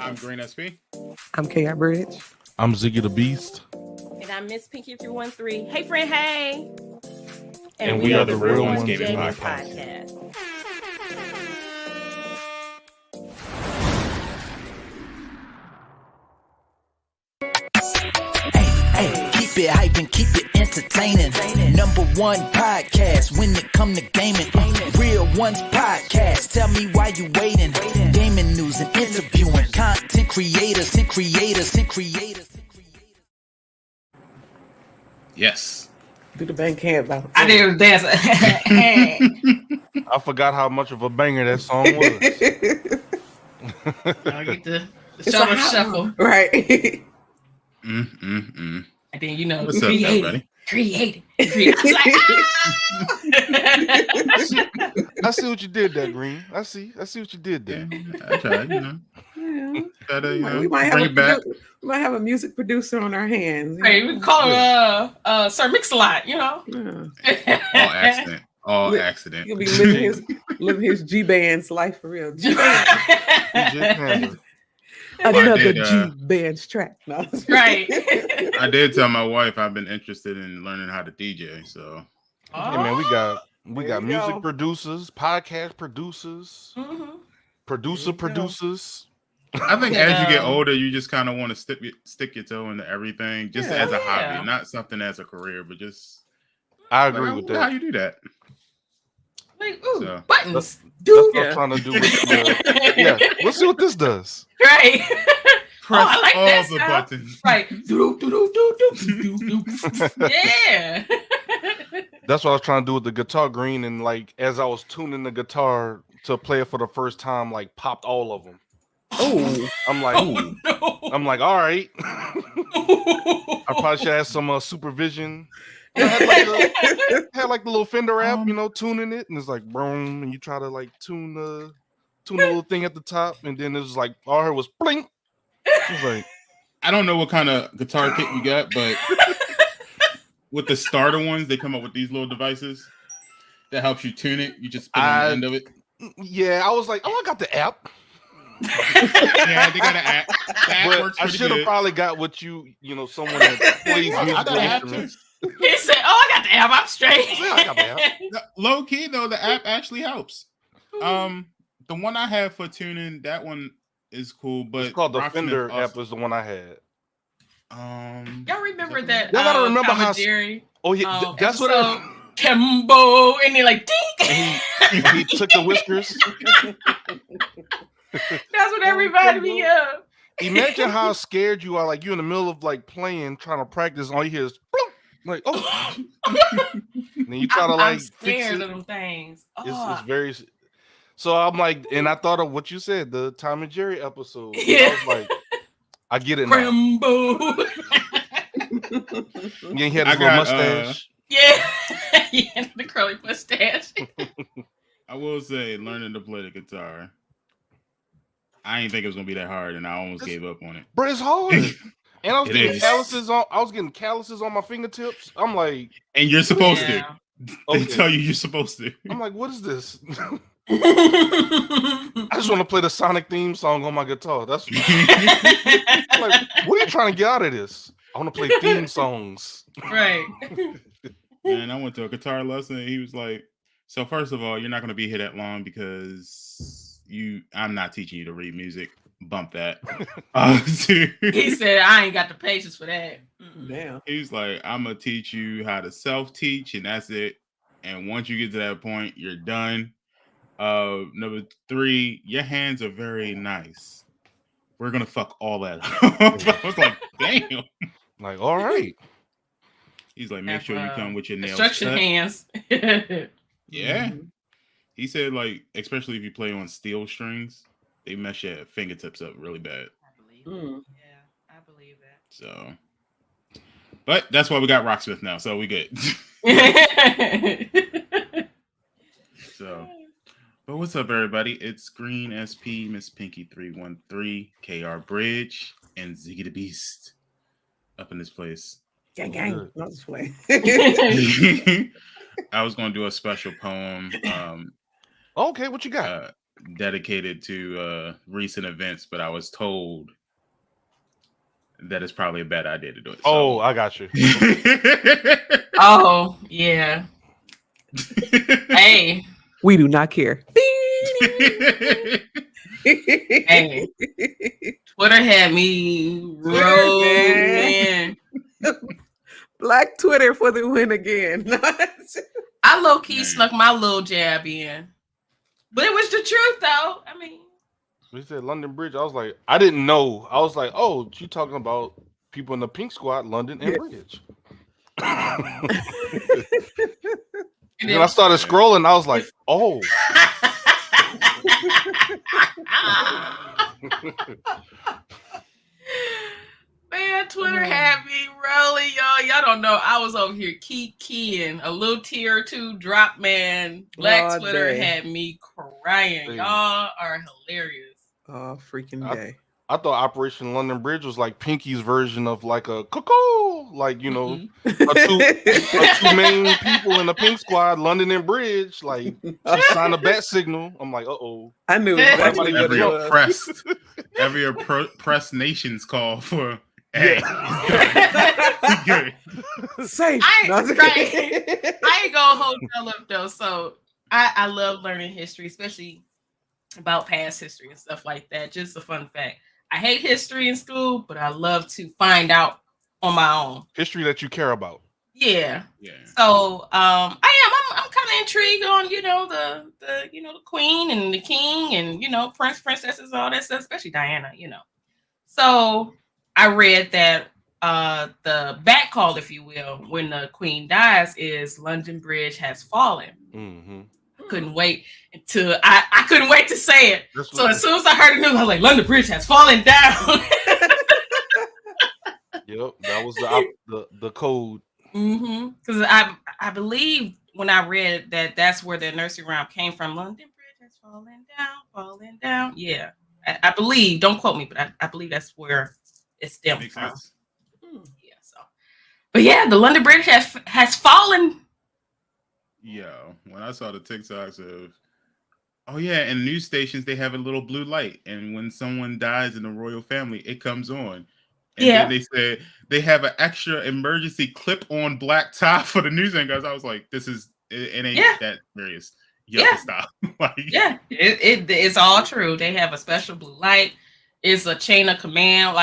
I'm Green SP. I'm KI Bridge. I'm Ziggy the Beast. And I'm Miss Pinky 313. Hey, friend, hey. And we are the Real Ones Gaming Podcast. Hey, keep it hype and keep it entertaining. Number one podcast when it come to gaming. Real Ones Podcast. Tell me why you waiting. Gaming news and interviewing content creators and creators and creators. Yes. Do the band camp. I did dance. I forgot how much of a banger that song was. I'll get the shoulder shuffle. Right. And then, you know, What's up, everybody? Create. I was like, I see what you did there, Green. I see what you did there. I tried, you know. Yeah. Gotta, you know, We might bring it back. have a music producer on our hands. Hey, we can call him Sir Mix-a-Lot, you know. Yeah. All accident. All Look, accident. He'll be living his G band's life for real. Another G band's track. No. Right. I did tell my wife I've been interested in learning how to DJ. So Hey man, we got There you music go. producers, podcast producers, producers. I think as you get older, you just kind of want to stick your toe into everything, just Yeah. as a Yeah. hobby, not something as a career, but just. I like, agree I with wonder How that. you do that? Like, ooh, So- buttons. That's what Yeah. I'm trying to do with the, yeah. Let's see what this does. Right. Press I like all that the sound. buttons. Right. Yeah. That's what I was trying to do with the guitar, Green, and like as I was tuning the guitar to play it for the first time, like popped all of them. Oh, I'm like, Oh, no. I'm like, all right. I probably should have some supervision. I had like the little Fender app, you know, tuning it, and it's like boom, and you try to like tune the little thing at the top, and then it was like all I heard was blink. It was like, I don't know what kind of guitar kit you got, but with the starter ones, they come up with these little devices that helps you tune it. You just put on the end of it. yeah, I was like, oh, I got the app, Yeah, they got an app. The app but works I pretty should have good. probably got what someone that plays I got musical an app too. instruments. He said, "Oh, I got the app. I'm straight." Yeah, I got the app. Low key though, the app actually helps. The one I have for tuning, that one is cool, but It's called the Rocksmith Fender also- app. Is the one I had. Y'all remember that? Y'all gotta remember Tom how- and Jerry, Oh yeah, that's what episode, Kimbo, and they're like, ding. he took the whiskers. That's what everybody be up. Imagine how scared you are. Like you're in the middle of like playing, trying to practice, and all you hear is bloop, like oh. And then you try to I'm like fix scared it. of them things. It's very. So I'm like, and I thought of what you said, the Tom and Jerry episode. And Yeah. I was like, I get it now. Kimbo. And he had I his little got, mustache. Yeah. Yeah, the curly mustache. I will say, learning to play the guitar, I didn't think it was gonna be that hard, and I almost gave up on it. But it's hard. And I was It getting is. calluses on. I was getting calluses on my fingertips. I'm like, And you're supposed Yeah. to. They okay. tell you you're supposed to. I'm like, what is this? I just want to play the Sonic theme song on my guitar. That's I'm like, what are you trying to get out of this? I want to play theme songs. Right. And I went to a guitar lesson, and he was like, "So first of all, you're not gonna be here that long because I'm not teaching you to read music. Bump that." He said, "I ain't got the patience for that." Mm-mm. damn. He's like, "I'm gonna teach you how to self-teach, and that's it. And once you get to that point, you're done." Number 3, your hands are very nice. We're gonna fuck all that up. I was like, damn. Like, all right. He's like, make sure you come with your nails Construction cut. hands. Yeah. Mhm. He said, like, especially if you play on steel strings, they mess your fingertips up really bad. Mm. Yeah, I believe that. So, but that's why we got Rocksmith now, so we good. So, but what's up, everybody? It's Green SP, Miss Pinky 313, KR Bridge, and Ziggy the Beast up in this place. Gang, gang. Not this way. I was gonna do a special poem. Okay, what you got? dedicated to recent events, but I was told that it's probably a bad idea to do it. Oh, I got you. Oh, yeah. Hey. We do not care. Hey. Twitter had me rolling. Black Twitter for the win again. I low-key snuck my little jab in. But it was the truth, though. I mean, We said London Bridge. I was like, I didn't know. I was like, oh, you talking about people in the Pink Squad, London and Bridge. And then I started scrolling. I was like, oh. Man, Twitter had me rolling, y'all. Y'all don't know. I was over here keying a little tier 2 drop, man. Black Twitter had me crying. Y'all are hilarious. Oh, freaking day. I thought Operation London Bridge was like Pinky's version of like a cuckoo, like, you know, two main people in the Pink Squad, London and Bridge. Like, she signed a bat signal. I'm like, uh-oh. I knew exactly what it was. Every oppressed nation's call for, hey, good. Safe. I ain't gonna hold y'all up, though. So, I love learning history, especially about past history and stuff like that. Just a fun fact. I hate history in school, but I love to find out on my own. History that you care about. Yeah. So I'm kind of intrigued on, you know, the queen and the king and, you know, princesses, all that stuff, especially Diana, you know. So I read that the back call, if you will, when the queen dies is London Bridge has fallen. Mm-hmm. Couldn't wait until I couldn't wait to say it. So as soon as I heard the news, I was like, London Bridge has fallen down. Yep, that was the code. Because I believe when I read that's where the nursery rhyme came from. London Bridge has fallen down. Yeah, I believe. Don't quote me, but I believe that's where it stemmed from. Yeah. So, but yeah, the London Bridge has fallen. Yeah, when I saw the TikToks of, oh yeah, and news stations, they have a little blue light, and when someone dies in the royal family, it comes on. And then they said they have an extra emergency clip-on black tie for the news anchors. I was like, it ain't that serious. You have to stop. It's all true. They have a special blue light. It's a chain of command,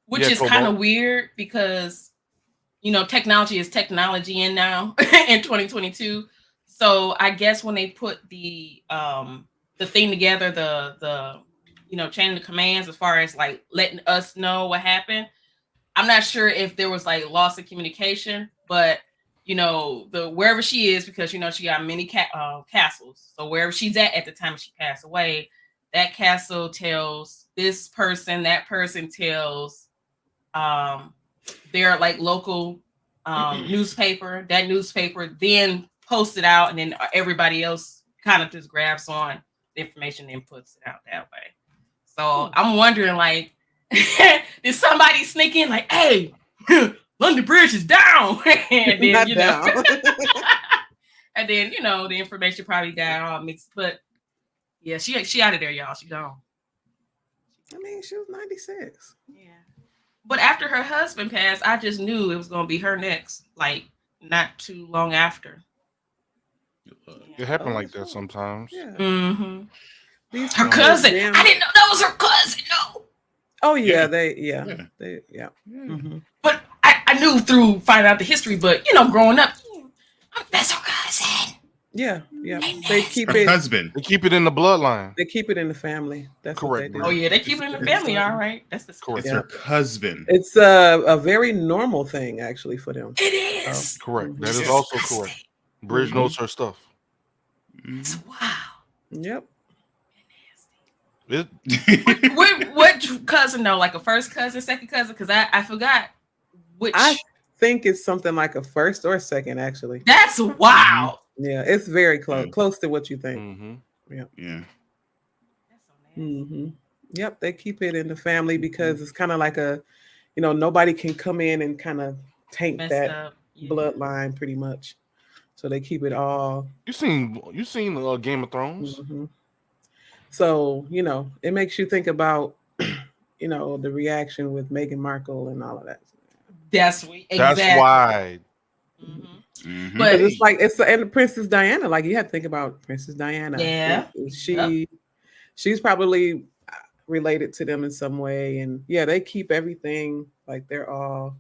which is kind of weird because, you know, technology is technology in now in 2022. So I guess when they put the thing together, the you know, chain of commands as far as like letting us know what happened, I'm not sure if there was like loss of communication, but you know, wherever she is, because you know she got many castles. So wherever she's at the time she passed away, that castle tells this person, that person tells their like local newspaper. That newspaper then posts it out, and then everybody else kind of just grabs on the information and puts it out that way. So I'm wondering, like, did somebody sneak in, like, hey, London Bridge is down, and then you know, and then you know the information probably got all mixed. But yeah, she out of there, y'all. She gone. I mean, she was 96. Yeah. But after her husband passed, I just knew it was going to be her next, like not too long after. It happened like that sometimes. Yeah. Mm-hmm. Her cousin. I didn't know that was her cousin. No. Oh yeah, Mm-hmm. But I knew through finding out the history. But you know, growing up, that's her cousin. Yeah. They keep her husband. They keep it in the bloodline. They keep it in the family. That's correct. What they do. Oh yeah, they keep it in the family. All right, that's correct. It's her husband. It's a very normal thing actually for them. It is correct. That is also correct. Bridge knows her stuff. Wow. Yep. What cousin though? Like a first cousin, second cousin? Because I forgot which. I think it's something like a first or second, actually. That's wild. Yeah, it's very close to what you think. Mm-hmm. Yeah. Mm-hmm. Yep, they keep it in the family because it's kind of like a, you know, nobody can come in and kind of taint that bloodline pretty much. So they keep it all. You seen Game of Thrones? Mm-hmm. So, it makes you think about, the reaction with Meghan Markle and all of that. That's why. Mm-hmm. But it's like and Princess Diana. Like you have to think about Princess Diana. Yeah, she's probably related to them in some way, and they keep everything like they're all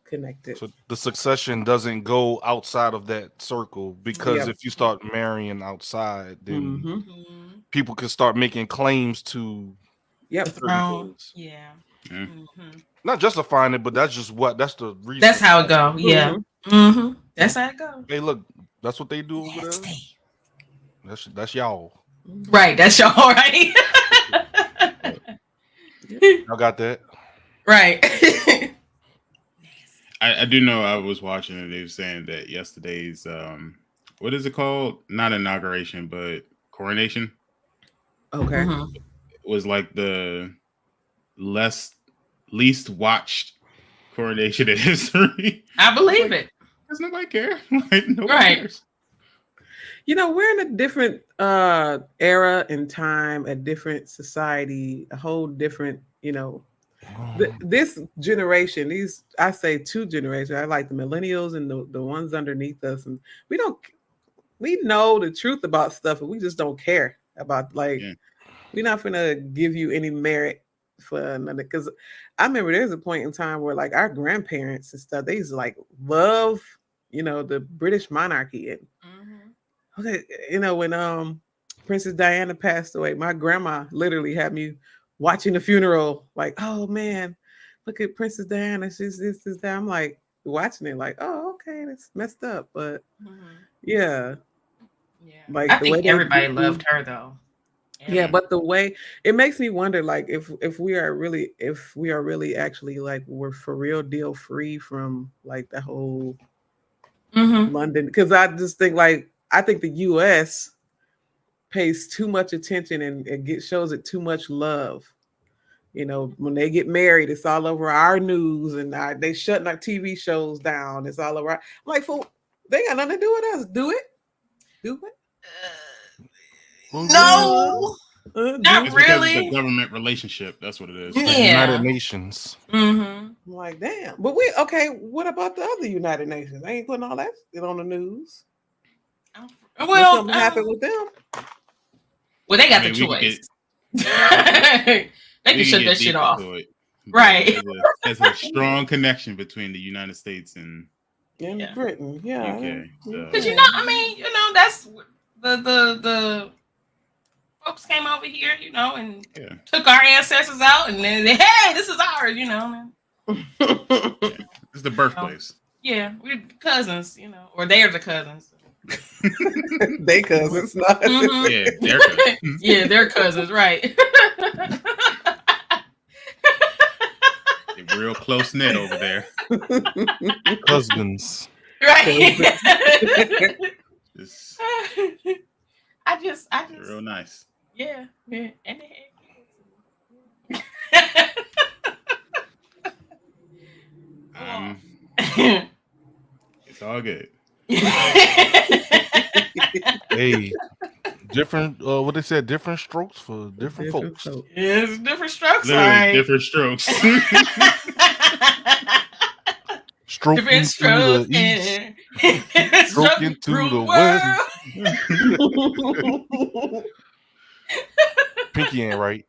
connected. So the succession doesn't go outside of that circle, because if you start marrying outside, then people can start making claims to the throne. Yeah. Not justifying it, but that's the reason. That's how it go. Yeah. That's how it go. Hey, look, that's what they do over there. That's y'all. Right. That's y'all. Right. Y'all got that. Right. I do know. I was watching and they were saying that yesterday's what is it called? Not inauguration, but coronation. Okay. Was like the least watched coronation in history. I believe it. Does nobody care? Like nobody cares. We're in a different era and time, a different society, a whole different, this generation, I say two generations. I like the millennials and the ones underneath us. And we know the truth about stuff, and we just don't care about we're not gonna give you any merit for another. Because I remember there's a point in time where like our grandparents and stuff, they used to like love, the British monarchy. And okay, when Princess Diana passed away, my grandma literally had me watching the funeral, like, oh man, look at Princess Diana. She's this, that. I'm like watching it, like, oh, okay, that's messed up. But yeah. Like I think everybody loved her though. Yeah, but the way it makes me wonder, like, if we are really actually like we're for real deal free from like the whole London, because I just think I think the US pays too much attention and shows it too much love. When they get married, it's all over our news, and they shutting our TV shows down. It's all over. I'm like, they got nothing to do with us. Do it. No, not really. It's a government relationship. That's what it is. Yeah. United Nations. I'm like, damn. But what about the other United Nations? They ain't putting all that shit on the news. Well, something happened with them. Well, they got the choice. They can shut that shit off. Right. There's a strong connection between the United States and Britain. Yeah. UK. Because that's the folks came over here, and took our ancestors out, and then hey, this is ours, It's the birthplace. Yeah, we're cousins, or they are the cousins. They cousins, not. Yeah, they're cousins. Yeah, they're cousins, right? They're real close knit over there. Cousins. Right. I just real nice. Yeah. And it's all good. Hey, different. What they said, different strokes for different folks. It's different strokes. Literally right? different strokes. Stroking different to strokes the east, stroking to the west. Pinky ain't right.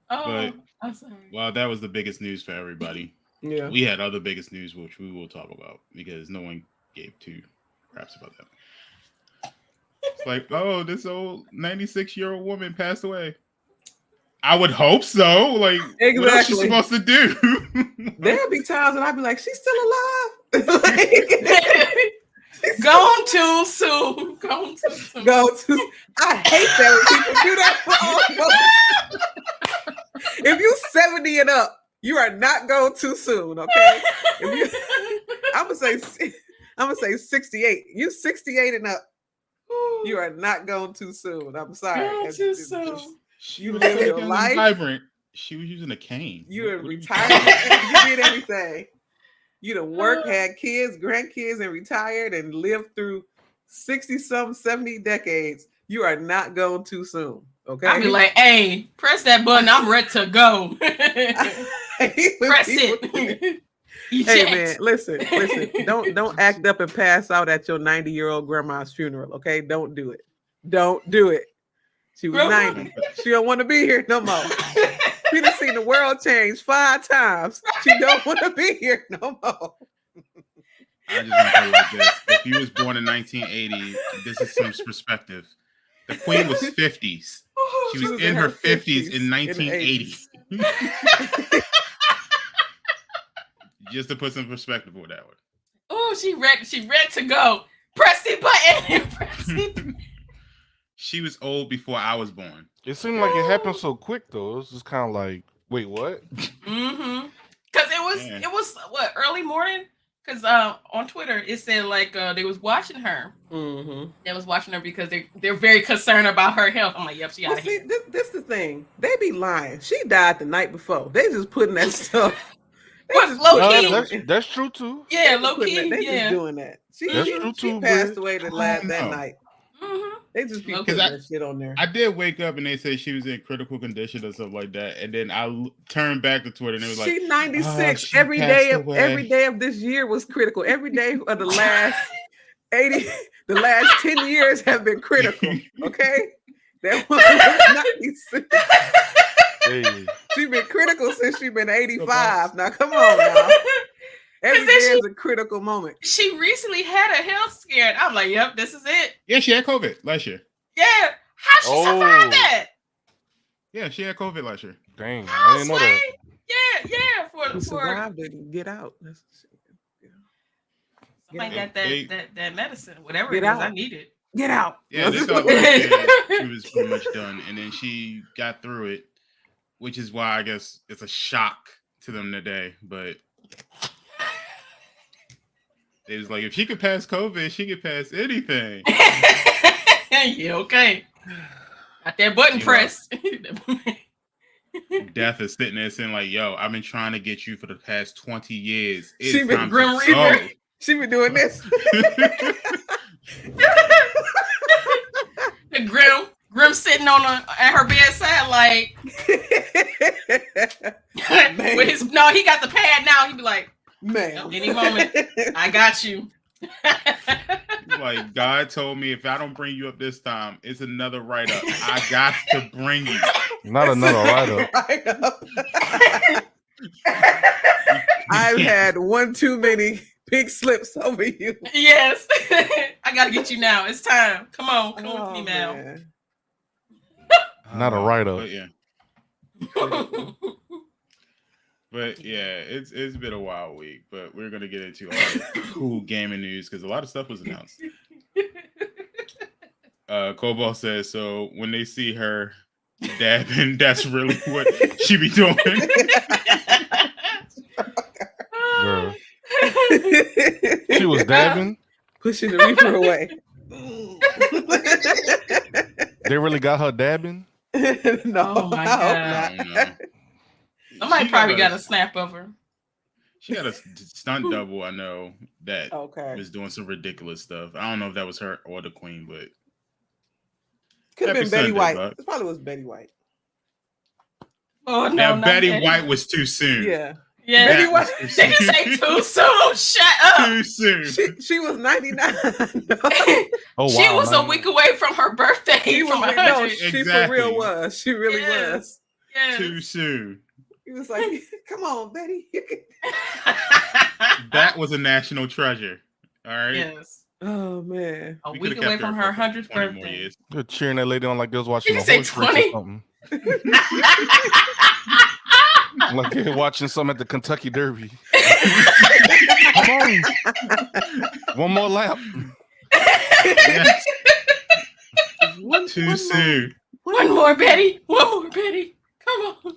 But well, that was the biggest news for everybody. Yeah, we had other biggest news, which we will talk about because no one gave two craps about that. It's like, oh, this old 96-year-old woman passed away. I would hope so. Like, exactly. What else she supposed to do? There'll be times when I'd be like, she's still alive. Gone too soon. Gone too soon. I hate that when people do that for If you 70 and up, you are not going too soon, okay? I'm gonna say 68. You 68 and up, you are not going too soon. I'm sorry. Gone too soon. You live your life. Vibrant. She was using a cane. You in retirement. You did everything. You done worked, had kids, grandkids, and retired and lived through 60-some, 70 decades. You are not going too soon. Okay. I'll be like, hey, press that button. I'm ready to go. Press it. Hey man, listen. Don't act up and pass out at your 90-year-old grandma's funeral. Okay, don't do it. Don't do it. She was 90. She don't want to be here no more. She done seen the world change 5 times. She don't want to be here no more. I just want to tell you like this. If you was born in 1980, this is some perspective. The Queen was 50s. She was in her 50s in 1980. Just to put some perspective with that one. Oh, she ready to go. Press the button. Press it. She was old before I was born. It seemed like it happened so quick though. It's just kind of like, wait, what? Mm-hmm. Because it was what, early morning? Because on Twitter it said like they was watching her. Mm-hmm. They was watching her because they're very concerned about her health. I'm like, yep, she out of here. This the thing. They be lying. She died the night before. They just putting that stuff. That's true too. Yeah, low key. They just doing that. She passed away that night. Mm-hmm. They just be putting that shit on there. I did wake up and they said she was in critical condition or something like that, and then I turned back to Twitter and it was like, she 96. Every day of this year was critical. Every day of the last 80, the last 10 years have been critical. Okay, that one was 96. Hey. She been critical since she been 85. Now come on now. Every day is a critical moment. She recently had a health scare. I'm like, yep, this is it. Yeah, she had COVID last year. Yeah. How she survived that? Yeah, she had COVID last year. Dang, I didn't know that. Yeah. For survived it and get out. Somebody got that medicine, whatever it is, I need it. Get out. Yeah, they thought like, she was pretty much done, and then she got through it, which is why I guess it's a shock to them today. But it was like, if she could pass COVID, she could pass anything. Yeah, okay. Got that button pressed. Death is sitting there saying like, yo, I've been trying to get you for the past 20 years. She been Grim Reaper. She been doing this. The Grim sitting at her bedside like with his he got the pad now. He'd be like, man, any moment, I got you. Like, God told me if I don't bring you up this time, it's another write-up. I got to bring you. Not another write-up. I've had one too many pink slips over you. Yes. I gotta get you now. It's time. Come on with me now. Man. Not a write-up. But yeah. But yeah, it's been a wild week, but we're gonna get into all the cool gaming news because a lot of stuff was announced. Cobalt says, so when they see her dabbing, that's really what she be doing. Girl. She was dabbing, pushing the reaper away. They really got her dabbing? No. Oh my God. Somebody probably got a snap of her. She got a stunt double, I know, that was doing some ridiculous stuff. I don't know if that was her or the Queen, but could have been Betty White. It probably was Betty White. Oh no, now Betty White was too soon. Yeah. Betty White. They can say too soon. Shut up. Too soon. She was 99. Oh wow. She was a week away from her birthday. She for real was. She really was. Yes. Too soon. He was like, come on, Betty. That was a national treasure. All right. Yes. Oh man. A week away from her 100th birthday. You're cheering that lady on like they was watching a horse race or something. Like they're watching something at the Kentucky Derby. Come on. One more lap. Yes. Too soon. One more, Betty. One more, Betty. Come on.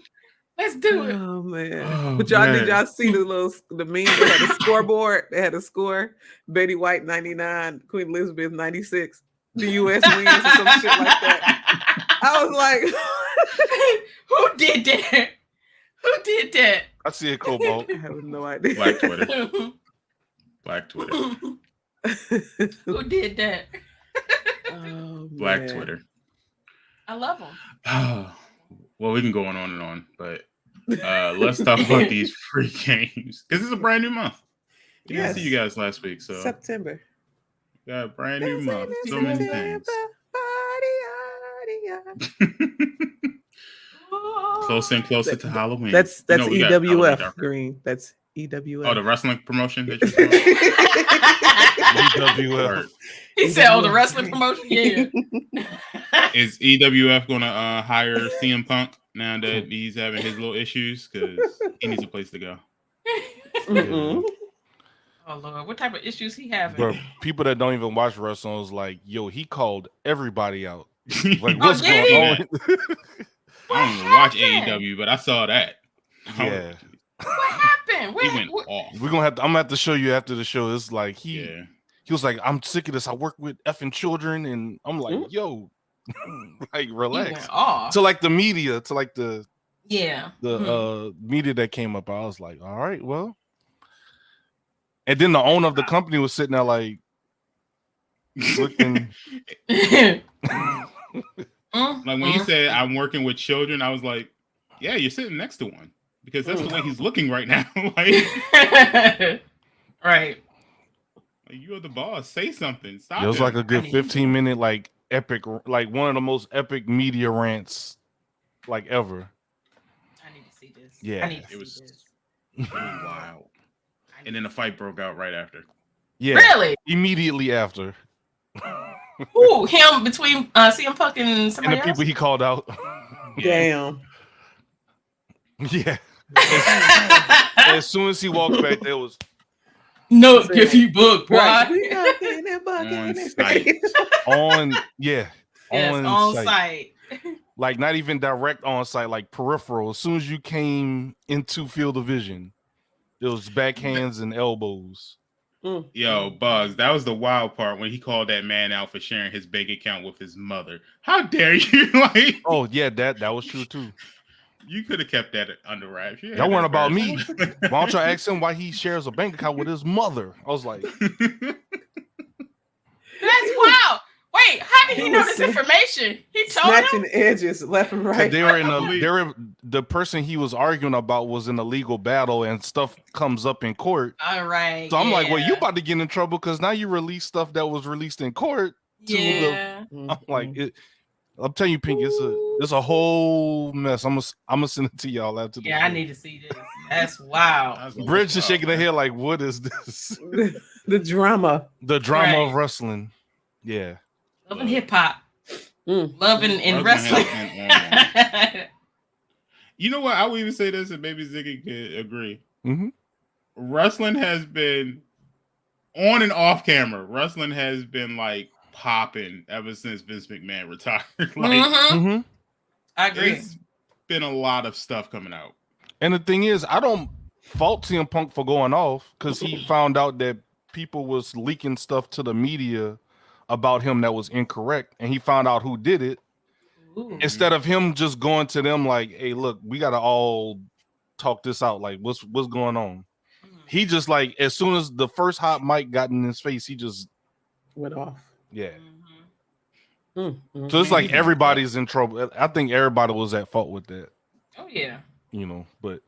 Let's do it. Oh man! But did y'all see the meme? They had a scoreboard. They had a score. Betty White 99, Queen Elizabeth 96. The U.S. wins or some shit like that. I was like, who did that? Who did that? I see it, Cobalt. I have no idea. Black Twitter. Black Twitter. Who did that? Oh, Black man. Twitter. I love them. Well, we can go on and on, but let's talk about these free games because it's a brand new month. I didn't see you guys last week, so September. got a brand new month. So many things. Closer and closer to Halloween. That's You know, we got Halloween EWF Dark. Green. That's EWF. Oh, the wrestling promotion that you're talking about? EWF. He said, "Oh, the wrestling promotion." Yeah. Is EWF gonna hire CM Punk now that he's having his little issues? Because he needs a place to go. Mm-mm. Oh Lord, what type of issues he having? Bro, people that don't even watch wrestling is like, yo, he called everybody out. Like, Oh, what's did going he? on? I don't even watch happened? AEW, but I saw that. Yeah. What happened? He went off. I'm gonna have to show you after the show. It's like Yeah. he was like, I'm sick of this. I work with effing children, and I'm like, yo, like He relax. went off. To like the media, to like the Yeah. media that came up, I was like, all right, well. And then the owner of the company was sitting there like looking. Like when he said I'm working with children, I was like, yeah, you're sitting next to one because that's the way he's looking right now. Like, Right. like, you're the boss. Say something. Stop. It was him. like a good 15-minute, like epic, like one of the most epic media rants like ever. I need to see this. Yeah. I need to It was- see this. It was wild. And then the fight broke out right after. Yeah, Really? immediately after. Ooh, him between CM Punk and And somebody the people else? he called out. Damn. Yeah. As soon as he walked back, there was No, if you book, Right. boy. We got in that bucket On in that site. face. on, yeah, Yes, on site. Like not even direct on site, like peripheral. As soon as you came into field of vision, it was backhands and elbows. Yo, Bugs, that was the wild part when he called that man out for sharing his bank account with his mother. How dare you? Like, Oh yeah, that was true too. you could have kept that under wraps. You That had weren't that about me. person. Why don't you ask him why he shares a bank account with his mother? I was like, That's wild. Wait, how did he He know was this sick. information? He told Snatching him? edges left and right. they were the person he was arguing about was in a legal battle and stuff comes up in court. All right. So I'm like, well, you about to get in trouble because now you release stuff that was released in court. Yeah. I'm like, I'm telling you, Pink, it's a whole mess. I'm gonna send it to y'all after the Yeah, I show. need to see this. That's wild. That's what Bridge was is shaking her wild, head like, what is this? The drama. The drama Right. of wrestling. Yeah. Loving hip hop. Mm. Loving and wrestling. You know what? I would even say this, and maybe Ziggy could agree. Mhm. Wrestling has been on and off camera. Wrestling has been like popping ever since Vince McMahon retired. Like, Mhm. I agree. it's been a lot of stuff coming out. And the thing is, I don't fault CM Punk for going off because he found out that people was leaking stuff to the media about him that was incorrect, and he found out who did it. Ooh. Instead of him just going to them like, "Hey, look, we gotta all talk this out. Like, what's going on?" He just like as soon as the first hot mic got in his face, he just Went off. yeah. Mm. So it's like everybody's in trouble. I think everybody was at fault with that, Oh yeah. you know. But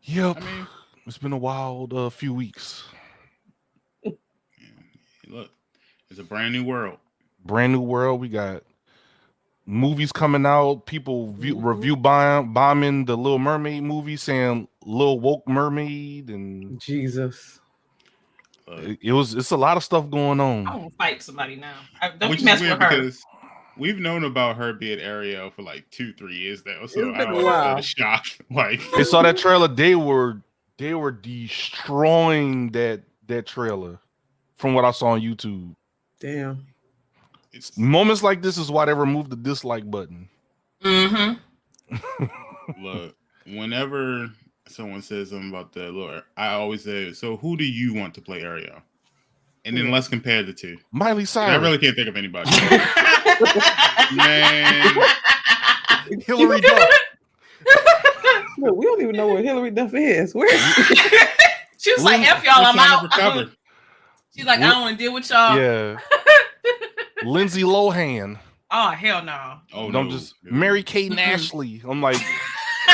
yep, I mean, it's been a wild few weeks. look, it's a brand new world. Brand new world. We got movies coming out. People review bombing the Little Mermaid movie, saying Little Woke Mermaid, and Jesus. it's a lot of stuff going on. I want to fight somebody now. Don't Which you mess is weird with her. because we've known about her being Ariel for like 2-3 years now. So It's I been a don't while. understand the shock. Like, They saw that trailer. They were destroying that trailer. From what I saw on YouTube, Damn. it's moments like this is why they removed the dislike button. Mm-hmm. look, whenever someone says something about the Lord, I always say, so who do you want to play Ariel? And then let's compare the two. Miley And Cyrus, I really can't think of anybody. Man, Hillary Duff. Look, we don't even know where Hillary Duff is. Where? She was like, "F y'all, I'm out." Recover. She's like, "I don't want to deal with y'all." Yeah. Lindsay Lohan. Oh hell no. Oh Don't no. just Mary Kate and Ashley. I'm like,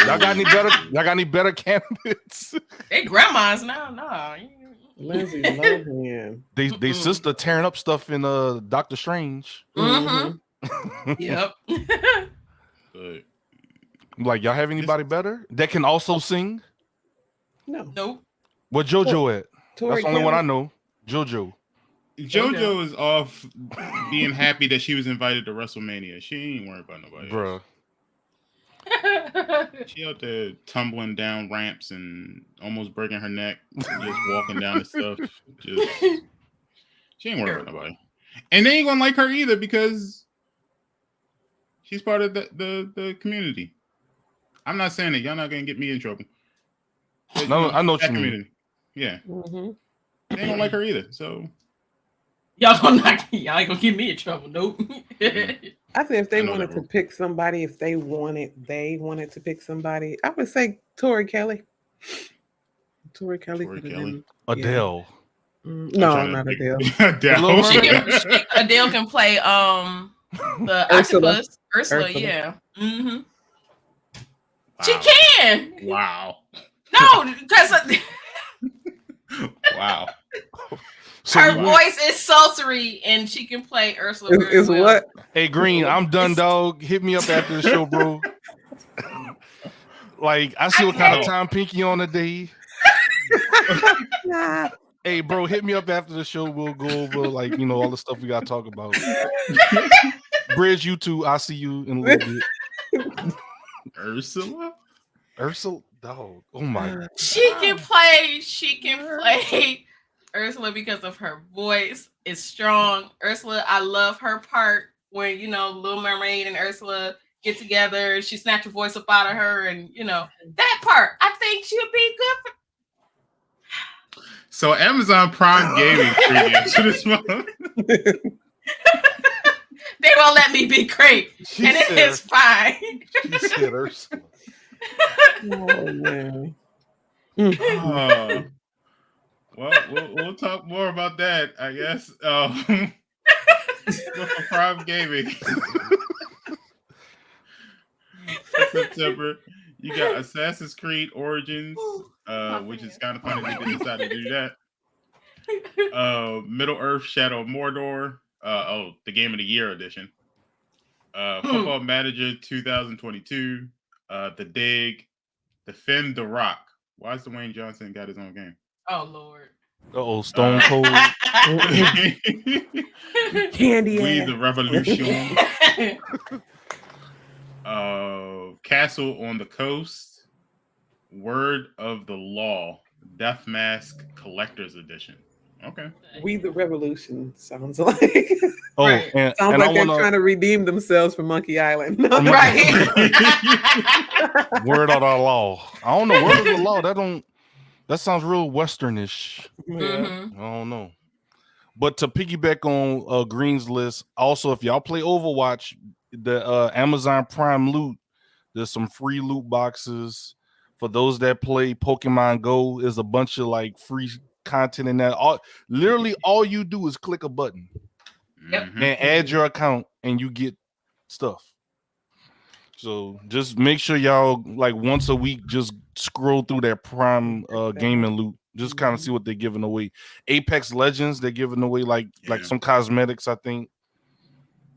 y'all got any better? Y'all got any better candidates? They grandmas now. No. Lindsay Lohan. They sister tearing up stuff in Doctor Strange. Mm-hmm. Yep. But Like, y'all have anybody better that can also sing? No. Nope. What JoJo at? Tori That's the only one Kelly. I know. JoJo. JoJo is off being happy that she was invited to WrestleMania. She ain't worried about nobody else. Bruh. She out there tumbling down ramps and almost breaking her neck, just walking down the stuff. She ain't worried about nobody. And they ain't gonna like her either because she's part of the community. I'm not saying that y'all not gonna get me in trouble. But, No, I know what that you mean. community. Yeah. Mm-hmm. They ain't gonna like her either. So Y'all ain't gonna get me in trouble. Nope. I think if they I know wanted that to rule. pick somebody, if they wanted to pick somebody, I would say Tori Kelly. Tori Kelly Tori could have Kelly. been. Adele. No, not Adele. Adele. Adele can play the Ursula. octopus. Ursula, Ursula. yeah. Mm-hmm. Wow. She can. Wow. No, because Wow. her voice is sultry and she can play Ursula very Is well. what? Hey, Green, I'm done, dog. Hit me up after the show, bro. Like, I see what kind of time Pinky on the day. Hey, bro, hit me up after the show. We'll go over, like, you know, all the stuff we got to talk about. Bridge, you too. I'll see you in a little bit. Ursula? Ursula? Dog. Oh, my. She can play Ursula because of her voice. It's strong. Ursula, I love her part when, you know, Little Mermaid and Ursula get together. She snatched her voice up out of her, and, you know, that part, I think she'll be good for. So Amazon Prime Gaming preview to this month. They won't let me be great, and it is fine. She said Ursula. Oh, man. Well, we'll talk more about that, I guess. For Prime Gaming. September, you got Assassin's Creed Origins, which is kind of funny that they decided to do that. Middle Earth: Shadow of Mordor. The Game of the Year edition. Football Manager 2022. The Dig. Defend the Rock. Why is Dwayne Johnson got his own game? Oh Lord. Uh-oh, Stone Cold. Candy. We the Revolution. Castle on the Coast. Word of the Law. Death Mask Collector's Edition. Okay. We the Revolution sounds like. Oh, Right. and Sounds and like I they're wanna trying to redeem themselves from Monkey Island. Right. word of the law. I don't know. Word of the law. That sounds real westernish. Yeah. Mhm. I don't know. But to piggyback on Green's list, also if y'all play Overwatch, the Amazon Prime loot, there's some free loot boxes. For those that play Pokemon Go, is a bunch of like free content in that. Literally all you do is click a button Yep. and add your account and you get stuff. So just make sure y'all like once a week just scroll through that Prime gaming loot. Just kind of see what they're giving away. Apex Legends, they're giving away like some cosmetics, I think.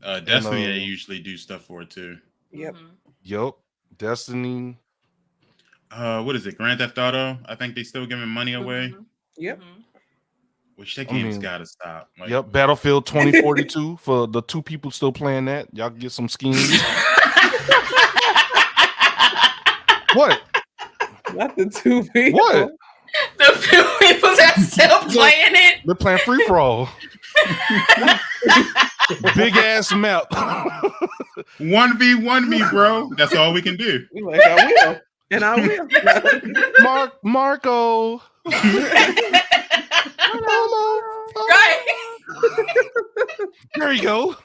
Destiny, they usually do stuff for it too. Yep. Mhm. Yup. Destiny. What is it? Grand Theft Auto? I think they still giving money away. Mhm. Yep. Mhm. Which that game's gotta stop. Like, Yep. Battlefield 2042 for the 2 people still playing that. Y'all can get some skins. What? Not the 2 people. What? The few people that still playing it. They're playing free for all. Big ass map. 1v1 me, bro. That's all we can do. You're like, I will. And I will. Marco. Right. There you go.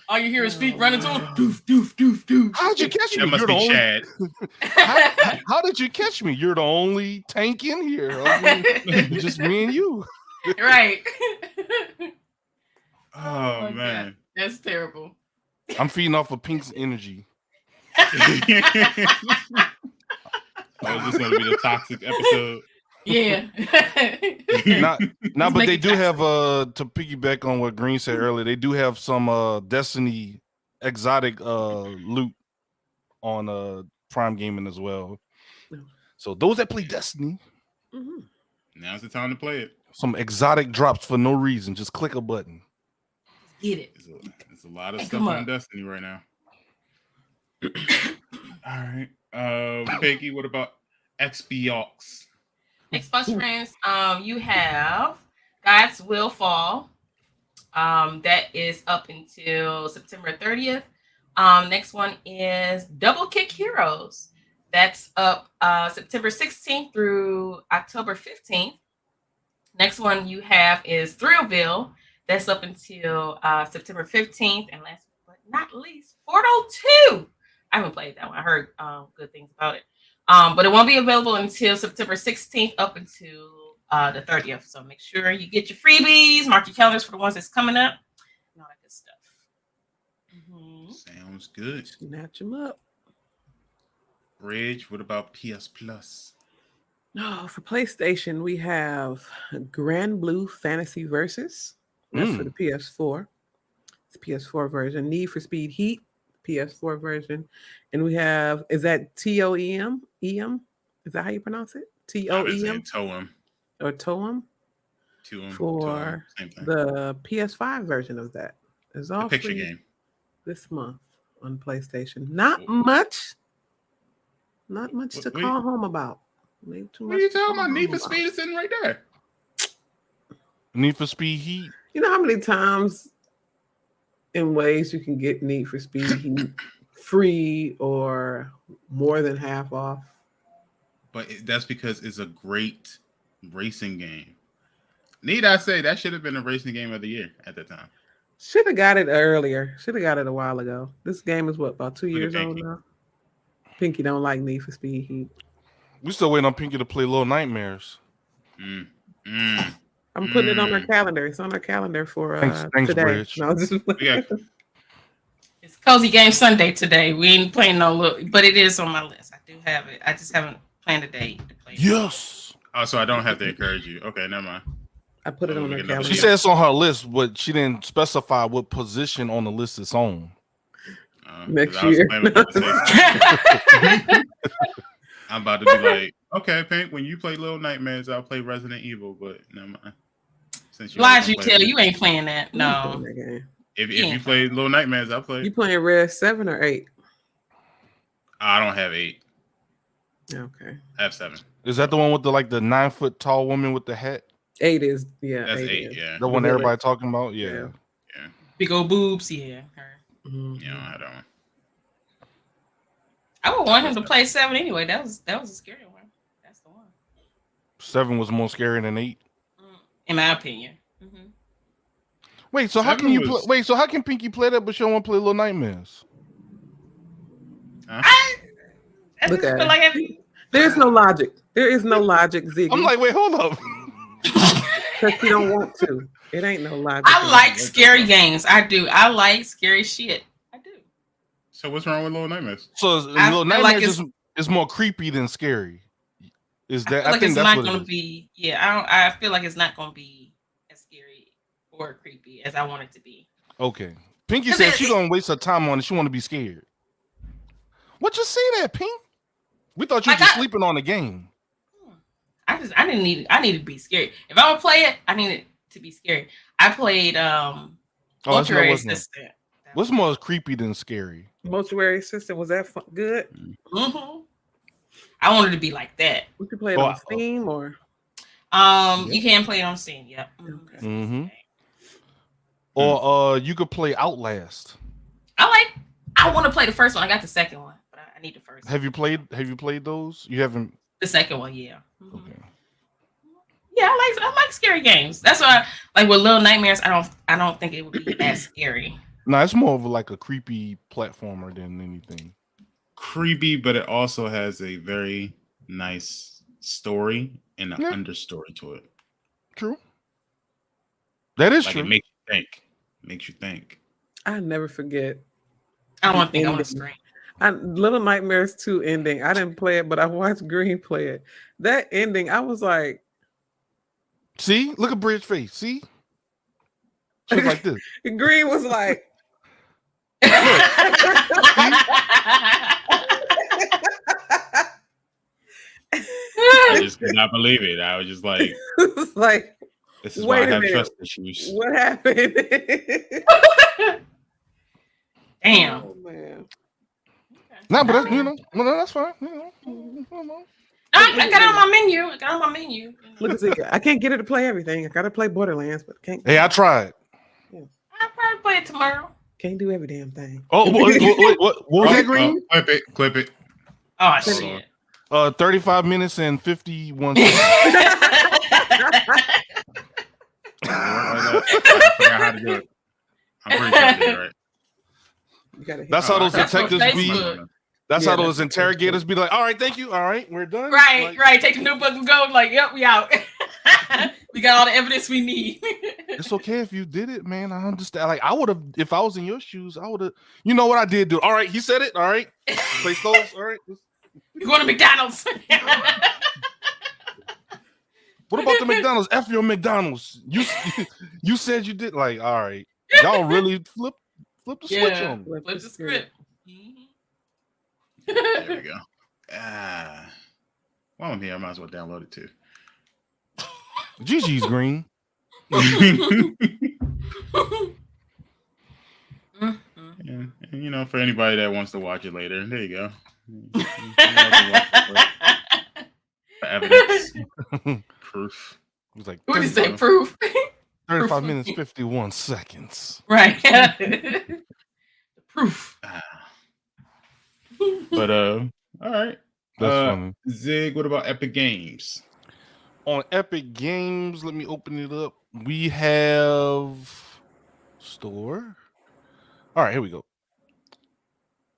All you hear is feet running to him. Doof, doof, doof, doof. How'd you catch me? That must be Chad. How did you catch me? You're the only tank in here. Just me and you. Right. Oh my man. God. That's terrible. I'm feeding off of Pink's energy. Oh, is this going to be the toxic episode? Yeah. But they do have to piggyback on what Green said earlier. They do have some Destiny exotic loot on Prime Gaming as well. So those that play Destiny, now's the time to play it. some exotic drops for no reason. Just click a button. Get it. There's a lot of stuff on Destiny right now. All right. Peggy, what about Xbox? Xbox friends, you have God's Will Fall. That is up until September 30th. Next one is Double Kick Heroes. That's up September 16th through October 15th. Next one you have is Thrillville. That's up until September 15th. And last but not least, Portal 2. I haven't played that one. I heard good things about it. But it won't be available until September 16th up until the 30th. So make sure you get your freebies, mark your calendars for the ones that's coming up, and all that good stuff. Sounds good. Snatch them up. Bridge, what about PS Plus? No, for PlayStation, we have Grand Blue Fantasy Versus. That's for the PS4. It's the PS4 version. Need for Speed Heat, PS4 version. And we have, is that TOEM? EM? Is that how you pronounce it? TOEM? Toem. Or TOEM? For the PS5 version of that. It's all picture free game this month on PlayStation. Not much to call home about. Maybe too much. What are you talking about? Need for Speed is sitting right there. Need for Speed Heat. You know how many times in ways you can get Need for Speed Heat free or more than half off? But that's because it's a great racing game. Need I say that should have been a racing game of the year at the time. Should have got it earlier. Should have got it a while ago. This game is what, about 2 years old now? Pinky don't like Need for Speed Heat. We still waiting on Pinky to play Little Nightmares. I'm putting it on her calendar. It's on her calendar for thanks, today. Bridge. No, it's Cozy Game Sunday today. We ain't playing no little, but it is on my list. I do have it. I just haven't planned a date to play. Yes. Oh, so I don't have to encourage you. Okay, never mind. I put it on her calendar. She said it's on her list, but she didn't specify what position on the list it's on. Next year. I'm about to be like, okay, Pink, when you play Little Nightmares, I'll play Resident Evil, but never mind. Since Lies you tell, you ain't playing that. No. If you play Little Nightmares, I'll play. You playing Red 7 or 8? I don't have 8. Okay. I have 7. Is that the one with the 9-foot tall woman with the hat? 8 is, yeah. That's 8, yeah. The one everybody talking about? Yeah. Big old boobs, yeah. Yeah, I don't. I would want him to play 7 anyway. That was a scary one. That's the one. 7 was more scary than 8, in my opinion. Wait, so how can you play? Wait, so how can Pinky play that, but she don't want to play Little Nightmares? I Look just at feel like there's no logic. There is no logic, Ziggy. I'm like, wait, hold up. Because you don't want to. It ain't no logic. I like scary games. I do. I like scary shit. I do. So what's wrong with Little Nightmares? So Little Nightmares is more creepy than scary. Is that? I think that's not what going to be. Yeah, I feel like it's not going to be as scary or creepy as I want it to be. Okay. Pinky said she's gonna waste her time on it. She want to be scared. What you say that, Pink? We thought you were just sleeping on the game. I need to be scary. If I would play it, I need it to be scary. I played Mortuary Assistant. What's more creepy than scary? Mortuary Assistant, was that good? I wanted to be like that. We could play it on Steam or you can play it on Steam, yep. Or you could play Outlast. I want to play the first one. I got the second one, but I need the first one. Have you played those? You haven't. The second one, yeah. Okay. Yeah, I like scary games. That's why, like with Little Nightmares, I don't think it would be as scary. No, it's more of like a creepy platformer than anything. Creepy, but it also has a very nice story and an understory to it. True. That is like true. It makes you think. Makes you think. I never forget. I don't think I want to scream. Little Nightmares 2 ending. I didn't play it, but I watched Green play it. That ending, I was like, see, look at Bridge face. See, she's like this. Green was like, I just could not believe it. I was just like, this is why I have trust issues. What happened? Damn. Oh, man. No, but that's, that's fine. I got it on my menu. Look at it. I can't get her to play everything. I gotta play Borderlands, but can't. Hey, I tried. I'll probably play it tomorrow. Can't do every damn thing. Oh, what was that, Green? Clip it. Oh shit. 35 minutes and 51 seconds. I forgot how to do it. I'm pretty sure I did it right. That's how those detectives be. That's how those that's interrogators be like, all right, thank you. All right, we're done. Right. Take the notebook and go. Like, yep, we out. We got all the evidence we need. It's okay if you did it, man. I understand. Like, I would have, if I was in your shoes, I would have. You know what I did do? All right, he said it. All right, place closed. All right. You going to McDonald's? What about the McDonald's? F your McDonald's. You said you did. Like, all right, y'all really flip the switch on. Flip the script. There we go. While I'm here, I might as well download it too. GG's Green. Yeah, and for anybody that wants to watch it later, there you go. For evidence, proof. It was like, what did you say? Proof. 35 minutes, 51 seconds. Right. Proof. But all right. That's funny. Zig, what about Epic Games? On Epic Games, let me open it up. We have store. All right, here we go.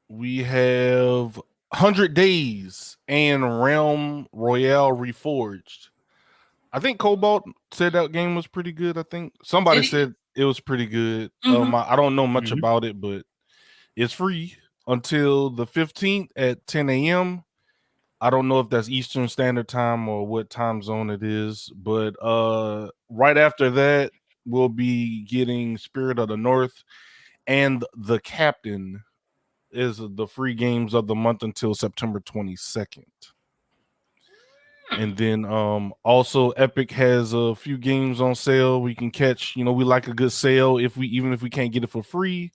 We have 100 Days and Realm Royale Reforged. I think Cobalt said that game was pretty good. I think somebody said it was pretty good. I don't know much about it, but it's free until the 15th at 10 a.m. I don't know if that's Eastern Standard Time or what time zone it is, but right after that, we'll be getting Spirit of the North and The Captain is the free games of the month until September 22nd. And then also Epic has a few games on sale we can catch. We like a good sale even if we can't get it for free.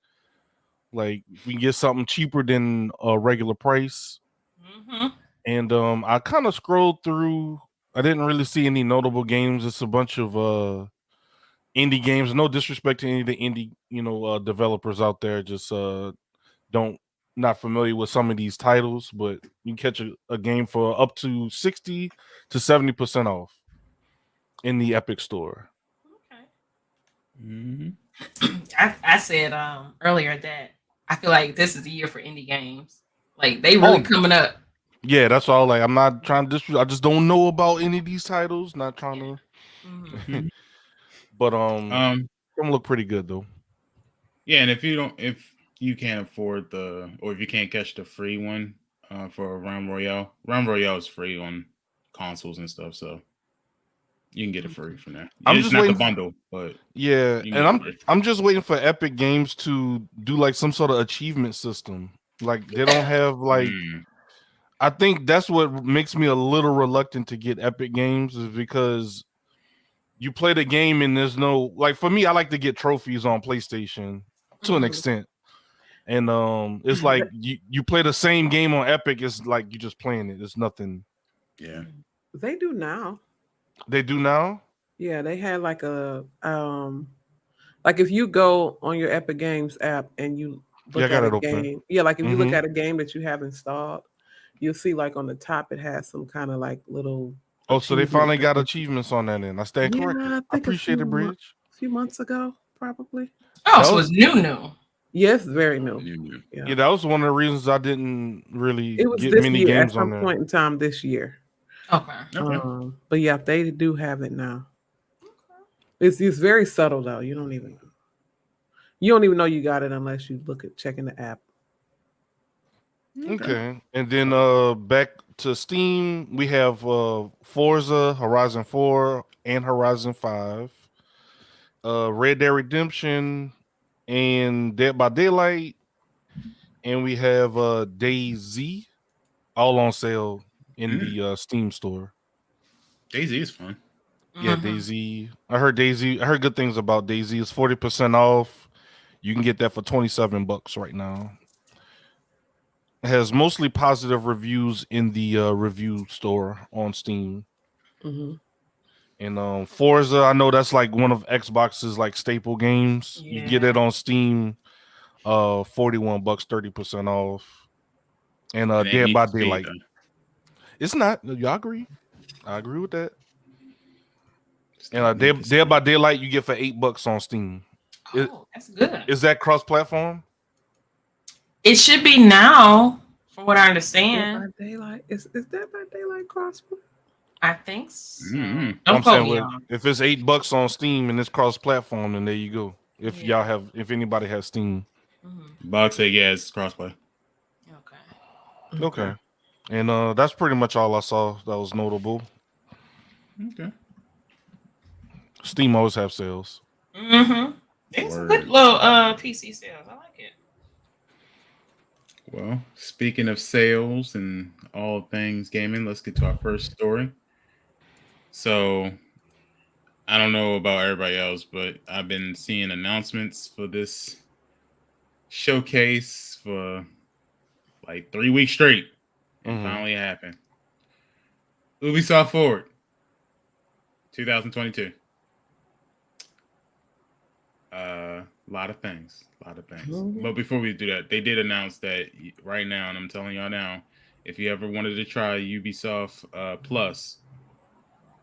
Like we can get something cheaper than a regular price. And I kind of scrolled through. I didn't really see any notable games. It's a bunch of indie games. No disrespect to any of the indie, developers out there. Just not familiar with some of these titles, but you can catch a game for up to 60 to 70% off in the Epic Store. Okay. I said earlier that I feel like this is the year for indie games. Like they really coming up. Yeah, that's all. Like I'm not trying to I just don't know about any of these titles. Not trying to. But them look pretty good though. Yeah, and if you can't afford or if you can't catch the free one for Realm Royale is free on consoles and stuff, so you can get it free from there. I'm it's just not waiting the bundle, but yeah, and I'm just waiting for Epic Games to do like some sort of achievement system. Like they don't have like. I think that's what makes me a little reluctant to get Epic Games is because you play the game and there's no like for me, I like to get trophies on PlayStation to an extent. And it's like you play the same game on Epic, it's like you just playing it. It's nothing. Yeah. They do now. They do now? Yeah, they had like a like if you go on your Epic Games app and you look at a game. Yeah, like if you look at a game that you have installed, you'll see like on the top it has some kind of like little. Oh, so they finally got achievements on that end. I stand corrected. I appreciate it, Bridge. A few months ago, probably. Oh, so it's new. Yes, very new. Yeah, that was one of the reasons I didn't really It was get this many year, games at some on there. point in time this year. Okay. But yeah, they do have it now. It's very subtle though. You don't even know you got it unless you look at checking the app. Okay. And then back to Steam, we have Forza Horizon 4 and Horizon 5, Red Dead Redemption and Dead by Daylight, and we have DayZ all on sale in the Steam store. DayZ is fun. Yeah, DayZ. I heard good things about DayZ. It's 40% off. You can get that for $27 right now. It has mostly positive reviews in the review store on Steam. And Forza, I know that's like one of Xbox's like staple games. Yeah. You get it on Steam, $41, 30% off. And Dead by Daylight. It's not. Y'all agree? I agree with that. And Dead by Daylight you get for $8 on Steam. Oh, that's good. Is that cross-platform? It should be now, from what I understand. Dead by Daylight is Dead by Daylight cross-platform? I think so. I'm saying if it's $8 on Steam and it's cross-platform, then there you go. If if anybody has Steam. Box say yeah, it's crossplay. Okay. And that's pretty much all I saw that was notable. Okay. Steam always have sales. It's a good little PC sales. I like it. Well, speaking of sales and all things gaming, let's get to our first story. So, I don't know about everybody else, but I've been seeing announcements for this showcase for like 3 weeks straight. And finally happened. Ubisoft Forward 2022. A lot of things. But before we do that, they did announce that right now, and I'm telling y'all now, if you ever wanted to try Ubisoft Plus,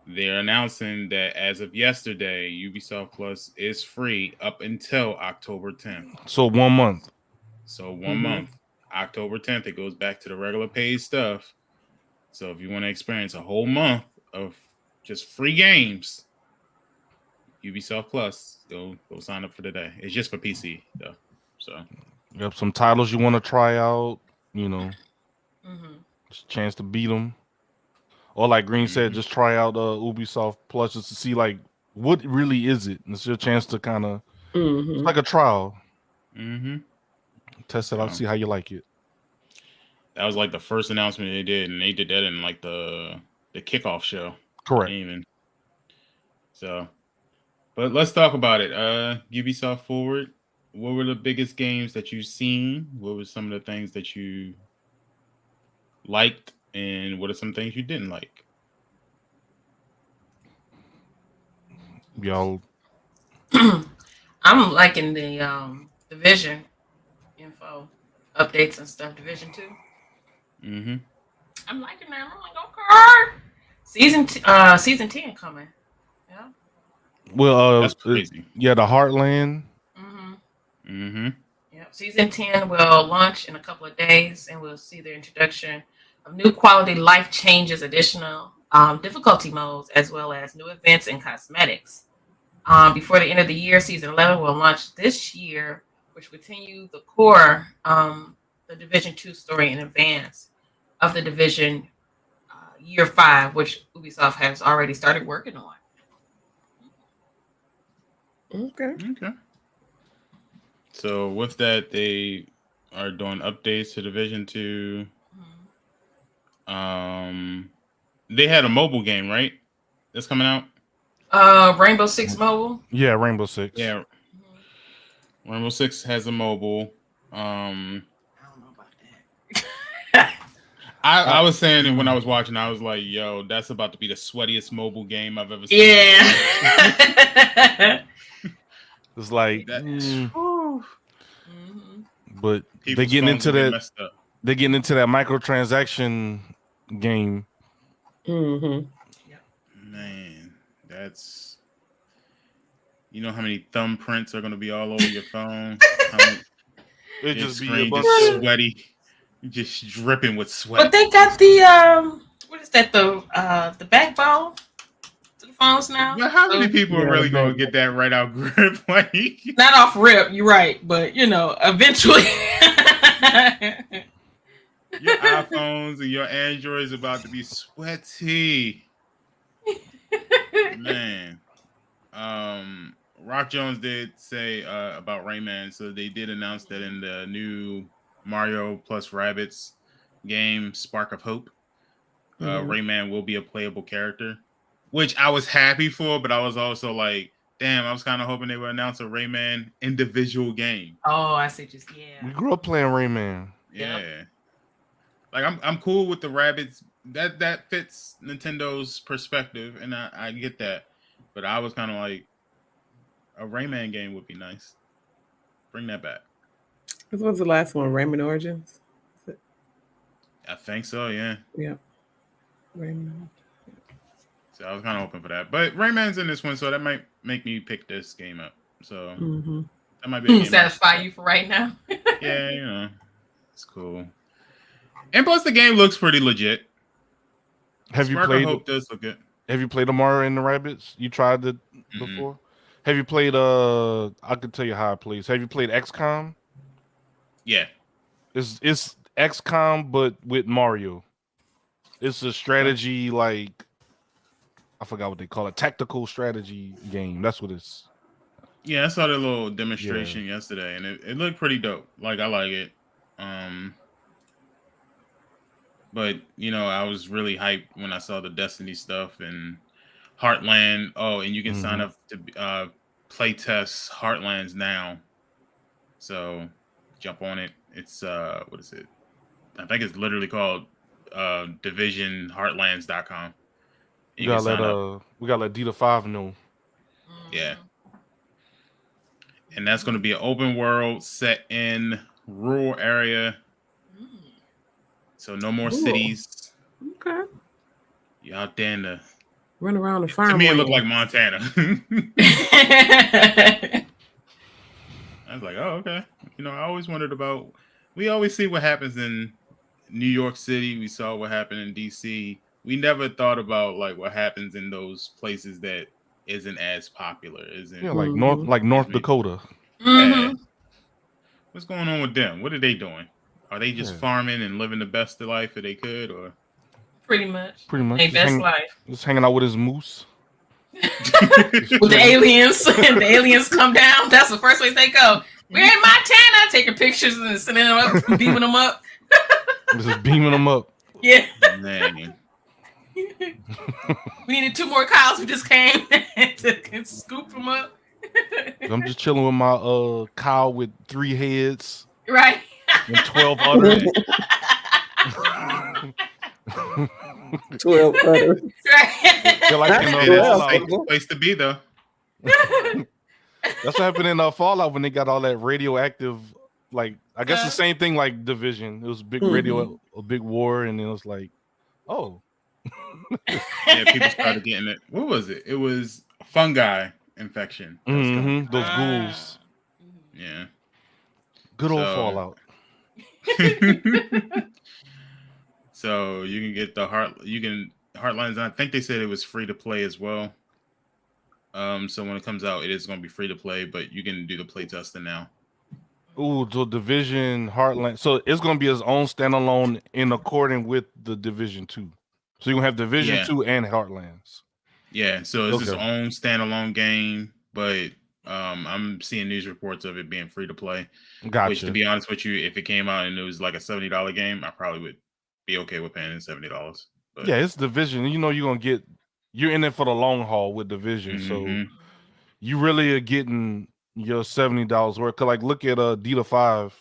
they're announcing that as of yesterday, Ubisoft Plus is free up until October 10th. So 1 month. So 1 month. October 10th, it goes back to the regular paid stuff. So if you want to experience a whole month of just free games, Ubisoft Plus, go sign up for today. It's just for PC though. So you have some titles you want to try out, just a chance to beat them. Or like Green said, just try out Ubisoft Plus just to see like what really is it. And it's your chance to kind of it's like a trial. Test it out, see how you like it. That was like the first announcement they did, and they did that in like the kickoff show. Correct. So, but let's talk about it. Ubisoft Forward. What were the biggest games that you've seen? What were some of the things that you liked, and what are some things you didn't like? Y'all, I'm liking the Division info updates and stuff. Division 2. I'm liking that. I'm like, okay. Season 10 coming. Yeah. Well, that's crazy. Yeah, the Heartland. Yep. Season 10 will launch in a couple of days, and we'll see the introduction of new quality life changes, additional difficulty modes, as well as new events and cosmetics. Before the end of the year, Season 11 will launch this year, which will continue the core, the Division 2 story in advance of the Division Year 5, which Ubisoft has already started working on. Okay. So with that, they are doing updates to Division 2. They had a mobile game, right? That's coming out. Rainbow Six Mobile. Yeah, Rainbow Six. Yeah. Rainbow Six has a mobile. I don't know about that. I was saying it when I was watching. I was like, "Yo, that's about to be the sweatiest mobile game I've ever seen." Yeah. It's like, but People's they're getting phones into get that. messed up. They're getting into that microtransaction game. Man, that's, you know how many thumbprints are going to be all over your phone. It Your just be a screen bunch just of sweaty, just dripping with sweat. But they got the what is that, the backbone to the phones now? But how many So, people are Yeah, really the gonna back- get that right out grip? Like, not off rip, you're right, but you know, eventually. your iPhones and your Androids about to be sweaty, man. Rock Jones did say about Rayman, so they did announce that in the new Mario plus Rabbids game, Spark of Hope, Rayman will be a playable character, which I was happy for, but I was also like, damn, I was kind of hoping they would announce a Rayman individual game. Oh, I see. Just we grew up playing Rayman. Yeah. Yep. Like I'm cool with the Rabbids. That fits Nintendo's perspective, and I get that. But I was kind of like, a Rayman game would be nice. Bring that back. This was the last one, Rayman Origins. I think so, yeah. Yeah. Rayman. So I was kind of hoping for that. But Rayman's in this one, so that might make me pick this game up. So that might be a game satisfy you for right now. Yeah, you know, it's cool. And plus, the game looks pretty legit. Have you Spark of played? Hope does look good. Have you played the Mario and the Rabbids? You tried it before? Have you played? I could tell you how it plays. Have you played XCOM? Yeah. It's XCOM but with Mario. It's a strategy, like I forgot what they call it, tactical strategy game. That's what it's. Yeah, I saw the little demonstration yesterday, and it looked pretty dope. Like, I like it. But you know, I was really hyped when I saw the Destiny stuff and Heartland. Oh, and you can sign up to play test Heartlands now. So jump on it. It's what is it? I think it's literally called divisionheartlands.com. We gotta let Dita5 know. Yeah. And that's going to be an open world set in rural area. So no more cities. Okay. You out there in the Run around the farm. To me, it looked like Montana. I was like, oh, okay. You know, I always wondered about. We always see what happens in New York City. We saw what happened in DC. We never thought about like what happens in those places that isn't as popular. Like North Dakota. Yeah. What's going on with them? What are they doing? Are they just farming and living the best of life that they could, or pretty much? Their best life. Just hanging out with his moose. With the aliens, and the aliens come down. That's the first place they go. We're in Montana, taking pictures and sending them up, beaming them up. Just beaming them up. Yeah. Man. We needed 2 more cows. We just came to scoop them up. I'm just chilling with my cow with 3 heads. Right. And 12 udders. 12 udders. Right. They're like in That's a place to be, though. That's what happened in Fallout when they got all that radioactive, like I guess the same thing like Division. It was a big a big war, and it was like, oh. Yeah, people started getting it. What was it? It was fungi infection. Those ghouls. Yeah. Good old Fallout. So you can get Heartlands. I think they said it was free to play as well. So when it comes out, it is going to be free to play, but you can do the play testing now. Ooh, so Division Heartland. So it's going to be its own standalone in according with the Division 2. So you're going to have Division 2 and Heartlands. Yeah, so it's its own standalone game, but I'm seeing news reports of it being free to play. Gotcha. Which, to be honest with you, if it came out and it was like a $70 game, I probably would be okay with paying $70. But yeah, it's Division. You know you're in it for the long haul with Division. So you really are getting your $70 worth. Cause like look at Dita5.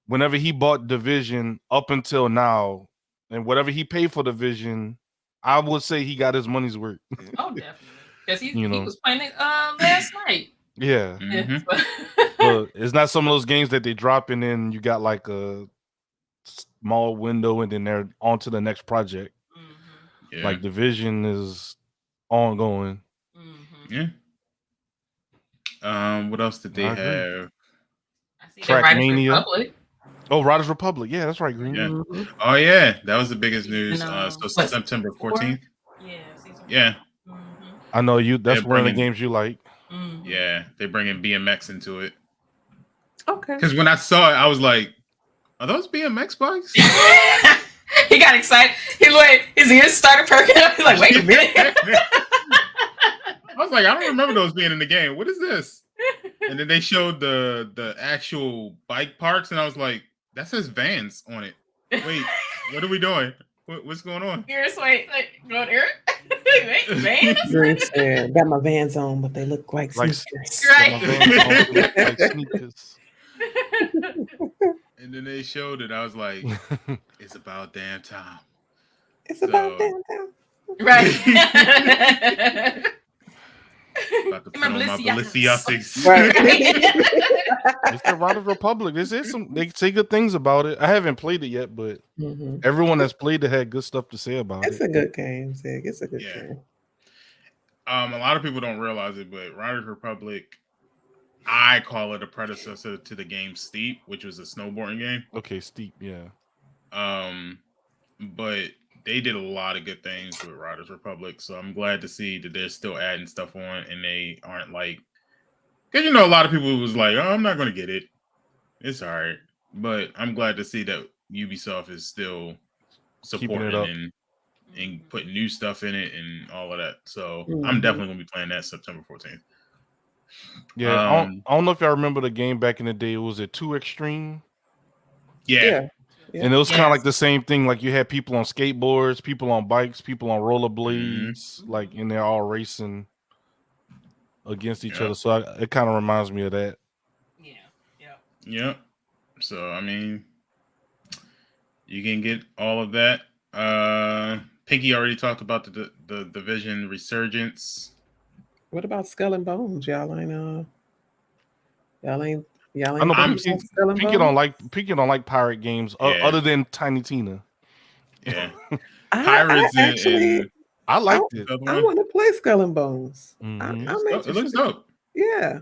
Whenever he bought Division up until now, and whatever he paid for Division, I would say he got his money's worth. Oh, definitely. Because he was playing it last night. Yeah. But it's not some of those games that they drop and then you got like a small window and then they're on to the next project. Yeah. Like Division is ongoing. Yeah. What else did they have? I Trackmania. Oh, Riders Republic. Yeah, that's right, Green. Yeah. Mm-hmm. Oh yeah, that was the biggest news. And, So what, September 4? 14th. Yeah, season 4. Yeah. Mm-hmm. I know you. That's They're one of the bringing- games you like. Mm-hmm. Yeah, they're bringing BMX into it. Okay. Because when I saw it, I was like, "Are those BMX bikes?" He got excited. He like his ears started perking up. He's like, "Wait a minute!" I was like, "I don't remember those being in the game. What is this?" And then they showed the actual bike parks, and I was like, "That says Vans on it." Wait, what are we doing? What's going on? Ears, wait, like going ear. Wait, Vans? Green said, got my Vans on, but they look like sneakers. Right. Like sneakers. And then they showed it. I was like, "It's about damn time." It's about damn time. Right. About to put on my Balenciagas. Right. It's the Riders Republic. They say good things about it. I haven't played it yet, but everyone that's played it had good stuff to say about It's it. a good game, Zig. It's a good game. A lot of people don't realize it, but Riders Republic, I call it a predecessor to the game Steep, which was a snowboarding game. Okay, Steep, yeah. But they did a lot of good things with Riders Republic, so I'm glad to see that they're still adding stuff on, and they aren't like, because a lot of people was like, "Oh, I'm not going to get it. It's all right," but I'm glad to see that Ubisoft is still supporting and putting new stuff in it and all of that. So I'm definitely going to be playing that September 14th. Yeah, I don't know if y'all remember the game back in the day. Was it Too Extreme? Yeah. And it was kind of like the same thing. Like you had people on skateboards, people on bikes, people on rollerblades, like, and they're all racing against each other. So it kind of reminds me of that. Yeah. So I mean, you can get all of that. Pinky already talked about the Division Resurgence. What about Skull and Bones? Y'all ain't I know, Pinky don't like pirate games other than Tiny Tina. Yeah. Pirates I liked it. I want to play Skull and Bones. It looks dope. Yeah.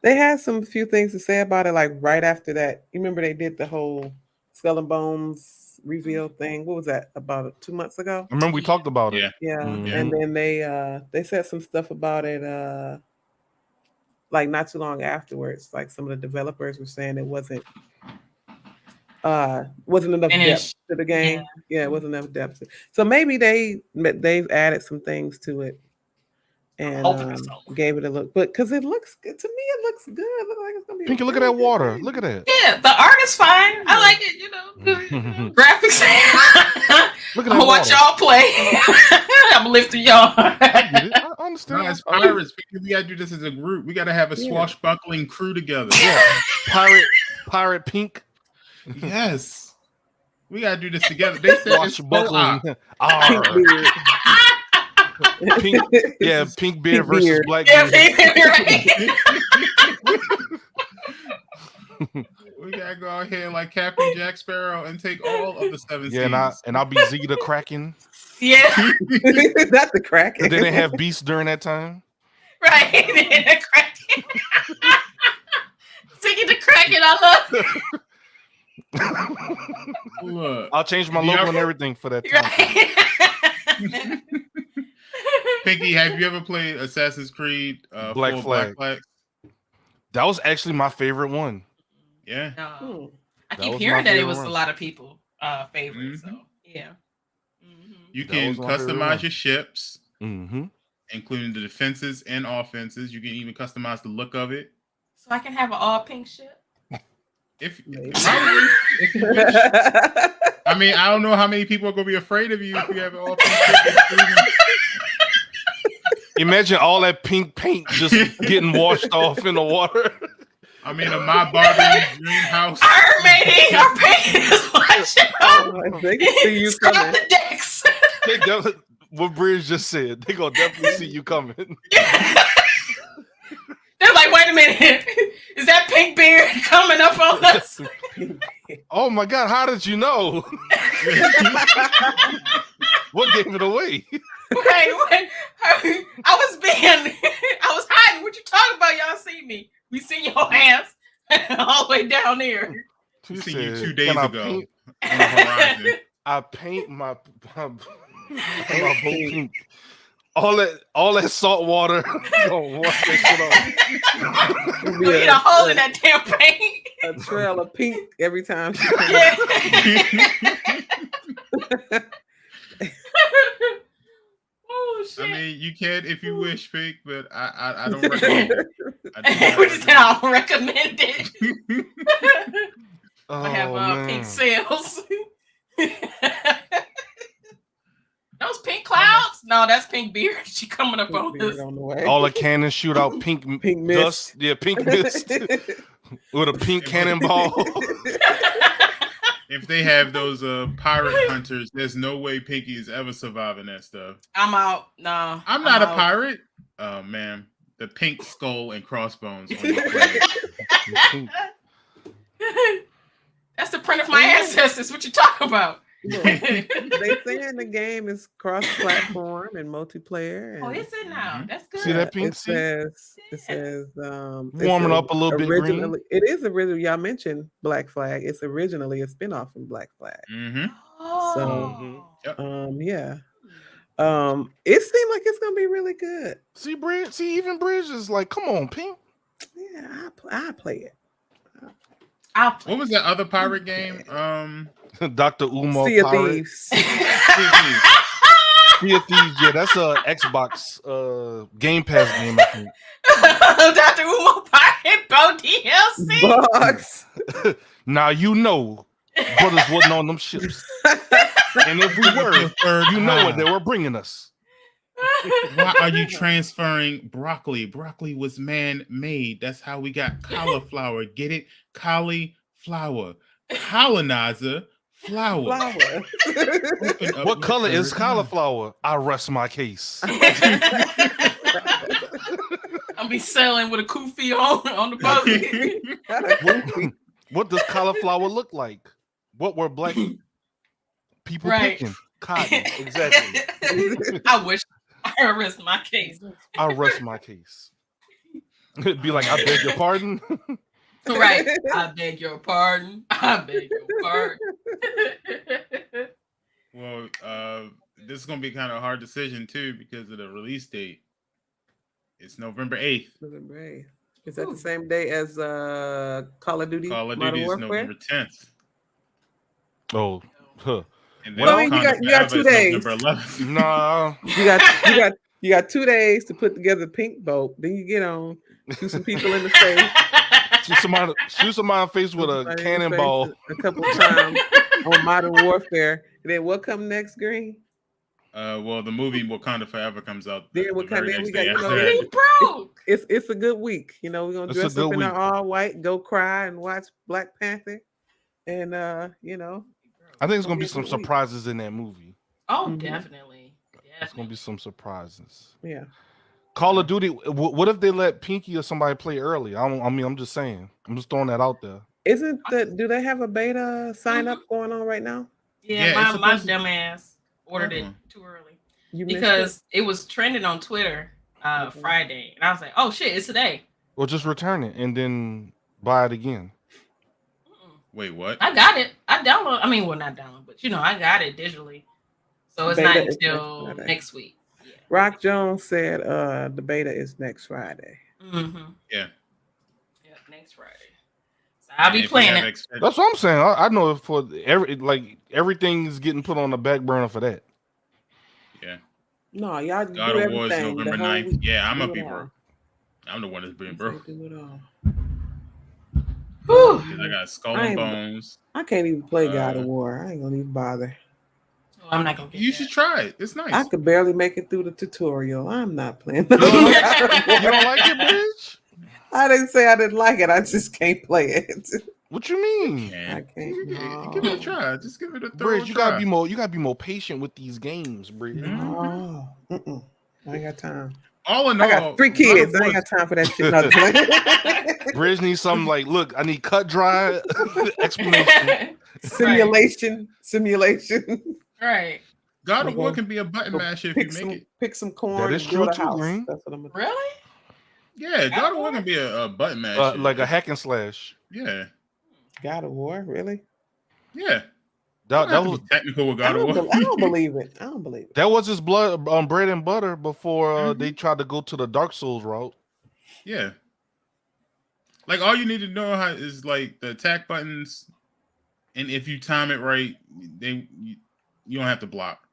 They had some few things to say about it, like right after that. You remember they did the whole Skull and Bones reveal thing. What was that, about 2 months ago? I remember we talked about it. Yeah. And then they said some stuff about it like not too long afterwards. Like some of the developers were saying it wasn't enough depth to the game. Yeah, it wasn't enough depth. So maybe they've added some things to it and gave it a look. But because it looks good to me, it looks good. It looks like it's gonna be Pinky, look at that water. Look at that. Yeah, the art is fine. I like it, graphics. Look at I'm gonna watch y'all play. I'm lifting y'all. I understand. No, as pirates, because we gotta do this as a group. We gotta have a swashbuckling crew together. Pirate Pink. Yes. We gotta do this together. They said swashbuckling. Pink, pink beard versus black beard. We gotta go out here like Captain Jack Sparrow and take all of the 7 seas. And I'll be Z the Kraken. Yeah. Not the Kraken. Did they have beasts during that time? Right. The Kraken. Singing the Kraken, I love it. Look, I'll change my logo and everything for that time. Pinky, have you ever played Assassin's Creed Black Flag? That was actually my favorite one. Yeah. I keep hearing that it was a lot of people favorite. So yeah. You can customize your ships, including the defenses and offenses. You can even customize the look of it. So I can have an all pink ship. If I mean, I don't know how many people are gonna be afraid of you if you have it all pink ship. Imagine all that pink paint just getting washed off in the water. I mean, my Barbie dream house. Our paint is watching. They can see you coming. The decks. What Bridge just said, they gonna definitely see you coming. They're like, wait a minute, is that pink beard coming up on us? Oh my God, how did you know? What gave it away? Wait, I was hiding. What you talking about? Y'all see me? We see your hands. all the way down there. I She seen you said, 2 days "Can I ago paint- on the horizon. I paint my boat pink. pink. All that salt water. Gonna wash that shit off. It'll You be eat a hole in that damn paint. a trail of pink every time she comes. Yeah. Oh shit. I mean, you can if you wish, Pink, but I don't recommend it. We just said I don't recommend it. I have man. pink sails. Those pink clouds? No, that's pink beard. She coming up on Beard us. on the way. All the cannons shoot out pink Pink dust. mist. Yeah, pink mist with a pink cannonball. If they have those pirate hunters, there's no way Pinky is ever surviving that stuff. I'm out. No. I'm not a out. pirate. Oh man, the pink skull and crossbones on your flag. That's the print of my ancestors. What you talking about? Look, they saying the game is cross-platform and multiplayer. And Oh, is it now? That's good. See that pink? it See? says Warming up a little bit green. originally. It is original. Y'all mentioned Black Flag. It's originally a spinoff from Black Flag. Mm-hmm. Oh. Yeah. It seemed like it's gonna be really good. See, Bridge. See, even Bridge is like, come on, pink. Yeah, I play it. I'll play. What was that other pirate game? Dr. Umar Sea of Pirate. Thieves. Sea of Thieves, yeah, that's a Xbox Game Pass game, I think. Dr. Umar Pirate Bo DLC. Box. Now you know brothers wasn't on them ships. And if we were, you know what they were bringing us. Why are you transferring broccoli? Broccoli was man-made. That's how we got cauliflower. Get it? Cauliflower. Colonizer. Flower. What color is cauliflower? I rest my case. I'll be sailing with a kufi on the boat. What does cauliflower look like? What were black people Right. picking? Cotton. Exactly. I wish I rest my case. I rest my case. It'd be like, I beg your pardon. Right. I beg your pardon. I beg your pardon. Well, this is gonna be kind of a hard decision too because of the release date. It's November 8th. November 8th. Is that the same day as Call of Duty? Call of Modern Duty is Warfare? November 10th. Oh, huh. And Well, I mean, Wakanda you got 2 Forever is days. November 11th. Nah. You got 2 days to put together Pink Boat. Then you get on, shoot some people in the face. Shoot somebody in the face with a somebody in the cannonball. face a couple times on Modern Warfare. And then what come next, Green? Well, the movie Wakanda Forever comes out. Then the what very kind of next we got? day You after know, that. He broke. it's a good week. You know, we're gonna It's a dress up good in week. our all white, go cry and watch Black Panther, and you know, I think it's gonna be It's a some good week. surprises in that movie. Oh, Mhm. definitely. It's gonna be some surprises. yeah. Call of Duty. What if they let Pinky or somebody play early? I'm just saying. I'm just throwing that out there. Isn't that? Do they have a beta sign up going on right now? Yeah, Yeah, it's my supposed to- dumb ass ordered it Uh-huh. too early You missed because it was trending on Twitter Friday, and I was like, "Oh shit, it's today." Or just return it and then buy it again. Mm-mm. Wait, what? I got it. I download. I mean, well, not download, but I got it digitally, so it's Beta not is next until Friday. next week. Rock Jones said the beta is next Friday. Mm-hmm. Yeah. Yeah, next Friday. So I'll be And if you playing have it. That's what I'm saying. I know for everything's getting put on the back burner for that. Yeah. No, y'all do God of War is everything. November the whole 9th. week. Yeah, I'm Do gonna be it all. broke. I'm the one that's being I say broke do it all. Whew. because I got Skull I and ain't- Bones. I can't even play God of Uh, War. I ain't gonna even bother. Oh, I'm not gonna get You that. should try it. It's nice. I could barely make it through the tutorial. I'm not playing. You don't like it, bitch? I didn't say I didn't like it. I just can't play it. What you mean? I can't. Give it a try. Just give it a thorough Bridge, you try. gotta be more. You gotta be more patient with these games, Bridge. Mhm. Oh, mm-mm. I ain't got time. All in I all, got 3 God of kids. I War ain't got time for that shit. No, Bridge needs something like, look, I need cut dry explanation. simulation. Right. God of I'm War gonna can be a button masher if you make it. Pick some corn. That is and build true a too, house. Green. That's what I'm gonna do. Really? Yeah, God of War gonna be a button mash. like a hack and slash. Yeah. God of War, really? Yeah. That That was was technical with I God of War. don't believe it. I don't believe it. that was his bread and butter before they tried to go to the Dark Souls route. Yeah. Like all you need to know how is like the attack buttons, and if you time it right, you don't have to block.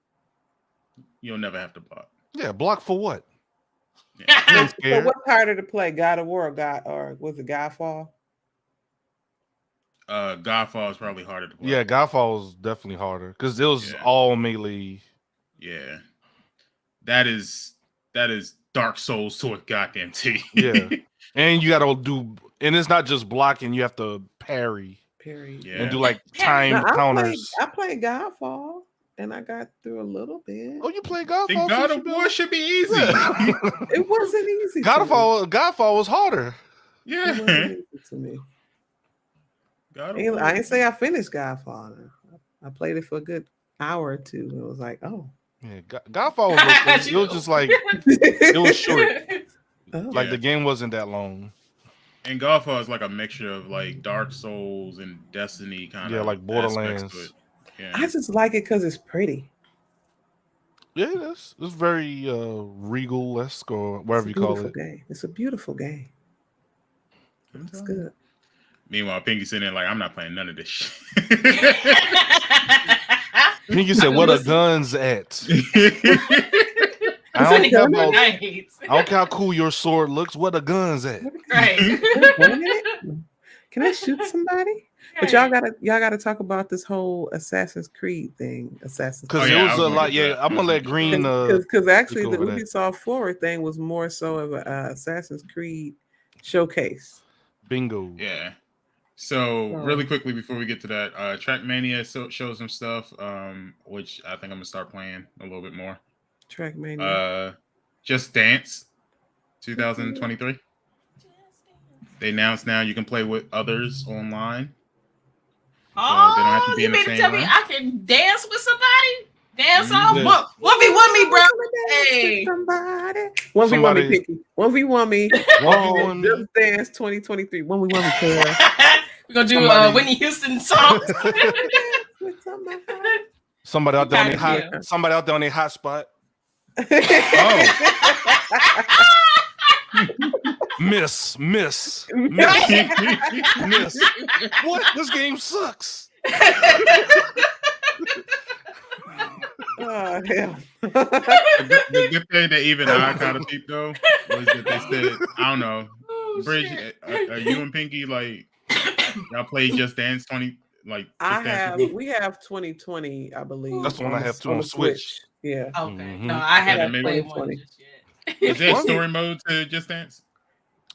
You'll never have to block. Yeah, block for what? Yeah. So what's harder to play, God of War or was it Godfall? Godfall is probably harder to play. Yeah, Godfall was definitely harder because it was all melee. Yeah, that is Dark Souls to a goddamn T. Yeah, and you got to do, and it's not just blocking; you have to parry. Yeah. And do like time counters. I played Godfall and I got through a little bit. Oh, you played Godfall? Think God of War should be easy. It wasn't easy. Godfall was harder. Yeah, it wasn't easy to me. I didn't say I finished Godfall. I played it for a good hour or two. It was like, oh, yeah, Godfall was, it was just like it was short. Like the game wasn't that long. And Godfall is like a mixture of like Dark Souls and Destiny kind of. Yeah, like Borderlands. Yeah. I just like it because it's pretty. Yeah, it's very regal-esque or whatever you call it. Game. It's a beautiful game. It's good. Meanwhile, Pinky sitting there like, I'm not playing none of this shit. Pinky said, "What are guns at?" I don't care how cool your sword looks. What are guns at? Right. Can I shoot somebody? But y'all gotta talk about this whole Assassin's Creed thing. Because it was a lot. Yeah, I'm gonna let Green. Because actually, the Ubisoft Forward thing was more so of an Assassin's Creed showcase. Bingo. Yeah. So really quickly before we get to that, Trackmania showed some stuff, which I think I'm gonna start playing a little bit more. Trackmania. Just Dance 2023. They announced now you can play with others online. Oh, they don't have to be you in the mean to same tell me room. I can dance with somebody? Dance off? 1v1 me, bro. Hey. 1v1 me, Pinky. 1v1 me. Just Dance 2023. 1v1 me, Kara. We're going to do Whitney Houston songs. Somebody out there on their hot spot. Miss. What? This game sucks. Oh, hell. The good thing that even I kind of peeped though was that they said, I don't know, Bridge, are you and Pinky like y'all play Just Dance 20? Like we have 2020, I believe. That's the one I have too on Switch. Yeah. Okay. Mm-hmm. No, I haven't played one just yet. Is there story mode to Just Dance?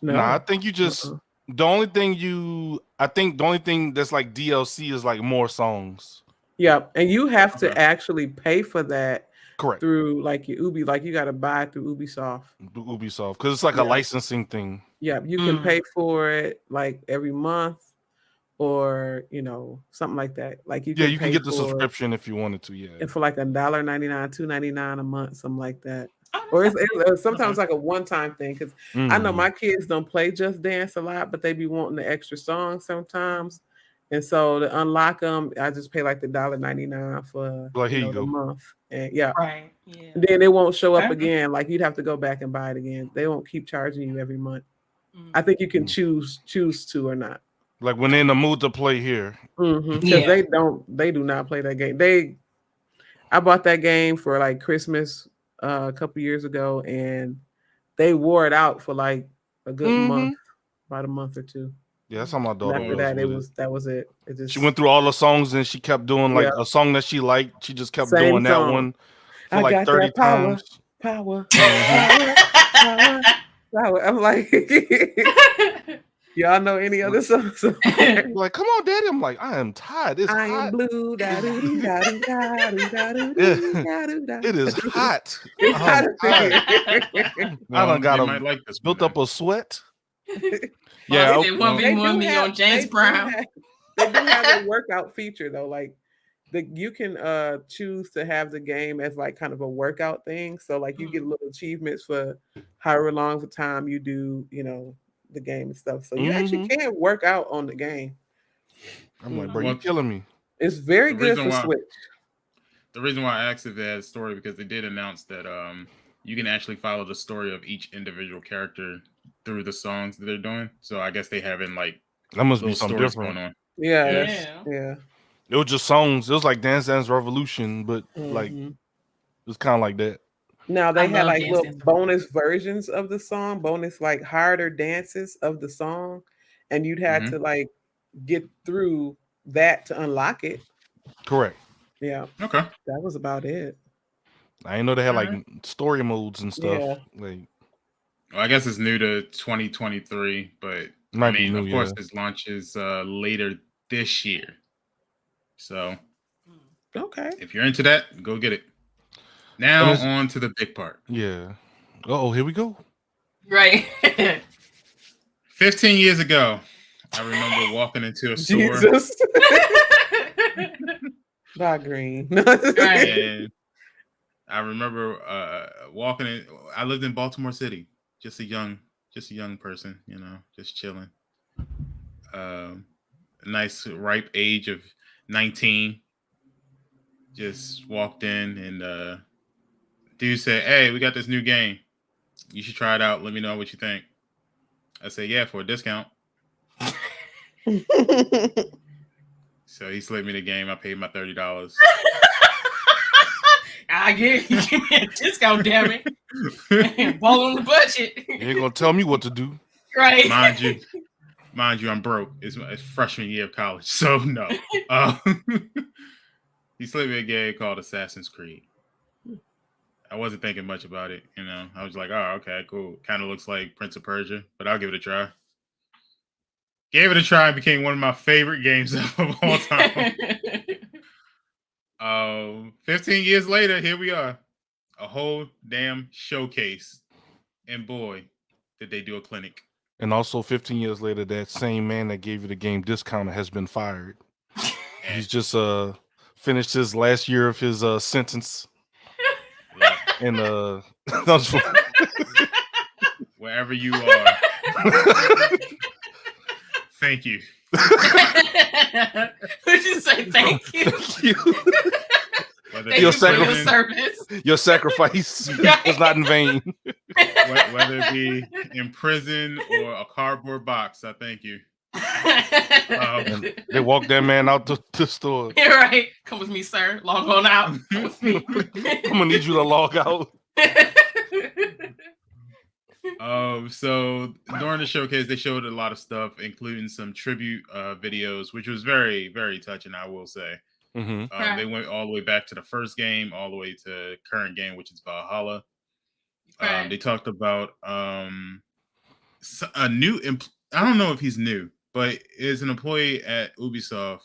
No, I think you just the only thing that's like DLC is like more songs. Yeah, and you have to actually pay for that. Correct. Through like your Ubi, like you got to buy it through Ubisoft. Because it's like a licensing thing. Yeah, you can pay for it like every month, or something like that. Like you can get the subscription if you wanted to. Yeah, and for like $1.99, $2.99 a month, something like that. Or it's sometimes like a one-time thing, because I know my kids don't play Just Dance a lot, but they be wanting the extra songs sometimes, and so to unlock them, I just pay like the $1.99 for the month, and right, then it won't show up again. Like you'd have to go back and buy it again. They won't keep charging you every month. I think you can choose to or not. Like when they're in the mood to play here, because they do not play that game. I bought that game for like Christmas a couple years ago, and they wore it out for like a good month, about a month or two. Yeah, that's how my daughter. After that, that was it. She went through all the songs and she kept doing like a song that she liked. She just kept doing that one for like 30 times. Power. I'm like, y'all know any other songs? Like, come on, Daddy. I'm like, I am tired. It's hot. am blue. It is hot. I done got built up a sweat. Yeah, 1v1 me on James Brown. They do have a workout feature though. Like you can choose to have the game as like kind of a workout thing. So like you get little achievements for however long the time you do, the game and stuff. So you actually can work out on the game. I'm like, bro, you killing me. It's very good for Switch. The reason why I asked if they had a story because they did announce that you can actually follow the story of each individual character through the songs that they're doing. So I guess they having like that must be something different going on. Yeah. It was just songs. It was like Dance Dance Revolution, but like it was kind of like that. Now they had like little bonus versions of the song, bonus like harder dances of the song, and you'd have to like get through that to unlock it. Correct. Yeah. Okay. That was about it. I didn't know they had like story modes and stuff. Yeah. Like, well, I guess it's new to 2023, but I mean, of course, its launch is later this year. So, okay, if you're into that, go get it. Now on to the big part. Yeah. Oh, here we go. Right. 15 years ago, I remember walking into a store. Jesus. Not green. And I remember walking in. I lived in Baltimore City, just a young person, just chilling. Nice ripe age of 19. Just walked in and dude said, "Hey, we got this new game. You should try it out. Let me know what you think." I said, "Yeah, for a discount." So he slipped me the game. I paid my $30. I give me a discount, damn it. Ball on the budget. You ain't gonna tell me what to do. Right. Mind you, I'm broke. It's freshman year of college, so no. He slipped me a game called Assassin's Creed. I wasn't thinking much about it, I was like, "Oh, okay, cool. Kind of looks like Prince of Persia, but I'll give it a try." Gave it a try and became one of my favorite games of all time. 15 years later, here we are. A whole damn showcase. And boy, did they do a clinic. And also 15 years later, that same man that gave you the game discount has been fired. He's just finished his last year of his sentence. And wherever you are. Thank you. Would you say thank you? Thank you. Thank you for your service. Your sacrifice was not in vain. Whether it be in prison or a cardboard box, I thank you. They walked that man out the store. You're right. Come with me, sir. Log on out. Come with me. I'm gonna need you to log out. So during the showcase, they showed a lot of stuff, including some tribute videos, which was very, very touching, I will say. They went all the way back to the first game, all the way to current game, which is Valhalla. They talked about a new. I don't know if he's new, but is an employee at Ubisoft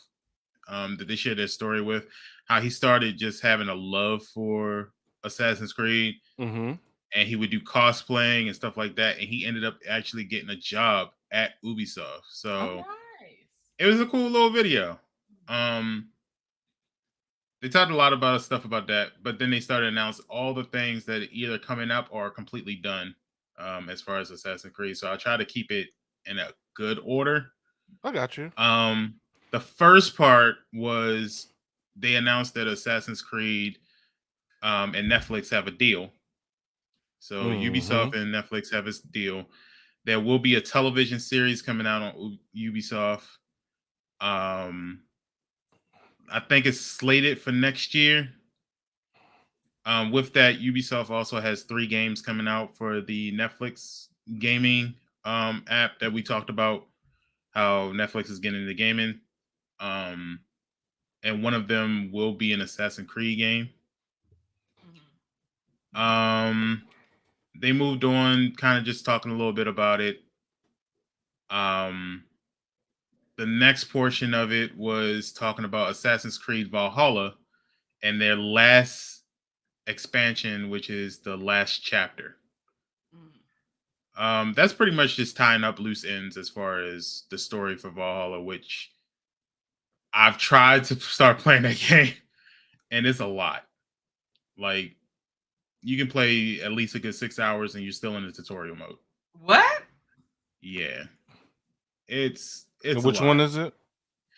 that they shared their story with. How he started just having a love for Assassin's Creed, and he would do cosplaying and stuff like that. And he ended up actually getting a job at Ubisoft. So it was a cool little video. They talked a lot about stuff about that, but then they started to announce all the things that are either coming up or completely done as far as Assassin's Creed. So I'll try to keep it in a good order. I got you. The first part was they announced that Assassin's Creed and Netflix have a deal. So Ubisoft and Netflix have this deal. There will be a television series coming out on Ubisoft. I think it's slated for next year. With that, Ubisoft also has 3 games coming out for the Netflix gaming app that we talked about, how Netflix is getting into gaming. And one of them will be an Assassin's Creed game. They moved on, kind of just talking a little bit about it. The next portion of it was talking about Assassin's Creed Valhalla and their last expansion, which is the last chapter. That's pretty much just tying up loose ends as far as the story for Valhalla, which I've tried to start playing that game, and it's a lot. Like, you can play at least a good 6 hours, and you're still in the tutorial mode. What? Yeah, it's And a which lot. one is it?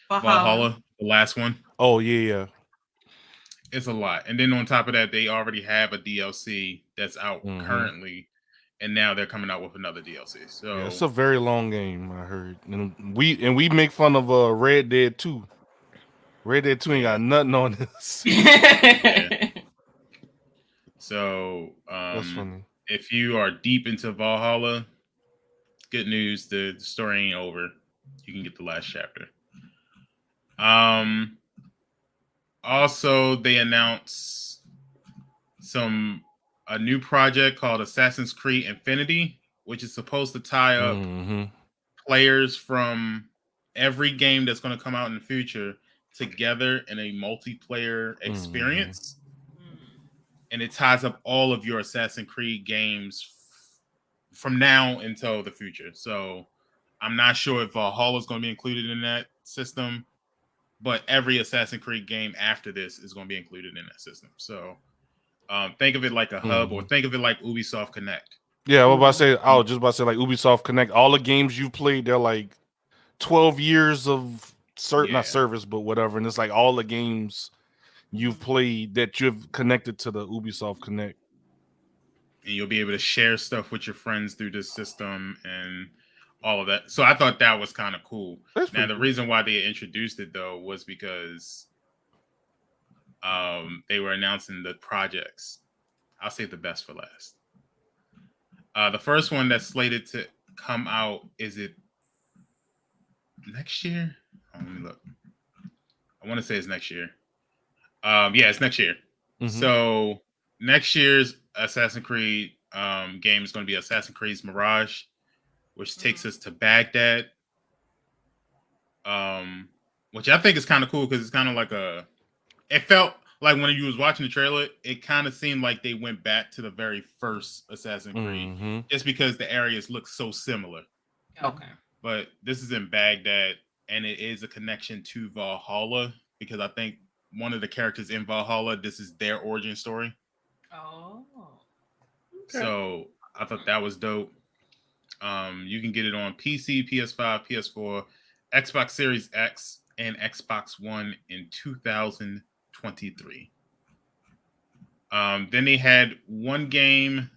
Valhalla, the last one. Oh yeah. It's a lot, and then on top of that, they already have a DLC that's out currently, and now they're coming out with another DLC. So yeah, it's a very long game, I heard. And we make fun of Red Dead 2. Red Dead 2 ain't got nothing on this. Yeah. So That's funny. If you are deep into Valhalla, good news, the story ain't over. You can get the last chapter. Also, they announced a new project called Assassin's Creed Infinity, which is supposed to tie up players from every game that's going to come out in the future together in a multiplayer experience. And it ties up all of your Assassin's Creed games from now until the future. So I'm not sure if Valhalla is going to be included in that system, but every Assassin's Creed game after this is going to be included in that system. So think of it like a hub, or think of it like Ubisoft Connect. Yeah, I was just about to say like Ubisoft Connect. All the games you've played, they're like 12 years of not service, but whatever. And it's like all the games you've played that you've connected to the Ubisoft Connect. And you'll be able to share stuff with your friends through this system and all of that. So I thought that was kind of cool. Now, the reason why they introduced it, though, was because they were announcing the projects. I'll save the best for last. The first one that's slated to come out, is it next year? Let me look. I want to say it's next year. Yeah, it's next year. So next year's Assassin's Creed game is going to be Assassin's Creed Mirage, which takes us to Baghdad. Which I think is kind of cool because it's kind of like it felt like when you was watching the trailer, it kind of seemed like they went back to the very first Assassin's Creed, just because the areas look so similar. Okay. But this is in Baghdad, and it is a connection to Valhalla, because I think one of the characters in Valhalla, this is their origin story. Oh. Okay. So I thought that was dope. You can get it on PC, PS5, PS4, Xbox Series X, and Xbox One in 2023. Then they had one game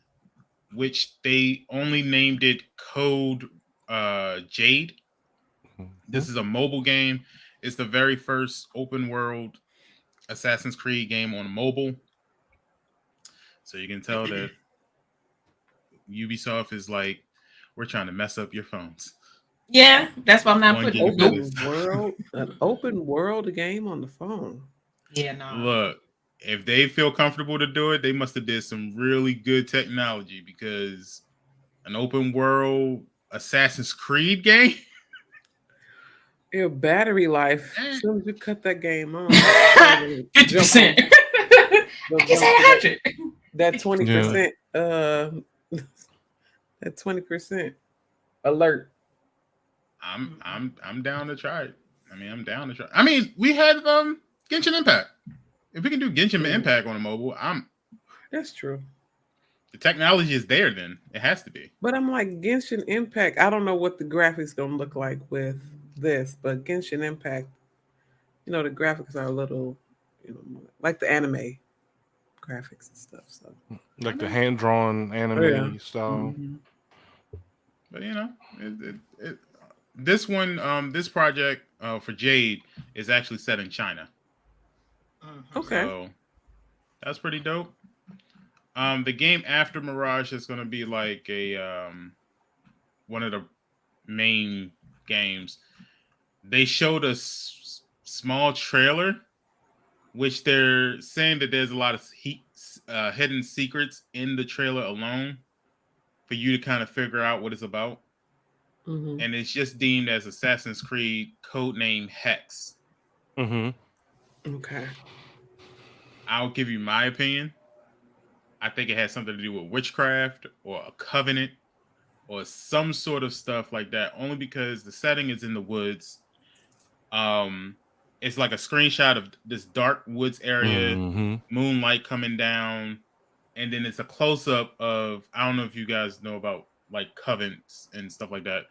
which they only named it Code Jade. This is a mobile game. It's the very first open world Assassin's Creed game on mobile. So you can tell that Ubisoft is like, we're trying to mess up your phones. Yeah, that's why I'm not putting an open world game on the phone. Yeah, no. Look, if they feel comfortable to do it, they must have did some really good technology, because an open world Assassin's Creed game. Your battery life, as soon as you cut that game on, 50%. I can say 100. That 20%, that 20% alert. I'm down to try it. I'm down to try. We had Genshin Impact. If we can do Genshin Impact on a mobile, That's true. The technology is there, then it has to be. But I'm like, Genshin Impact, I don't know what the graphics gonna look like with this, but Genshin Impact, the graphics are a little, like the anime graphics and stuff. So like the hand-drawn anime style. But this one, this project for Jade is actually set in China. Okay. So that's pretty dope. The game after Mirage is going to be like a one of the main games. They showed a small trailer, which they're saying that there's a lot of hidden secrets in the trailer alone for you to kind of figure out what it's about. And it's just deemed as Assassin's Creed codename Hex. Okay. I'll give you my opinion. I think it has something to do with witchcraft or a covenant or some sort of stuff like that, only because the setting is in the woods. it's like a screenshot of this dark woods area, moonlight coming down, and then it's a close up of, I don't know if you guys know about like covens and stuff like that,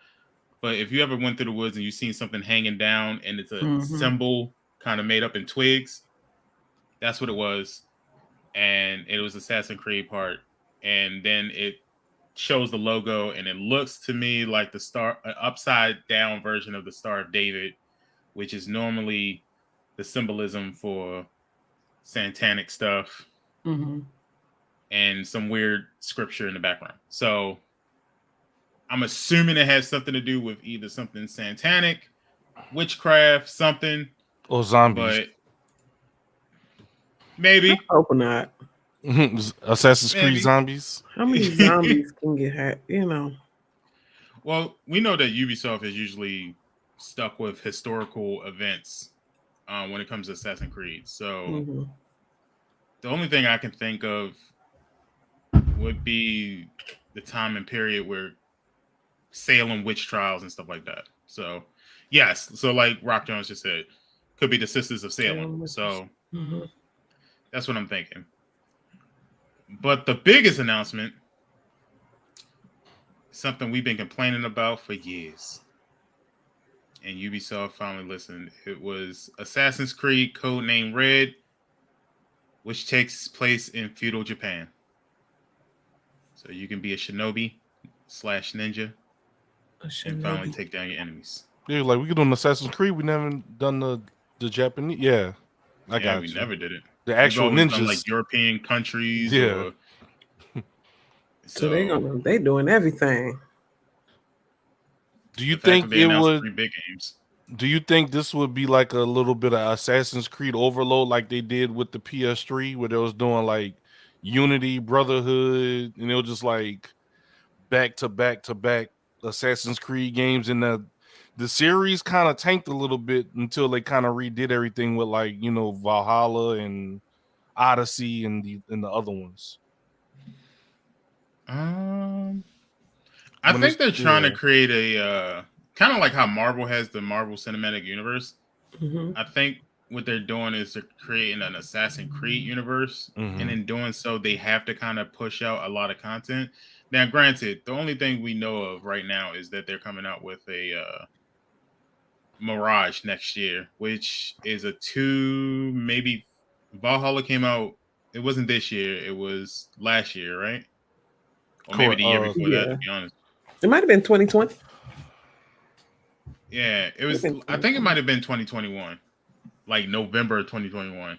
but if you ever went through the woods and you seen something hanging down and it's a symbol kind of made up in twigs, that's what it was. And it was Assassin's Creed part, and then it shows the logo, and it looks to me like the star, an upside down version of the Star of David, which is normally the symbolism for satanic stuff, and some weird scripture in the background. So I'm assuming it has something to do with either something satanic, witchcraft, something, or zombies. But maybe. I hope not. Assassin's Creed zombies. How many zombies can get hacked? You know. Well, we know that Ubisoft is usually stuck with historical events when it comes to Assassin's Creed. So the only thing I can think of would be the time and period where Salem witch trials and stuff like that. So yes, so like Rock Jones just said, could be the Sisters of Salem. So that's what I'm thinking. But the biggest announcement, something we've been complaining about for years, and Ubisoft finally listened. It was Assassin's Creed Codename Red, which takes place in feudal Japan. So you can be a shinobi/ninja and finally take down your enemies. Yeah, like we could do an Assassin's Creed. We never done the Japanese. Yeah, I got we you. never did it. The actual ninjas, done, like European countries. Yeah. So they doing everything. Do you think it would? 3 big games. Do you think this would be like a little bit of Assassin's Creed overload, like they did with the PS3, where they was doing like Unity, Brotherhood, and it was just like back to back to back Assassin's Creed games, and the series kind of tanked a little bit until they kind of redid everything with like, you know, Valhalla and Odyssey and the other ones. I think they're trying to create a kind of like how Marvel has the Marvel Cinematic Universe. I think what they're doing is they're creating an Assassin's Creed universe, and in doing so, they have to kind of push out a lot of content. Now, granted, the only thing we know of right now is that they're coming out with a Mirage next year, which is maybe Valhalla came out. It wasn't this year. It was last year, right? Or maybe the year before that, to be honest. It might have been 2020. Yeah, it was. I think it might have been 2021, like November of 2021,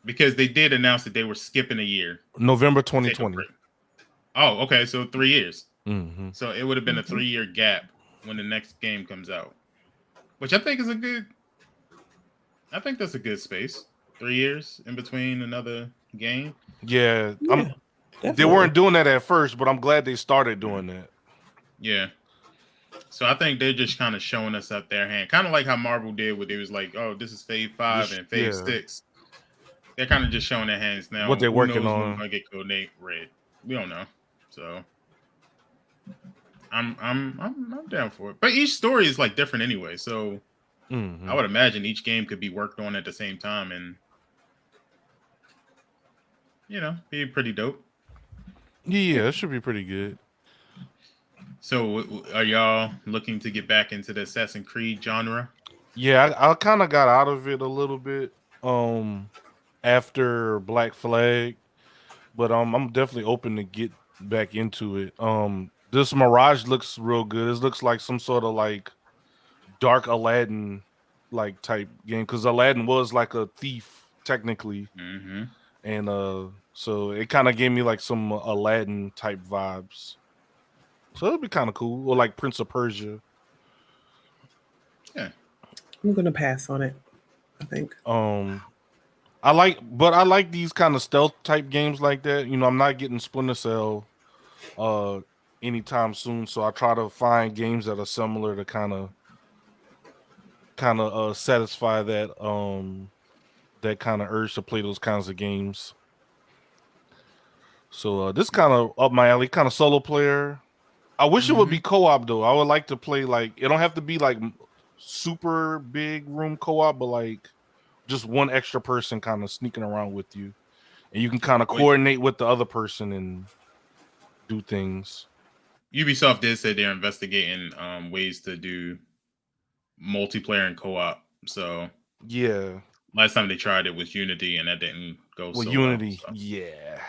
because they did announce that they were skipping a year. November 2020. Oh, okay, so 3 years. So it would have been a 3-year gap when the next game comes out, which I think is I think that's a good space. 3 years in between another game. Yeah. They weren't doing that at first, but I'm glad they started doing that. Yeah. So I think they're just kind of showing us up their hand, kind of like how Marvel did, where they was like, "Oh, this is Phase 5 and Phase 6." They're kind of just showing their hands now. What they're working on. When I get Codename Red, we don't know. So I'm down for it. But each story is like different anyway, so I would imagine each game could be worked on at the same time, and be pretty dope. Yeah, it should be pretty good. So, are y'all looking to get back into the Assassin's Creed genre? Yeah, I kind of got out of it a little bit after Black Flag, but I'm definitely open to get back into it. This Mirage looks real good. It looks like some sort of like dark Aladdin like type game, because Aladdin was like a thief technically, and so it kind of gave me like some Aladdin type vibes. So it'd be kind of cool, or like Prince of Persia. Yeah, I'm gonna pass on it, I think. I like these kind of stealth type games like that. You know, I'm not getting Splinter Cell anytime soon, so I try to find games that are similar to kind of satisfy that that kind of urge to play those kinds of games. So this kind of up my alley, kind of solo player. I wish it would be co-op though. I would like to play like, it don't have to be like super big room co-op, but like just one extra person kind of sneaking around with you, and you can kind of coordinate with the other person and do things. Ubisoft did say they're investigating ways to do multiplayer and co-op. So yeah, last time they tried it was Unity, and that didn't go so Unity, well, so. yeah,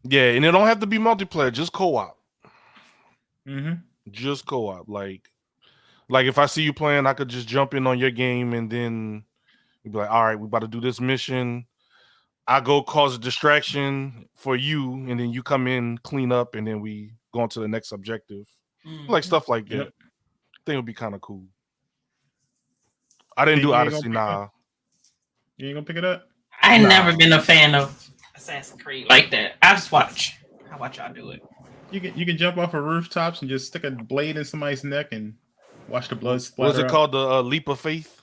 yeah, and it don't have to be multiplayer, just co-op. Just co-op, like if I see you playing, I could just jump in on your game, and then you'd be like, all right, we about to do this mission. I go cause a distraction for you, and then you come in, clean up, and then we go on to the next objective. Like stuff like that. I think it would be kind of cool. I didn't do Odyssey, nah. You ain't gonna pick it up? I ain't never been a fan of Assassin's Creed like that. I watch y'all do it. You can jump off of rooftops and just stick a blade in somebody's neck and watch the blood splatter. Was it called the Leap of Faith?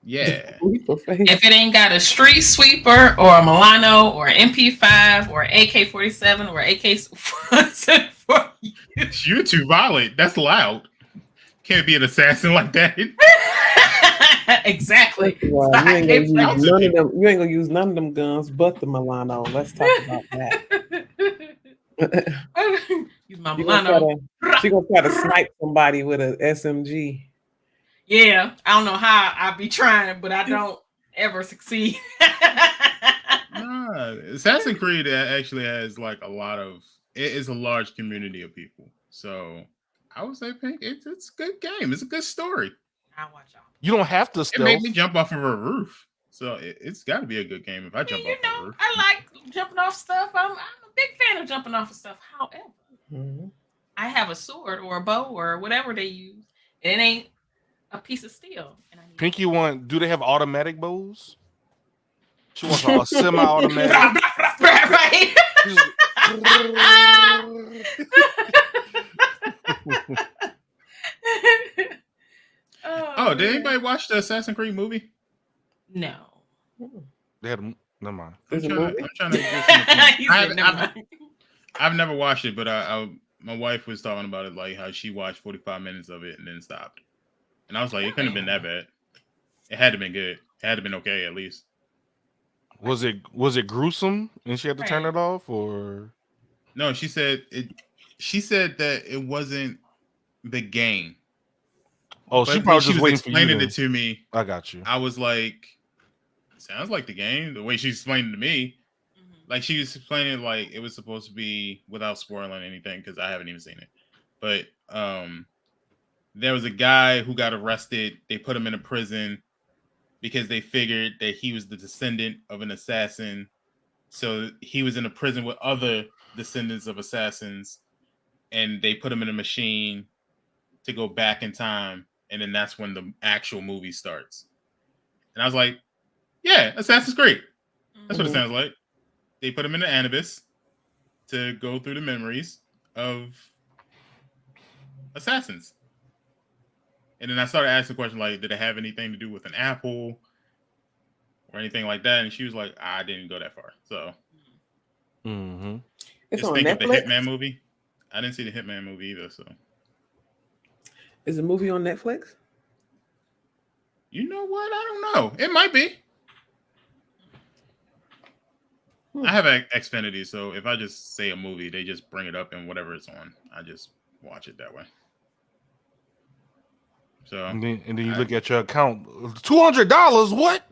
Yeah. If it ain't got a street sweeper or a Milano or an MP5 or AK-47 or AK-47, you're too violent. That's loud. Can't be an assassin like that. Exactly. Well, you ain't gonna use none of them guns but the Milano. Let's talk about that. Use my Milano. She gonna try to snipe somebody with an SMG. Yeah, I don't know how I be trying, but I don't ever succeed. Assassin's Creed actually has like a large community of people. So I would say, Pink, it's a good game. It's a good story. I'll watch y'all. You don't have to stealth. It made me jump off of a roof. So it's got to be a good game if I jump off a roof. I like jumping off stuff. I'm a big fan of jumping off of stuff. However, I have a sword or a bow or whatever they use. And it ain't a piece of steel. And Pinky do they have automatic bows? She wants a semi-automatic. Right. Oh, did anybody watch the Assassin's Creed movie? No. They had never mind. I'm trying to get I've never watched it, but my wife was talking about it, like how she watched 45 minutes of it and then stopped. And I was like, it couldn't have been that bad. It had to have been good. It had to have been okay at least. Was it gruesome and she had to turn it off, or no? She said that it wasn't the game. Oh, but she probably just waiting for you. Explaining it to me. I got you. I was like, sounds like the game. The way she explained it to me, like she was explaining it like it was supposed to be without spoiling anything because I haven't even seen it. But there was a guy who got arrested. They put him in a prison because they figured that he was the descendant of an assassin. So he was in a prison with other descendants of assassins, and they put him in a machine to go back in time. And then that's when the actual movie starts. And I was like, yeah, Assassin's Creed. That's what it sounds like. They put him in the Anubis to go through the memories of assassins. And then I started asking the question, like, did it have anything to do with an apple or anything like that? And she was like, I didn't go that far. So it's just on think Netflix? of the Hitman movie. I didn't see the Hitman movie either, so. Is the movie on Netflix? You know what? I don't know. It might be. I have Xfinity, so if I just say a movie, they just bring it up and whatever it's on, I just watch it that way. So and then you look at your account, $200. What?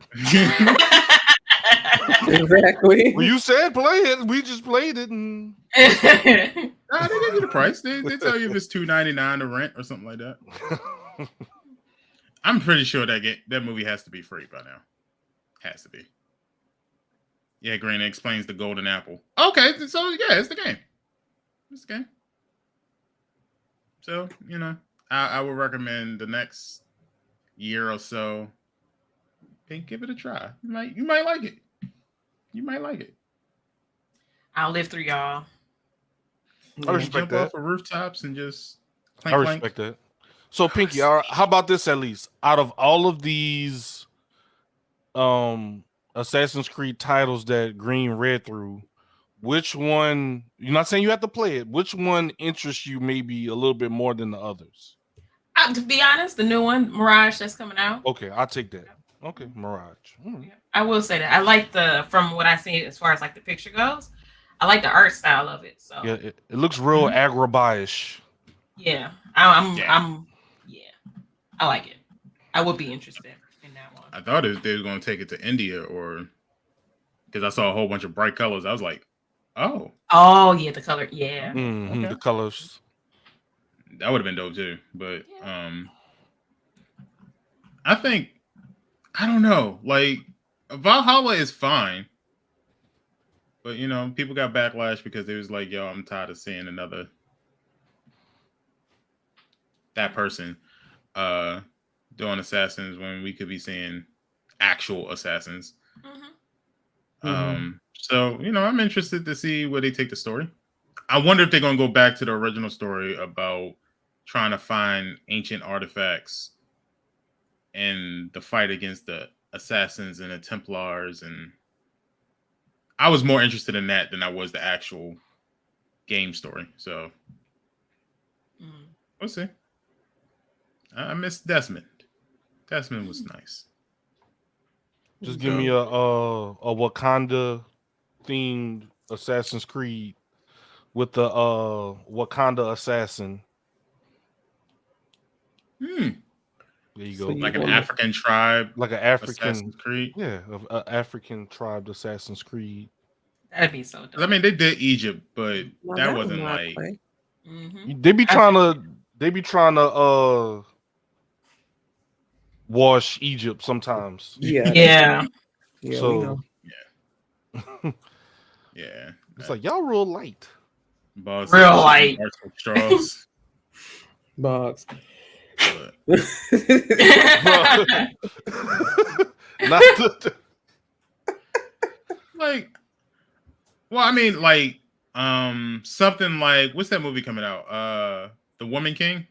Exactly. Well, you said play it. We just played it, and they give you the price. They tell you if it's $2.99 to rent or something like that. I'm pretty sure that movie has to be free by now. Has to be. Yeah, Green explains the golden apple. Okay, so yeah, it's the game. It's the game. So, I would recommend the next year or so, give it a try. You might like it. You might like it. I'll live through y'all. I respect jump that. Off of rooftops and just I respect that. So, Pinky, how about this at least? Out of all of these Assassin's Creed titles that Green read through, which one, you're not saying you have to play it, which one interests you maybe a little bit more than the others? To be honest, the new one, Mirage, that's coming out. Okay, I'll take that. Okay, Mirage. Yeah, I will say that I like from what I see as far as like the picture goes, I like the art style of it. So Yeah, it looks real Agrabah-ish. Yeah, I like it. I would be interested in that one. I thought they were going to take it to India, or because I saw a whole bunch of bright colors. I was like, oh yeah, the color, yeah, okay. The colors. That would have been dope too. But I think, I don't know, like Valhalla is fine, but people got backlash because it was like, yo, I'm tired of seeing that person doing assassins when we could be seeing actual assassins. So I'm interested to see where they take the story. I wonder if they're gonna go back to the original story about trying to find ancient artifacts and the fight against the assassins and the Templars, and I was more interested in that than I was the actual game story. So we'll see. I miss Desmond. Desmond was nice. Just give me a Wakanda themed Assassin's Creed with the Wakanda assassin. There you go. Like an African tribe. Like an African Assassin's Creed. Yeah, an African tribe Assassin's Creed. That'd be so dope. I mean, they did Egypt, but that wasn't like. They be trying to wash Egypt sometimes. Yeah. So yeah. It's like y'all real light. Boss real light. Straws. Box. Like, well, I mean, like, something like, what's that movie coming out? The Woman King.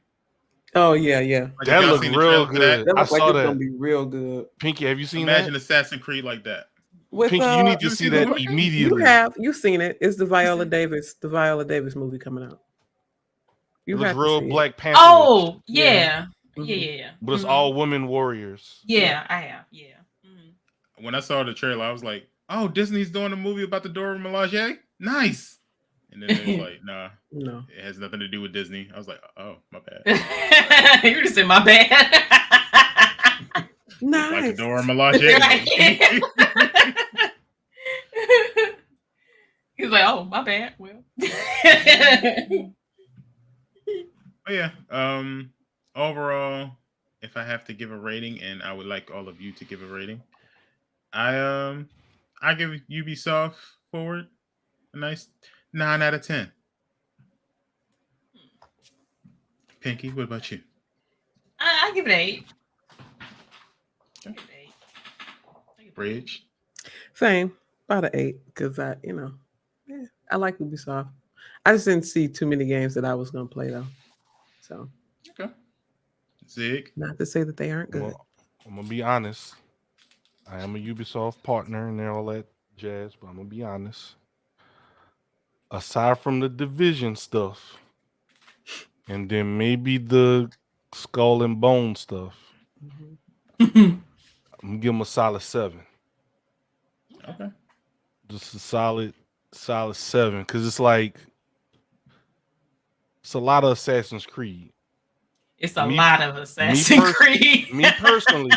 Oh yeah. Like, that looked real good. That I looks like saw it's that. gonna be real good. Pinky, have you seen Imagine that? Assassin's Creed like that. With, Pinky, you need to see that immediately. You've seen it. It's the Viola Davis movie coming out. It looks real Black Panther. Oh yeah. But it's all women warriors. Yeah, I have. Yeah. When I saw the trailer, I was like, "Oh, Disney's doing a movie about the Dora Milaje? Nice!" And then it was like, "Nah, no, it has nothing to do with Disney." I was like, "Oh, my bad." You just said my bad. Nice. Like the Dora Milaje. He's like, "Oh, my bad." Well. Oh yeah. Overall, if I have to give a rating, and I would like all of you to give a rating, I give Ubisoft Forward a nice 9 out of 10. Pinky, what about you? I give it 8. Okay. Bridge. Same, about an 8 because I like Ubisoft. I just didn't see too many games that I was gonna play though. So okay. Zig. Not to say that they aren't good. Well, I'm gonna be honest. I am a Ubisoft partner and all that jazz, but I'm gonna be honest. Aside from the Division stuff, and then maybe the Skull and Bone stuff, I'm gonna give them a solid 7. Okay. Just a solid 7, because it's like it's a lot of Assassin's Creed. It's a lot of Assassin's Creed. Me personally,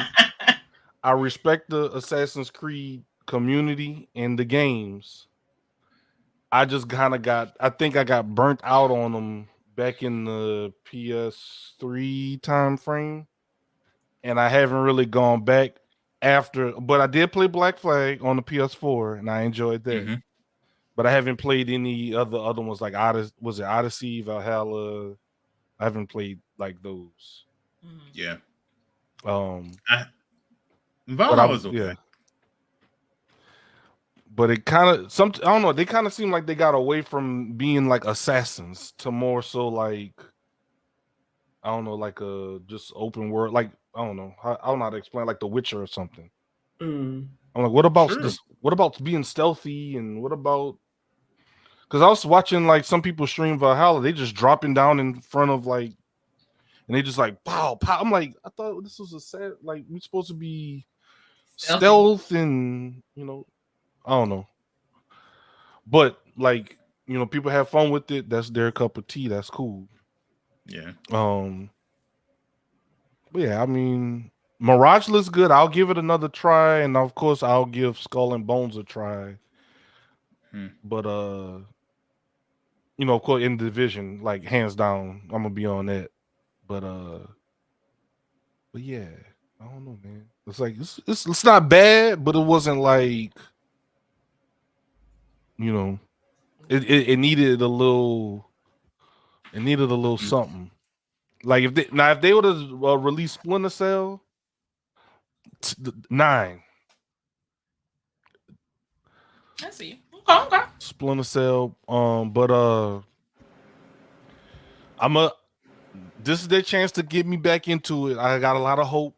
I respect the Assassin's Creed community and the games. I just kind of I think I got burnt out on them back in the PS3 time frame. And I haven't really gone back after, but I did play Black Flag on the PS4 and I enjoyed that. Mm-hmm. But I haven't played any other ones like Odyssey, Valhalla. I haven't played like those. Yeah. Valhalla's okay. Yeah. But it kind of I don't know. They kind of seem like they got away from being like assassins to more so like I don't know, like a just open world. Like I don't know. I don't know how to explain, like The Witcher or something. I'm like, what about this? What about being stealthy? And what about? Because I was watching like some people stream Valhalla. They just dropping down in front of like and they just like pow pow. I'm like, I thought this was a sad, like we're supposed to be stealth and I don't know, but like people have fun with it. That's their cup of tea. That's cool. Yeah. But yeah, I mean, Mirage looks good. I'll give it another try, and of course, I'll give Skull and Bones a try. But of course, in the division, like hands down, I'm gonna be on that. But yeah, I don't know, man. It's like it's not bad, but it wasn't like it needed a little. It needed a little something. Like if they would have released Splinter Cell 9. I see. Okay. Splinter Cell. This is their chance to get me back into it. I got a lot of hope.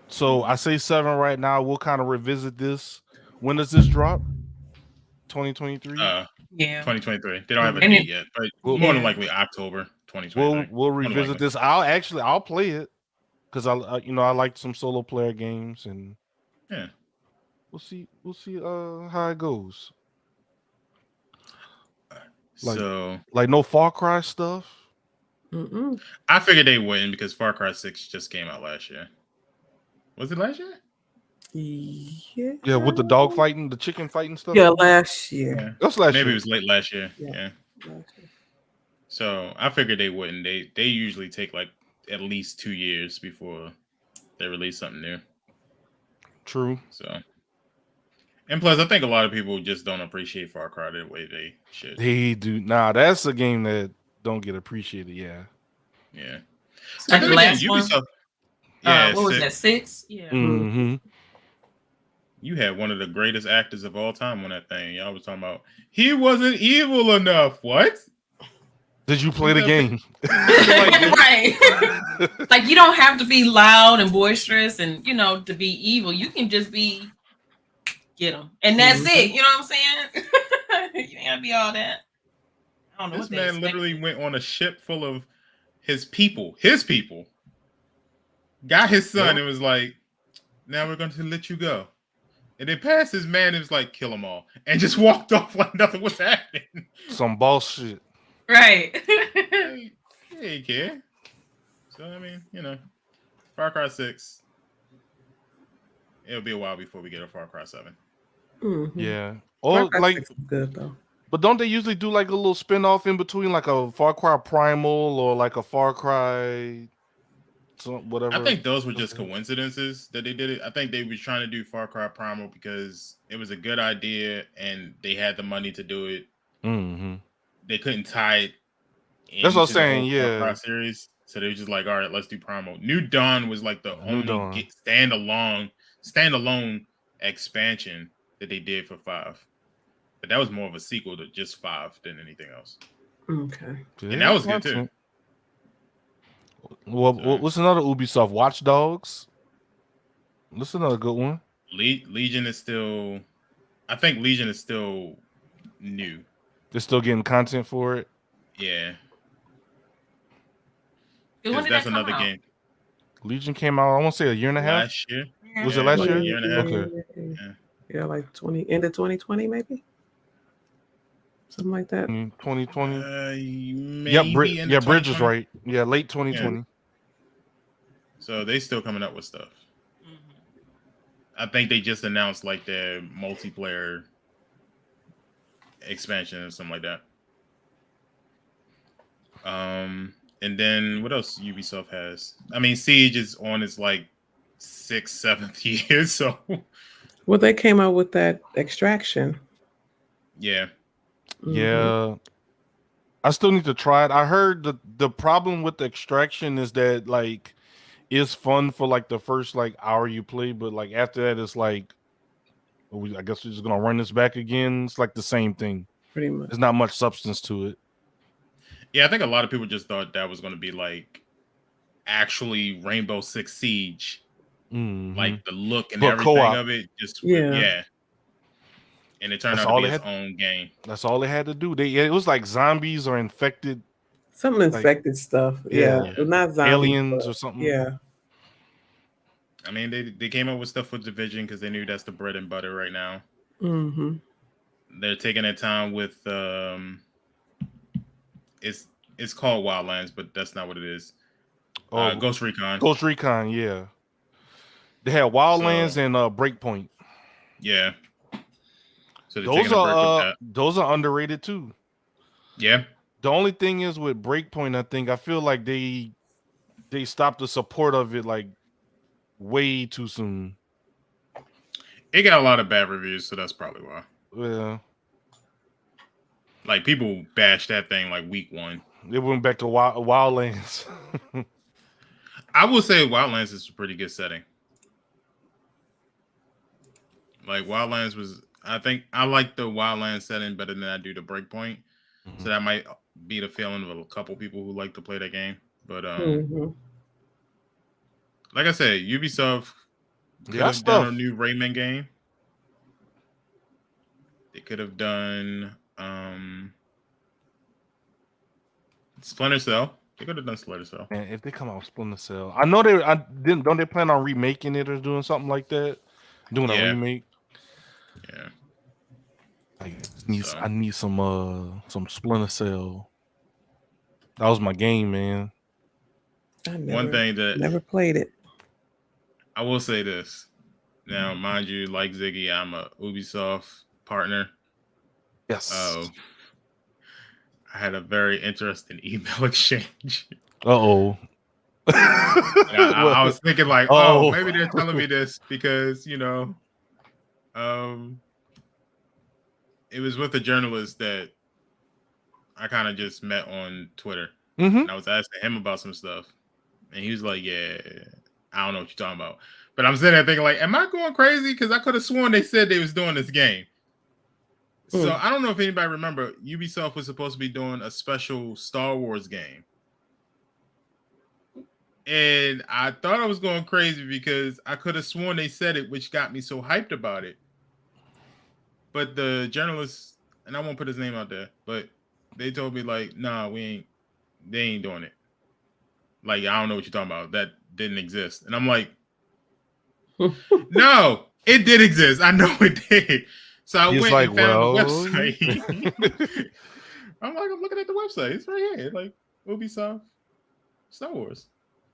So I say 7 right now. We'll kind of revisit this. When does this drop? 2023? Yeah. 2023. They don't have a date yet, but more than likely October 2023. We'll revisit this. I'll play it because I liked some solo player games, and yeah, we'll see how it goes. Like no Far Cry stuff. I figured they wouldn't because Far Cry 6 just came out last year. Was it last year? Yeah, with the dog fighting, the chicken fighting stuff. Yeah, last year. Yeah. That's last year. Maybe it was late last year. Yeah. Last year. So I figured they wouldn't. They usually take like at least 2 years before they release something new. True. So, and plus, I think a lot of people just don't appreciate Far Cry the way they should. They do. Nah, that's a game that don't get appreciated. Yeah. Yeah. Like the last one. Yeah. What was that? 6? Yeah. Mm-hmm. You had one of the greatest actors of all time on that thing. Y'all was talking about he wasn't evil enough. What? Did you play the game? Right. Like you don't have to be loud and boisterous and to be evil. You can just get them. And that's it. You know what I'm saying? You ain't gotta be all that. I don't know. This man literally went on a ship full of his people. His people. Got his son and was like, now we're going to let you go. And they passed his man and was like, kill them all. And just walked off like nothing was happening. Some boss shit. Right. He ain't care. So, I mean, Far Cry 6. It'll be a while before we get a Far Cry 7. Mm-hmm. Yeah. Or like good though. But don't they usually do like a little spin-off in between, like a Far Cry Primal or like a Far Cry whatever? I think those were just coincidences that they did it. I think they were trying to do Far Cry Primal because it was a good idea and they had the money to do it. Mm-hmm. They couldn't tie it. That's what I'm saying. Far Cry series, so they were just like, all right, let's do Primal. New Dawn was like the only standalone expansion that they did for 5. But that was more of a sequel to just 5 than anything else. Okay. And that was good too. Well, what's another Ubisoft? Watch Dogs. That's another good one. Legion is still. I think Legion is still new. They're still getting content for it. Yeah. That's another game. Legion came out, I want to say a year and a half. Last year. Was it last year? A year and a half. Okay. Yeah, like end of 2020 maybe. Something like that. 2020. Yeah, Bridge is right. Yeah, late 2020. Yeah. So they still coming up with stuff. I think they just announced like their multiplayer expansion or something like that. And then what else Ubisoft has? I mean, Siege is on its like 6th, 7th year. So well, they came out with that Extraction. Yeah. Yeah. I still need to try it. I heard the problem with the Extraction is that like it's fun for like the first like hour you play, but like after that it's like I guess we're just gonna run this back again. It's like the same thing. Pretty much. There's not much substance to it. Yeah, I think a lot of people just thought that was gonna be like actually Rainbow Six Siege. Mm-hmm. Like the look and everything co-op of it. Just yeah. And it turned out to be its own game. That's all they had to do. It was like zombies or infected Some infected stuff. Yeah. yeah. But not zombies. Aliens or something. Yeah. I mean, they came up with stuff with Division because they knew that's the bread and butter right now. Mm-hmm. They're taking their time with it's called Wildlands, but that's not what it is. Ghost Recon. Ghost Recon, yeah. They had Wildlands and Breakpoint. Yeah. So those are underrated too. Yeah. The only thing is with Breakpoint, I think I feel like they stopped the support of it like way too soon. It got a lot of bad reviews, so that's probably why. Yeah. Like people bashed that thing like week 1. It went back to Wildlands. I will say Wildlands is a pretty good setting. Like Wildlands was, I think I like the Wildlands setting better than I do the Breakpoint. Mm-hmm. So that might be the feeling of a couple people who like to play that game. But like I said, Ubisoft could have done a new Rayman game. They could have done Splinter Cell. They could have done Splinter Cell. And if they come out with Splinter Cell, I know don't they plan on remaking it or doing something like that? Doing a remake. Yeah. I need some Splinter Cell. That was my game, man. One thing that never played it. I will say this. Now, mind you, like Ziggy, I'm a Ubisoft partner. Yes. I had a very interesting email exchange. Uh-oh. I was thinking like, maybe they're telling me this because, you know, it was with a journalist that I kind of just met on Twitter. Mm-hmm. And I was asking him about some stuff. And he was like, yeah, I don't know what you're talking about. But I'm sitting there thinking like, am I going crazy? Because I could have sworn they said they was doing this game. So I don't know if anybody remember, Ubisoft was supposed to be doing a special Star Wars game. And I thought I was going crazy because I could have sworn they said it, which got me so hyped about it. But the journalist, and I won't put his name out there, but they told me like, nah, they ain't doing it. Like, I don't know what you're talking about. That didn't exist. And I'm like, no, it did exist. I know it did. So I went and found the website. I'm looking at the website. It's right here. Like Ubisoft Star Wars.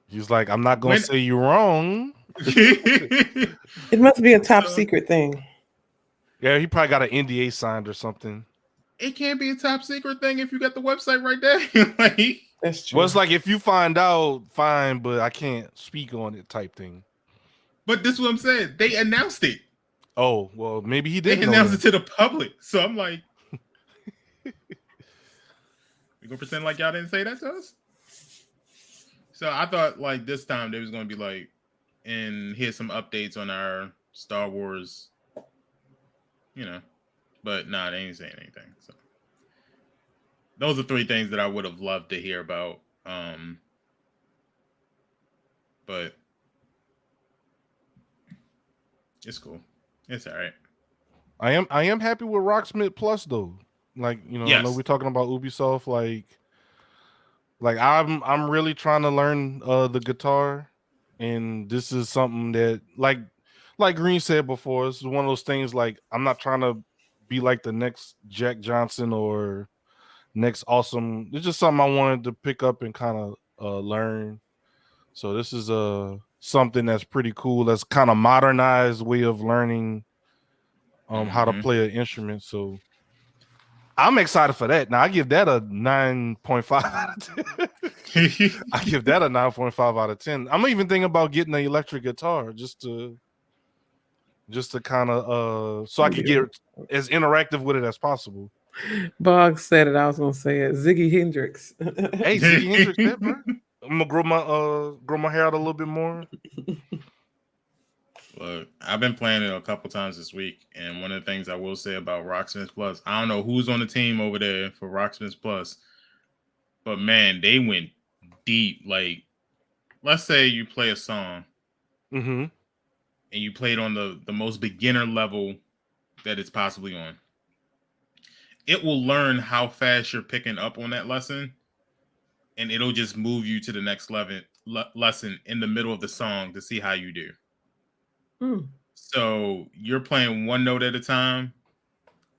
He's like, I'm not going to say you're wrong. It must be a top secret thing. Yeah, he probably got an NDA signed or something. It can't be a top secret thing if you got the website right there. Like, that's true. Well, it's like if you find out, fine, but I can't speak on it type thing. But this is what I'm saying. They announced it. Oh, well, maybe he didn't. They announced it to the public. So I'm like, we gonna pretend like y'all didn't say that to us? So I thought like this time they was gonna be like, and here's some updates on our Star Wars, you know, but nah, they ain't saying anything. So those are 3 things that I would have loved to hear about. But it's cool. It's all right. I am happy with Rocksmith Plus though. Like, you know, I know we're talking about Ubisoft. Like I'm really trying to learn the guitar, and this is something that like Green said before, this is one of those things like I'm not trying to be like the next Jack Johnson or next awesome. It's just something I wanted to pick up and kind of learn. So this is something that's pretty cool. That's kind of modernized way of learning how to play an instrument. So I'm excited for that. Now I give that a 9.5 out of 10. I give that a 9.5 out of 10. I'm even thinking about getting an electric guitar just to kind of so I can get as interactive with it as possible. Bogg said it. I was gonna say it. Ziggy Hendrix. Hey, Ziggy Hendrix, yeah, bro. I'm gonna grow my hair out a little bit more. Look, I've been playing it a couple times this week, and one of the things I will say about Rocksmith Plus, I don't know who's on the team over there for Rocksmith Plus, but man, they went deep. Like, let's say you play a song, and you play it on the most beginner level that it's possibly on. It will learn how fast you're picking up on that lesson and it'll just move you to the next lesson in the middle of the song to see how you do. So you're playing one note at a time.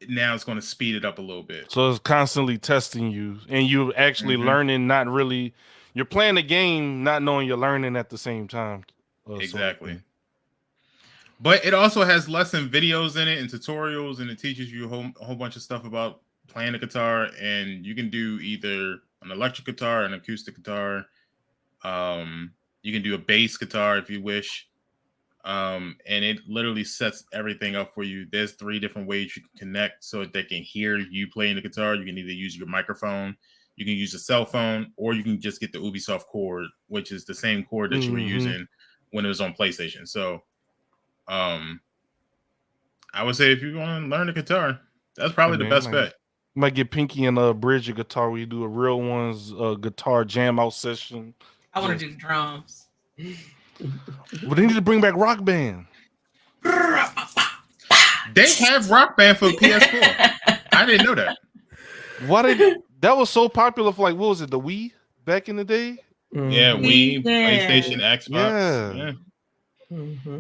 Now it's going to speed it up a little bit. So it's constantly testing you, and you're actually learning. Not really, you're playing the game, not knowing you're learning at the same time. Exactly. But it also has lesson videos in it and tutorials, and it teaches you a whole bunch of stuff about playing the guitar. And you can do either an electric guitar, an acoustic guitar. You can do a bass guitar if you wish. And it literally sets everything up for you. There's 3 different ways you can connect so that they can hear you playing the guitar. You can either use your microphone, you can use a cell phone, or you can just get the Ubisoft cord, which is the same cord that you were using when it was on PlayStation. So I would say if you want to learn the guitar, that's probably the best bet. You might get Pinky and bridge your guitar where you do a real one's guitar jam out session. I want to do drums. But they need to bring back Rock Band. They have Rock Band for PS4. I didn't know that. That was so popular for, like, what was it, the Wii back in the day? Yeah, Wii, PlayStation, Xbox. Yeah.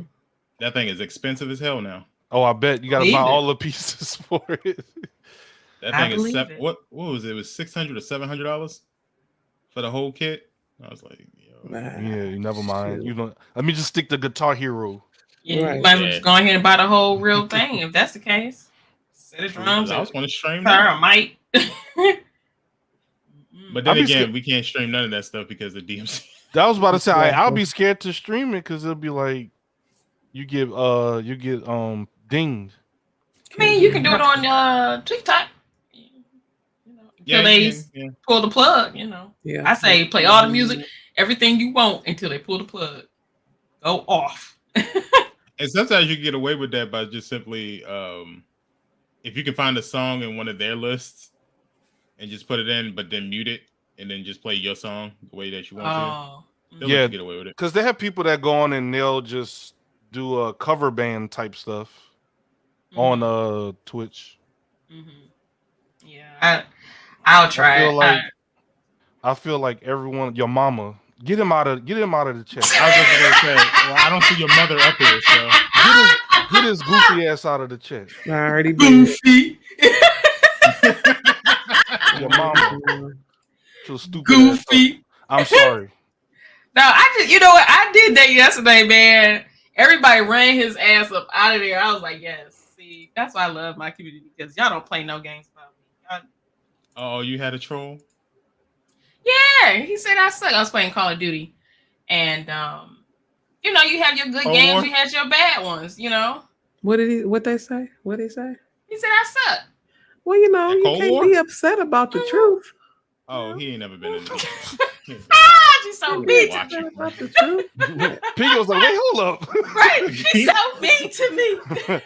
That thing is expensive as hell now. Oh, I bet you got to buy all the pieces for it. That thing is what was it? It was $600 or $700 for the whole kit. I was like, yeah, never mind. You know, let me just stick to Guitar Hero. Yeah, you might as well just go ahead and buy the whole real thing if that's the case. Set of drums. I was going to stream that. Mic. But then again, we can't stream none of that stuff because of DMC. I was about to say I'll be scared to stream it because it'll be like you get dinged. I mean, you can do it on TikTok. Until they pull the plug, Yeah. I say play all the music, everything you want until they pull the plug. Go off. And sometimes you can get away with that by just simply, if you can find a song in one of their lists and just put it in, but then mute it and then just play your song the way that you want to. They'll get away with it. Because they have people that go on and they'll just do a cover band type stuff on Twitch. Yeah, I'll try. I feel like everyone, your mama, get him out of the chat. I was just gonna say, well, I don't see your mother up here, so get his goofy ass out of the chat. I already goofy. Your mama, so stupid. Goofy. I'm sorry. No, I just, you know what? I did that yesterday, man. Everybody ran his ass up out of there. I was like, yes. See, that's why I love my community because y'all don't play no games about me. Oh, you had a troll? Yeah, he said I suck. I was playing Call of Duty, and you have your good games, you had your bad ones. What they say? What did he say? He said I suck. Well, you can't be upset about the truth. Oh, he ain't never been in this. She's so mean to me. About the truth. Piggy was like, wait, hold up. Right, she's so mean to me.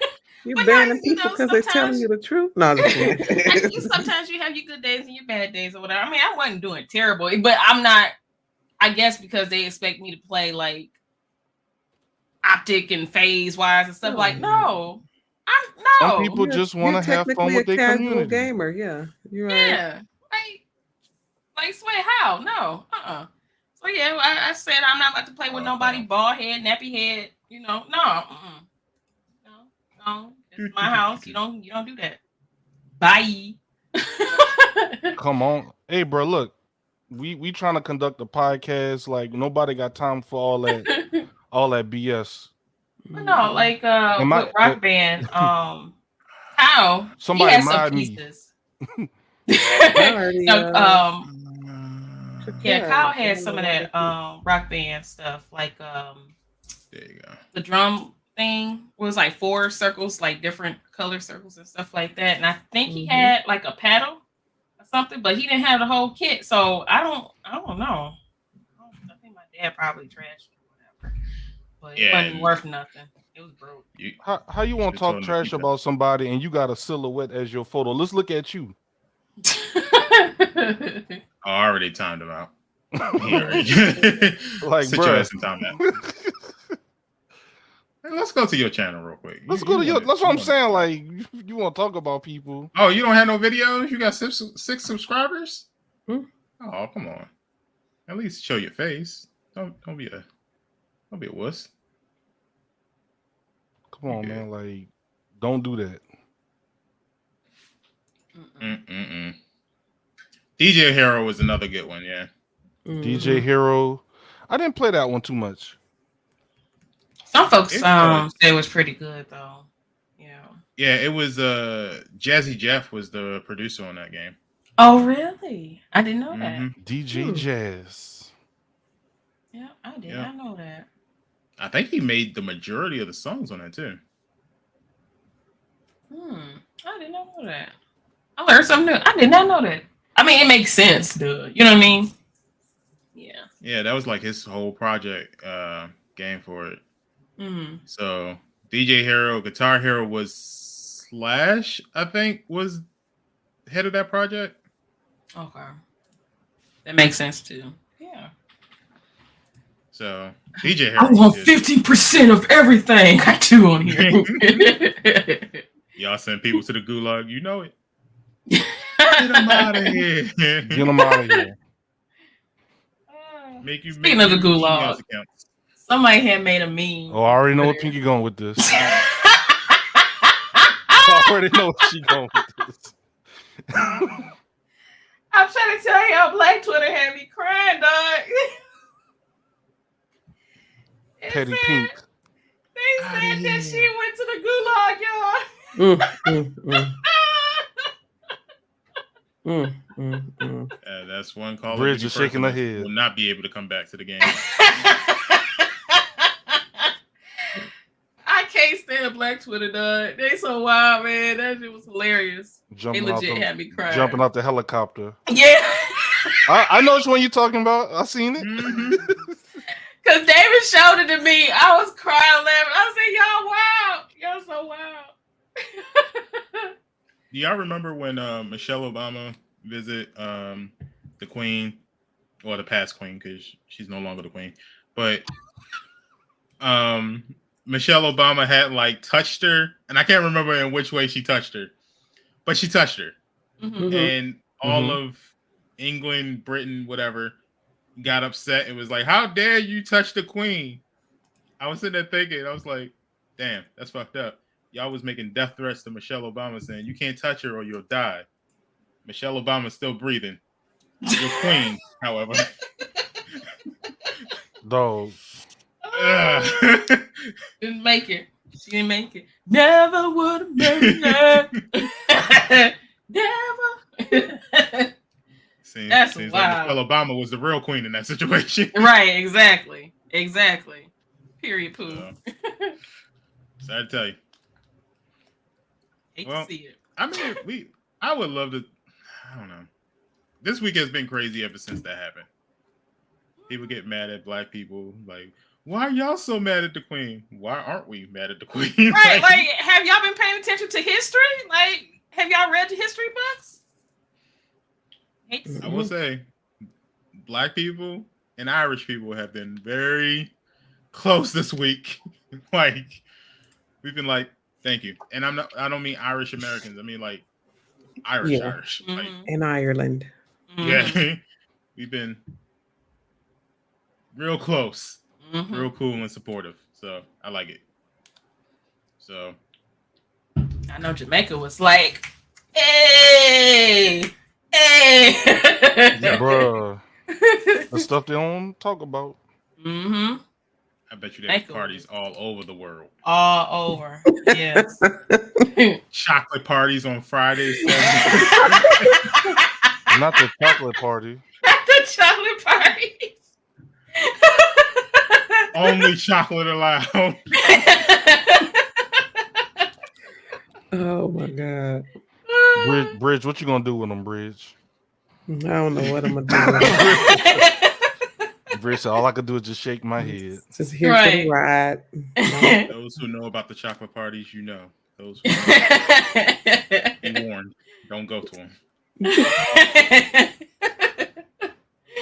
You're banning people because they're telling you the truth. No, sometimes you have your good days and your bad days or whatever. I mean, I wasn't doing terrible, but I'm not. I guess because they expect me to play like optic and phase wise and stuff. Like, no. Some people just want to have fun with their community. Gamer, yeah, you're right. Yeah, like swear how? No, So yeah, I said I'm not about to play with nobody bald head, nappy head. No, no. It's my house. You don't do that. Bye. Come on, hey, bro. Look, we trying to conduct a podcast. Like nobody got time for all that BS. No, like with Rock Band, how somebody mind me. Kyle had some of that Rock Band stuff, like there you go. The drum thing was like 4 circles, like different color circles and stuff like that. And I think he had like a paddle or something, but he didn't have the whole kit. So I don't know. I think my dad probably trashed it or whatever. But it wasn't worth nothing. It was broke. How you want to talk trash about somebody and you got a silhouette as your photo? Let's look at you. I already timed him out. Like, sit your ass in time out. Let's go to your channel real quick. Let's go to your. That's what I'm saying. Like, you want to talk about people? Oh, you don't have no videos? You got 6 subscribers? Oh, come on. At least show your face. Don't be a wuss. Come on, man. Like, don't do that. DJ Hero was another good one, yeah. DJ Hero. I didn't play that one too much. Some folks say it was pretty good though. Yeah. Yeah, it was Jazzy Jeff was the producer on that game. Oh really? I didn't know that. DJ Jazz. Yeah, I did not know that. I think he made the majority of the songs on it too. I did not know that. I learned something new. I did not know that. I mean, it makes sense, dude. You know what I mean? Yeah. Yeah, that was like his whole project game for it. So DJ Hero, Guitar Hero was Slash, I think, was head of that project. Okay. That makes sense too. Yeah. So DJ Hero. I want 50% of everything I do on here. Y'all send people to the gulag, you know it. Get them out of here. Get them out of here. Speaking of the gulag, somebody had made a meme. Oh, I already know what Pinky going with this. I already know what she going with this. I'm trying to tell you, Black Twitter had me crying, dog. Petty Pink. They said that she went to the gulag, y'all. That's one call. Bridge is shaking her head. Will not be able to come back to the game. I can't stand Black Twitter, dog. They so wild, man. That shit was hilarious. They legit had me crying. Jumping out the helicopter. Yeah. I know which one you're talking about. I seen it. Because David showed it to me. I was crying, laughing. I said, y'all wild. Y'all so wild. Do y'all remember when Michelle Obama visit the Queen, or the past Queen, because she's no longer the Queen, but Michelle Obama had like touched her, and I can't remember in which way she touched her, but she touched her, and all of England, Britain, whatever, got upset. It was like, how dare you touch the Queen? I was sitting there thinking, I was like, damn, that's fucked up. Y'all was making death threats to Michelle Obama, saying you can't touch her or you'll die. Michelle Obama's still breathing. Your queen, however. Dog. Didn't make it. She didn't make it. Never would have made it. Never. Seems wild. Like Michelle Obama was the real queen in that situation. Right, exactly. Period, poo. So I tell you. Hate to see it. I mean, I would love to. I don't know. This week has been crazy ever since that happened. People get mad at black people. Like, why are y'all so mad at the Queen? Why aren't we mad at the Queen? Right, like, have y'all been paying attention to history? Like, have y'all read the history books? I will say, black people and Irish people have been very close this week. Like, we've been like, thank you. And I don't mean Irish Americans. I mean like Irish. Like, in Ireland. Yeah. We've been real close. Real cool and supportive. So I like it. So I know Jamaica was like, hey. Yeah, bruh. The stuff they don't talk about. I bet you there's parties all over the world. All over. Yes. Chocolate parties on Fridays. Not the chocolate party. Not the chocolate parties. Only chocolate allowed. Oh my God. Bridge, what you gonna do with them, Bridge? I don't know what I'm gonna do. Bridge said, all I could do is just shake my head. Just here for the ride. Those who know about the chocolate parties, you know. Those who be warned. Don't go to them.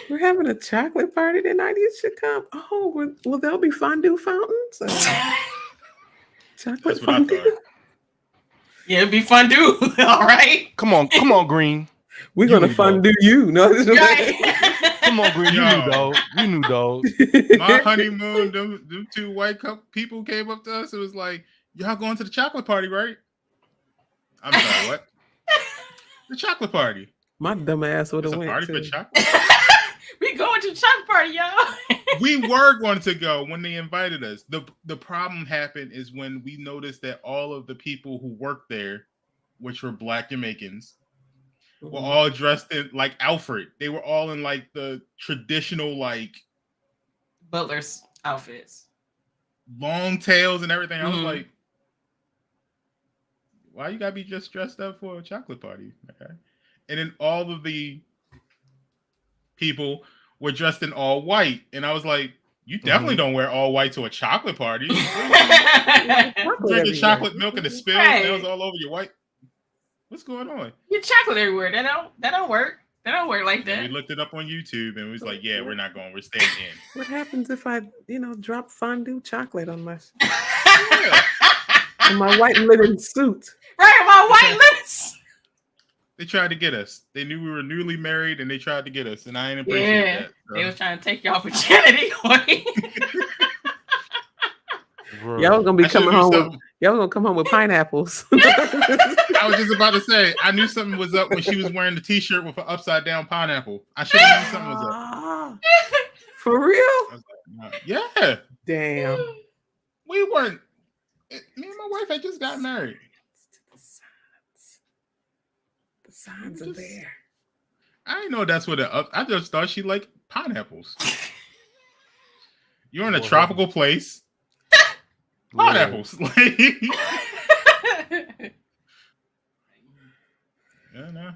We're having a chocolate party tonight. You should come. Oh, well, there'll be fondue fountains. Chocolate fondue. Yeah, it'd be fondue. All right. Come on, Green. We're gonna fondue you. No, right. Come on, Green. You Yo. knew, dog. You knew, dog. My honeymoon, them two white people came up to us. It was like, y'all going to the chocolate party, right? I'm sorry, what? The chocolate party. My dumb ass would It's have a went party for to. chocolate. We going to the chocolate party, y'all. We were going to go when they invited us. The problem happened is when we noticed that all of the people who worked there, which were Black Jamaicans, were all dressed in like Alfred. They were all in like the traditional like Butler's outfits, long tails and everything. I was like, why you gotta be just dressed up for a chocolate party? Okay. And then all of the people were dressed in all white, and I was like, you definitely don't wear all white to a chocolate party. Drinking chocolate milk and the spills, and it was all over your white. What's going on? You chocolate everywhere. That don't work. That don't work like that. We looked it up on YouTube, and we was like, yeah, we're not going. We're staying in. What happens if I, drop fondue chocolate on my on my white linen suit? Right, my white lips. They tried to get us. They knew we were newly married, and they tried to get us, and I didn't appreciate that. So. They was trying to take y'all virginity away. Y'all gonna be coming home with y'all gonna come home with pineapples. I was just about to say, I knew something was up when she was wearing the T-shirt with an upside down pineapple. I should have knew something was up. For real? I was like, yeah. Damn. We weren't. Me and my wife had just got married. The signs are there. I didn't know that's what I just thought she liked pineapples. You're in a tropical place. Pineapples. Yeah, no.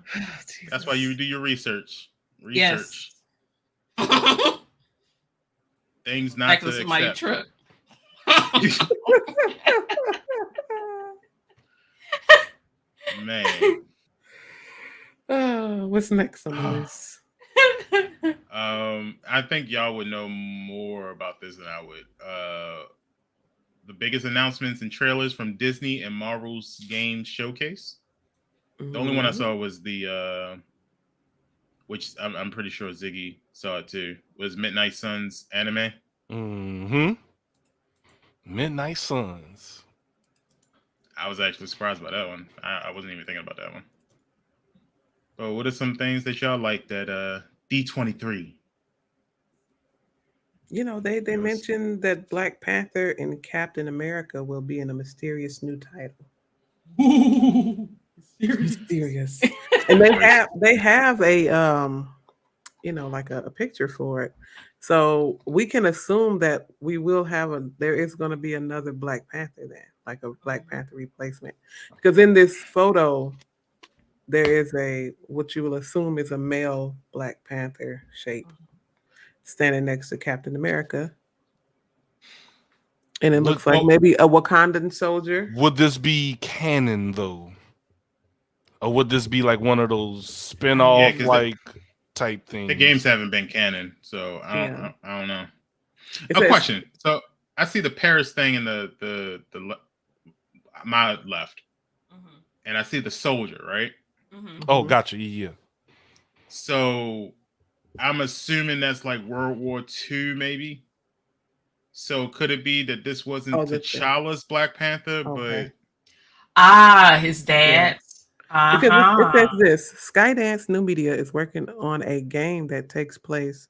That's why you do your research. Yes. Things not to accept. Truck. Man. What's next on the list? I think y'all would know more about this than I would. The biggest announcements and trailers from Disney and Marvel's Games Showcase. The only one I saw was the, which I'm pretty sure Ziggy saw it too, was Midnight Suns anime. Midnight Suns. I was actually surprised by that one. I wasn't even thinking about that one. But what are some things that y'all liked at D23? They mentioned that Black Panther and Captain America will be in a mysterious new title. Mysterious. And they have a like a picture for it. So we can assume that there is going to be another Black Panther then, like a Black Panther replacement. Because in this photo, there is what you will assume is a male Black Panther shape standing next to Captain America. And it looks like maybe a Wakandan soldier. Would this be canon though? Or would this be like one of those spin-off type things? The games haven't been canon, so I don't know. Question. So I see the Paris thing in the my left, and I see the soldier, right? Oh, gotcha. Yeah. So I'm assuming that's like World War II, maybe. So could it be that this wasn't T'Challa's Black Panther, but his dad? Because it says this: Skydance New Media is working on a game that takes place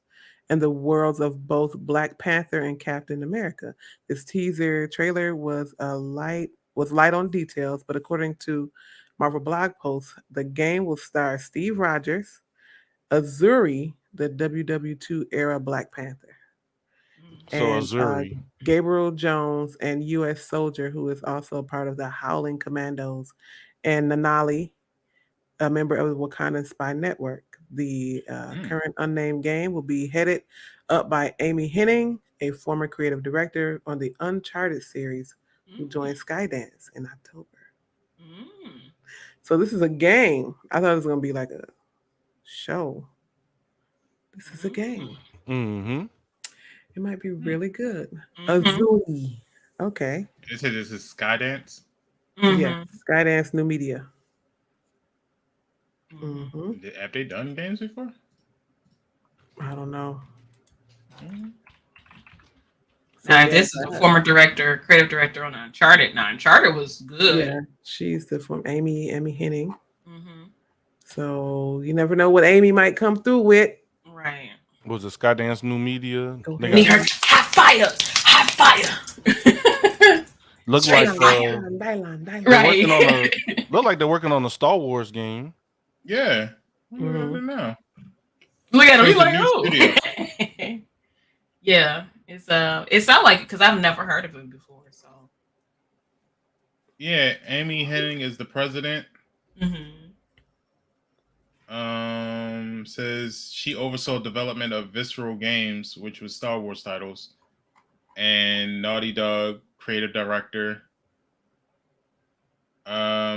in the worlds of both Black Panther and Captain America. This teaser trailer was light on details, but according to Marvel blog posts, the game will star Steve Rogers, Azuri, the WW2 era Black Panther, and Azuri, Gabriel Jones, and U.S. Soldier, who is also part of the Howling Commandos, and Nanali, a member of the Wakandan Spy Network. The current unnamed game will be headed up by Amy Henning, a former creative director on the Uncharted series, who joined Skydance in October. So this is a game. I thought it was going to be like a show. This is a game. It might be really good. Azuli. Okay. This is Skydance? Yeah, Skydance New Media. Have they done games before? I don't know. This is a former creative director on Uncharted. Now, Uncharted was good. Yeah, she's the from Amy Hennig. Mm-hmm. So you never know what Amy might come through with. Right. Was it Skydance New Media? Need her hot fire. Look Straight like Right. look like they're working on a Star Wars game. Yeah. Mhm. Look at him. He's It's a like, new oh. studio. Yeah. It sounds like it because I've never heard of it before. So. Yeah, Amy Hennig is the president. Mm-hmm. Says she oversaw development of Visceral Games, which was Star Wars titles, and Naughty Dog creative director.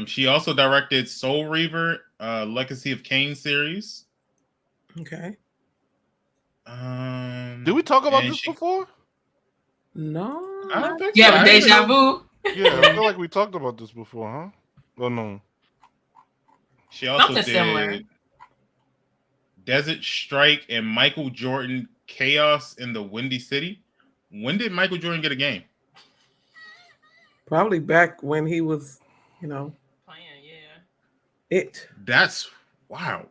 She also directed Soul Reaver, Legacy of Kain series. Okay. Did we talk about this before? No. I don't think Yeah, so. with Deja Vu. Yeah, I feel like we talked about this before, huh? Oh no. She also Something did similar. Desert Strike and Michael Jordan Chaos in the Windy City. When did Michael Jordan get a game? Probably back when he was, Playing, it. That's wild.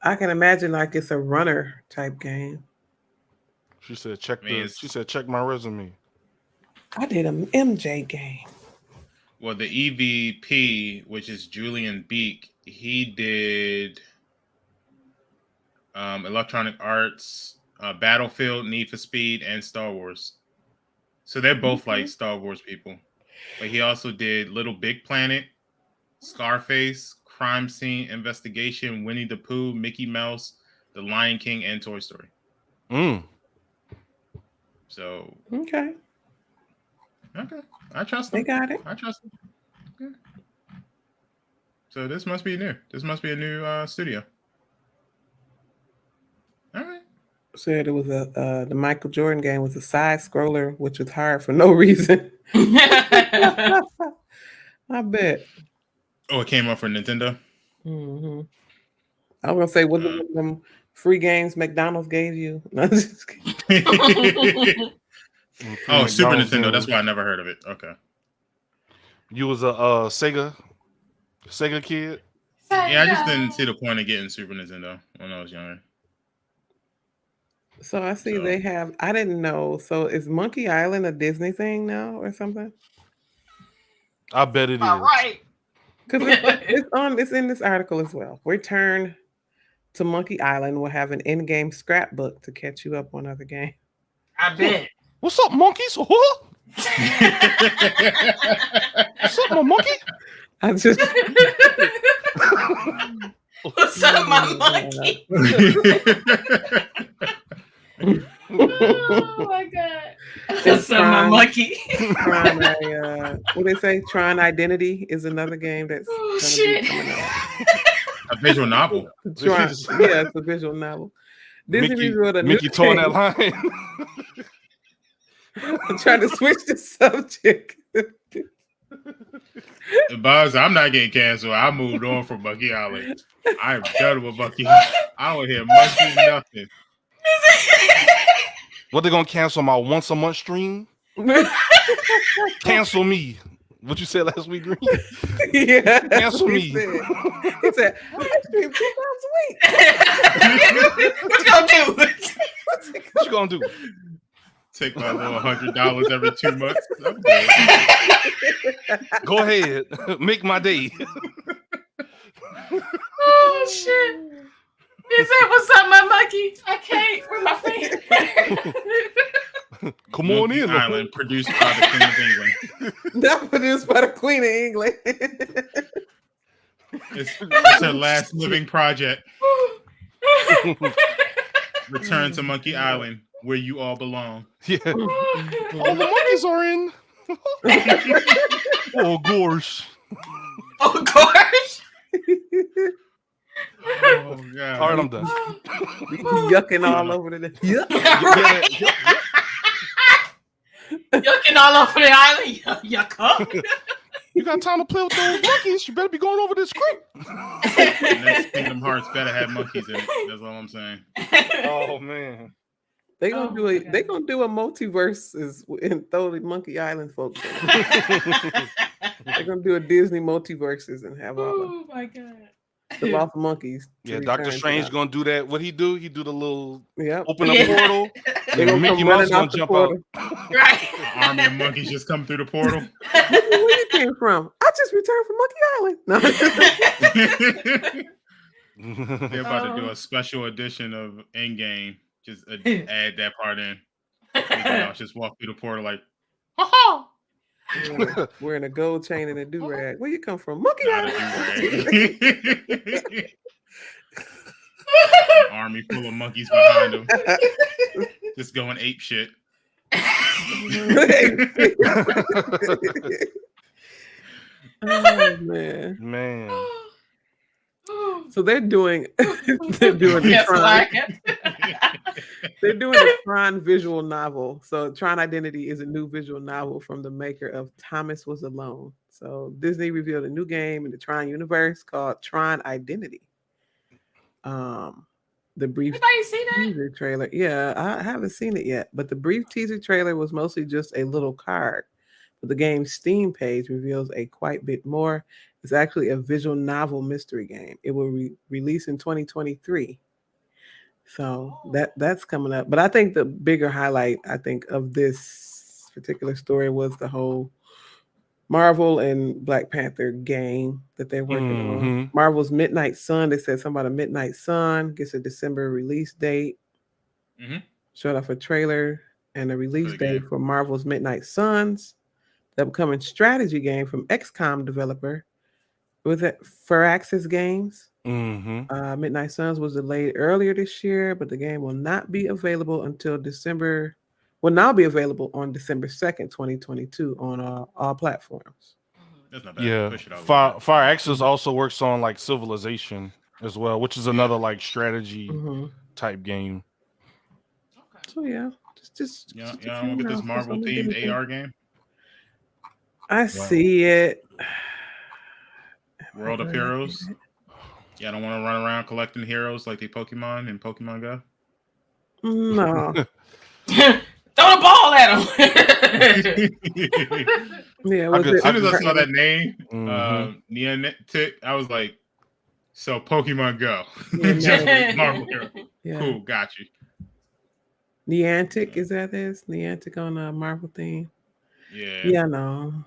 I can imagine like it's a runner type game. She said check my resume. I did an MJ game. Well, the EVP, which is Julian Beek, he did Electronic Arts, Battlefield, Need for Speed, and Star Wars. So they're both like Star Wars people. But he also did Little Big Planet, Scarface, Crime Scene Investigation, Winnie the Pooh, Mickey Mouse, The Lion King, and Toy Story. So Okay. I trust them. They got it. I trust them. Okay. So this must be new. This must be a new studio. All right. Said it was the Michael Jordan game was a side scroller, which was hard for no reason. yeah. I bet. Oh, it came out for Nintendo. Mm-hmm. I was gonna say, was it one of them free games McDonald's gave you? No, just kidding. Oh, Super Nintendo. That's why I never heard of it. Okay. You was a Sega kid? Yeah, I just didn't see the point of getting Super Nintendo when I was younger. So I see they have. I didn't know. So is Monkey Island a Disney thing now or something? I bet it is. All right. Because it's in this article as well. Return to Monkey Island will have an in-game scrapbook to catch you up on other games. I bet. What's up, monkeys? What? What's up, my monkey? I just What's up, my monkey? Oh my god. What's up, my monkey? What they say? Tron Identity is another game that's shit. be coming out. A visual novel. Yeah, it's a visual novel. Disney wrote a Mickey towing that line. I'm trying to switch the subject. Buzz, I'm not getting canceled. I moved on from Monkey Island. I'm done with Monkey. I don't hear much of nothing. What, they gonna cancel my once a month stream? Cancel me. What you said last week, Green? Yeah. Cancel me. He said, I stream 2 times a week. What you gonna do? What you gonna do? Take my little $100 every 2 months. Go ahead. Make my day. Oh shit. Is that what's up, my monkey? I can't with my finger. Come on Monkey in. Island, produced by the Queen of England. Not produced by the Queen of England. It's her last living project. Return to Monkey Island, where you all belong. Yeah. All the monkeys are in. Oh, gosh. Oh, gosh. Oh, God. All right, I'm done. Yucking all over the Yucking all over the island. Yuck up. You got time to play with those monkeys? You better be going over this script. The next Kingdom Hearts better have monkeys in it. That's all I'm saying. Oh man. They gonna Oh my they God. gonna do a multiverse and throw the Monkey Island folks in it. They're gonna do a Disney multiverses and have all Oh my God. the lost monkeys. to Yeah, Doctor return to Strange that. gonna do that. What he do? He do the little Yep. open up Yeah. portal. They gonna Mickey come Mouse running gonna out the jump portal. out. Right. An army of monkeys just come through the portal. Mickey, where you came from? I just returned from Monkey Island. No. They're about to do Oh. a special edition of Endgame. Just add that part in. Mickey Mouse just walk through the portal like, ha Wearing a gold chain and a do rag. Where you come from? Monkey Not Island. a do-rag. Army full of monkeys behind him, just going ape shit. Oh man. Man. So they're doing the Yes, Tron. like They're doing a Tron visual novel. So Tron Identity is a new visual novel from the maker of Thomas Was Alone. So Disney revealed a new game in the Tron universe called Tron Identity. The brief Anybody see that? teaser trailer. Yeah, I haven't seen it yet, but the brief teaser trailer was mostly just a little card. But the game's Steam page reveals a quite bit more. It's actually a visual novel mystery game. It will release in 2023. So that's coming up. But I think the bigger highlight, of this particular story was the whole Marvel and Black Panther game that they're working on. Marvel's Midnight Sun. They said something about a Midnight Sun gets a December release date. Showed off a trailer and a release date for Marvel's Midnight Suns, the upcoming strategy game from XCOM developer. Was it Firaxis Games? Midnight Suns was delayed earlier this year, but the game will not be available until December. Will now be available on December 2nd, 2022 on all platforms. That's not bad. Yeah. Push it out. Firaxis also works on like Civilization as well, which is another like strategy type game. So yeah, just Yeah, I want to get this Marvel themed AR game. I see it. World of Heroes. Yeah, I don't want to run around collecting heroes like the Pokemon in Pokemon Go. No. Throw the ball at him. Yeah, as soon as I saw that name, Niantic, I was like, so Pokemon Go. Just Marvel Hero. Yeah. Cool, got you. Niantic, is that this? Niantic on a Marvel theme? Yeah. Yeah, no.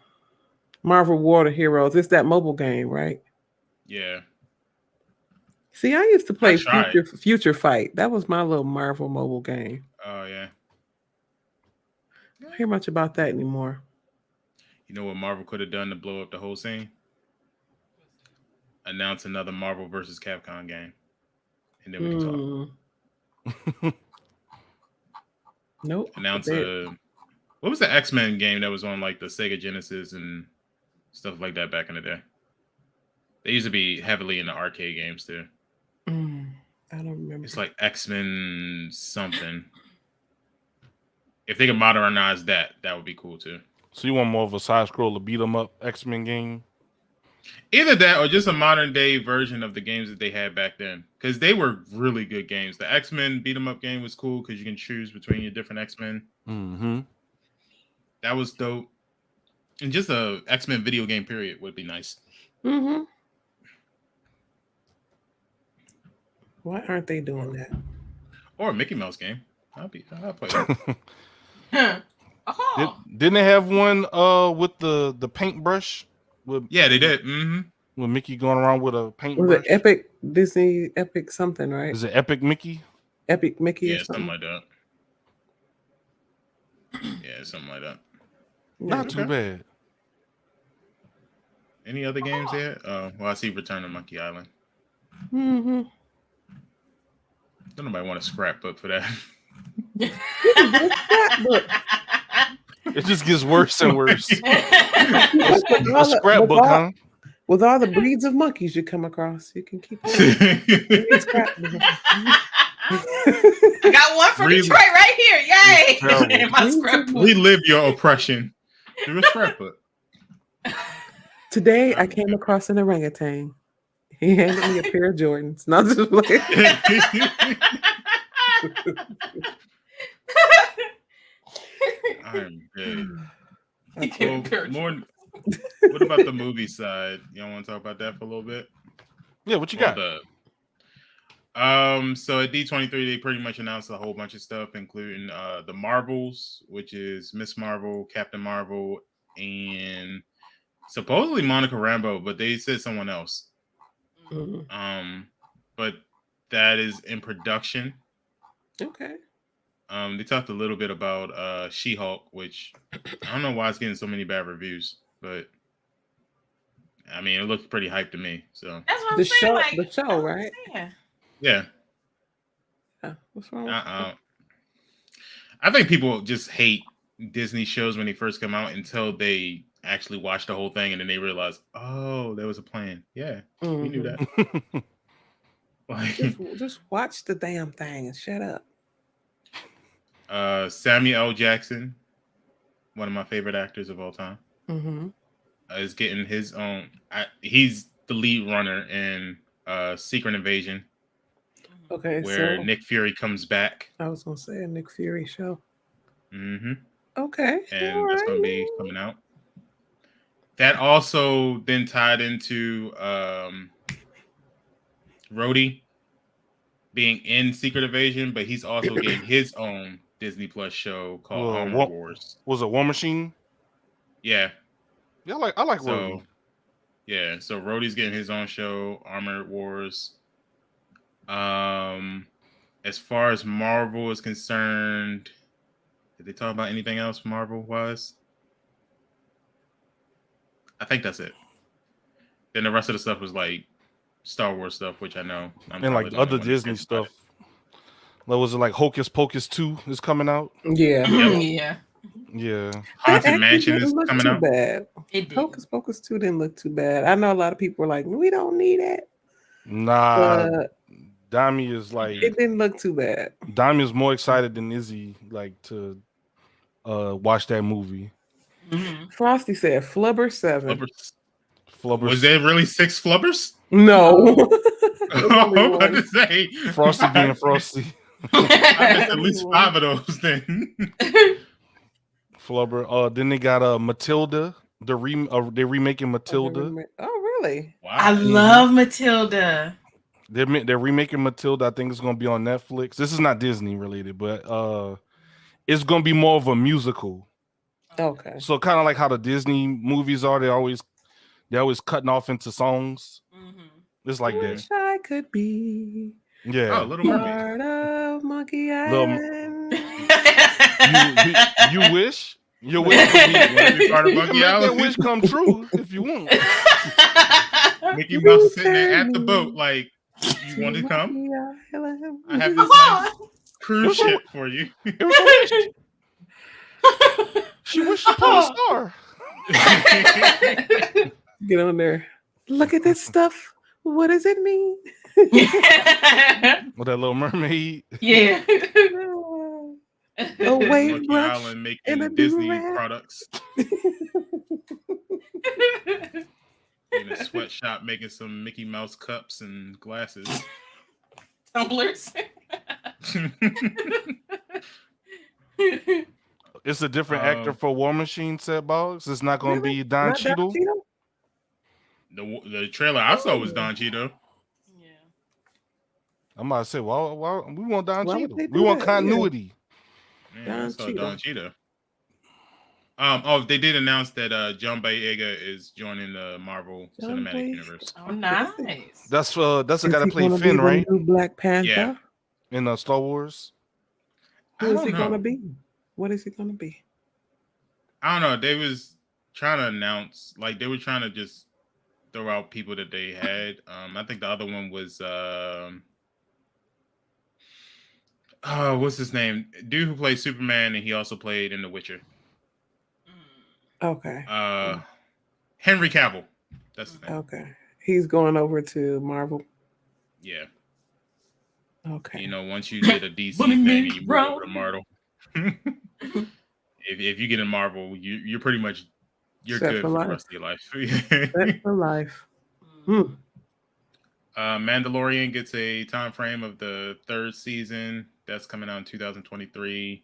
Marvel Water Heroes. It's that mobile game, right? Yeah. See, I used to play Future Fight. That was my little Marvel mobile game. Oh, yeah. I don't hear much about that anymore. You know what Marvel could have done to blow up the whole scene? Announce another Marvel versus Capcom game. And then we can talk. Nope. Announce what was the X-Men game that was on like the Sega Genesis and stuff like that back in the day? They used to be heavily in the arcade games too. I don't remember. It's like X-Men something. If they could modernize that, that would be cool too. So you want more of a side scroller beat 'em up X-Men game? Either that or just a modern day version of the games that they had back then. Because they were really good games. The X-Men beat 'em up game was cool because you can choose between your different X-Men. That was dope. And just a X-Men video game period would be nice. Why aren't they doing that? Or a Mickey Mouse game. I'll play that. Didn't they have one with the paintbrush? Yeah, they did. With Mickey going around with a paintbrush. Was it Epic Disney Epic something, right? Is it Epic Mickey? Epic Mickey? Yeah, or something like that. Yeah, something like that. Not too bad. Any other games there? Well, I see Return to Monkey Island. Mm-hmm. Don't nobody want a scrapbook for that. It just gets worse and worse. A scrapbook, huh? With all the breeds of monkeys you come across, you can keep it. I got one from Detroit right here. Yay! My scrapbook. Relive your oppression through a scrapbook. Today, I came across an orangutan. He handed me a pair of Jordans. Not just playing. I'm good. Okay. Well, more. What about the movie side? Y'all want to talk about that for a little bit? Yeah, what you Well, got? So at D23 they pretty much announced a whole bunch of stuff, including the Marvels, which is Miss Marvel, Captain Marvel, and supposedly Monica Rambeau, but they said someone else. Mhm. But that is in production. Okay. They talked a little bit about She-Hulk, which I don't know why it's getting so many bad reviews, but I mean it looks pretty hype to me. So That's what I'm The saying. show, Like, the show, right? yeah. yeah. What's wrong with I think people just hate Disney shows when they first come out until they actually watch the whole thing and then they realize, oh, there was a plan. Yeah, we knew that. Like, just watch the damn thing and shut up. Samuel L. Jackson, one of my favorite actors of all time, is getting his own. He's the lead runner in Secret Invasion. Okay, where so Nick Fury comes back. I was gonna say a Nick Fury show. Mm-hmm. Okay, and that's going to be coming out. That also then tied into Rhodey being in Secret Invasion, but he's also getting his own Disney Plus show called Armor Wars. Was it War Machine? Yeah. Yeah, I like Rhodey. Yeah, so Rhodey's getting his own show, Armored Wars. As far as Marvel is concerned, did they talk about anything else Marvel-wise? I think that's it. Then the rest of the stuff was like Star Wars stuff, which I know. And like the other Disney stuff. Was it like Hocus Pocus 2 is coming out? Yeah. Yeah. Yeah. Haunted Mansion is coming out. Bad. It did. Hocus Pocus 2 didn't look too bad. I know a lot of people were like, we don't need it. Nah. Dami is like, it didn't look too bad. Dami is more excited than Izzy like to watch that movie. Frosty said Flubber 7. Flubbers. Was there really 6 Flubbers? No. I'm about to say Frosty being Frosty. I missed at least 5 of those then. Flubber. Then they got Matilda. They're remaking Matilda. Oh, really? Wow. I love Matilda. They're remaking Matilda. I think it's going to be on Netflix. This is not Disney related, but it's going to be more of a musical. Okay. So kind of like how the Disney movies are. They're always cutting off into songs. It's like that. Wish I could be. Yeah. Oh, Little Mermaid. Part of Monkey Island. You wish? Your wish could be part of you can Monkey make Island. that wish come true if you want. Mickey Mouse is sitting there at the boat like, you want to come? I have this nice cruise ship for you. She wished upon a star. Get on there. Look at this stuff. What does it mean? With that Little Mermaid. Yeah. A wave Monkey brush Island making and a Disney do-rag. products. In a sweatshop making some Mickey Mouse cups and glasses. Tumblers. It's a different actor for War Machine, said Boggs. It's not going to be Don Cheadle. The trailer I saw was Don Cheadle. Yeah. I'm about to say, well, we want Don Why would Cheadle. they do We want that? continuity. Yeah, I saw Don Cheadle. They did announce that John Boyega is joining the Marvel Cinematic Universe. Oh, nice. That's the guy that played Finn, right? New Black Panther. Yeah. In Star Wars. Who is he gonna be? What is he gonna be? I don't know. They was trying to announce, like they were trying to just throw out people that they had. I think the other one was what's his name? Dude who played Superman and he also played in The Witcher. Okay. Henry Cavill. That's his name. Okay. He's going over to Marvel. Yeah. Okay. You know, once you get a DC thing, you move over to Marvel. if you get in Marvel, you're pretty much good for the rest of your life. Set for life. Mandalorian gets a time frame of the 3rd season. That's coming out in 2023.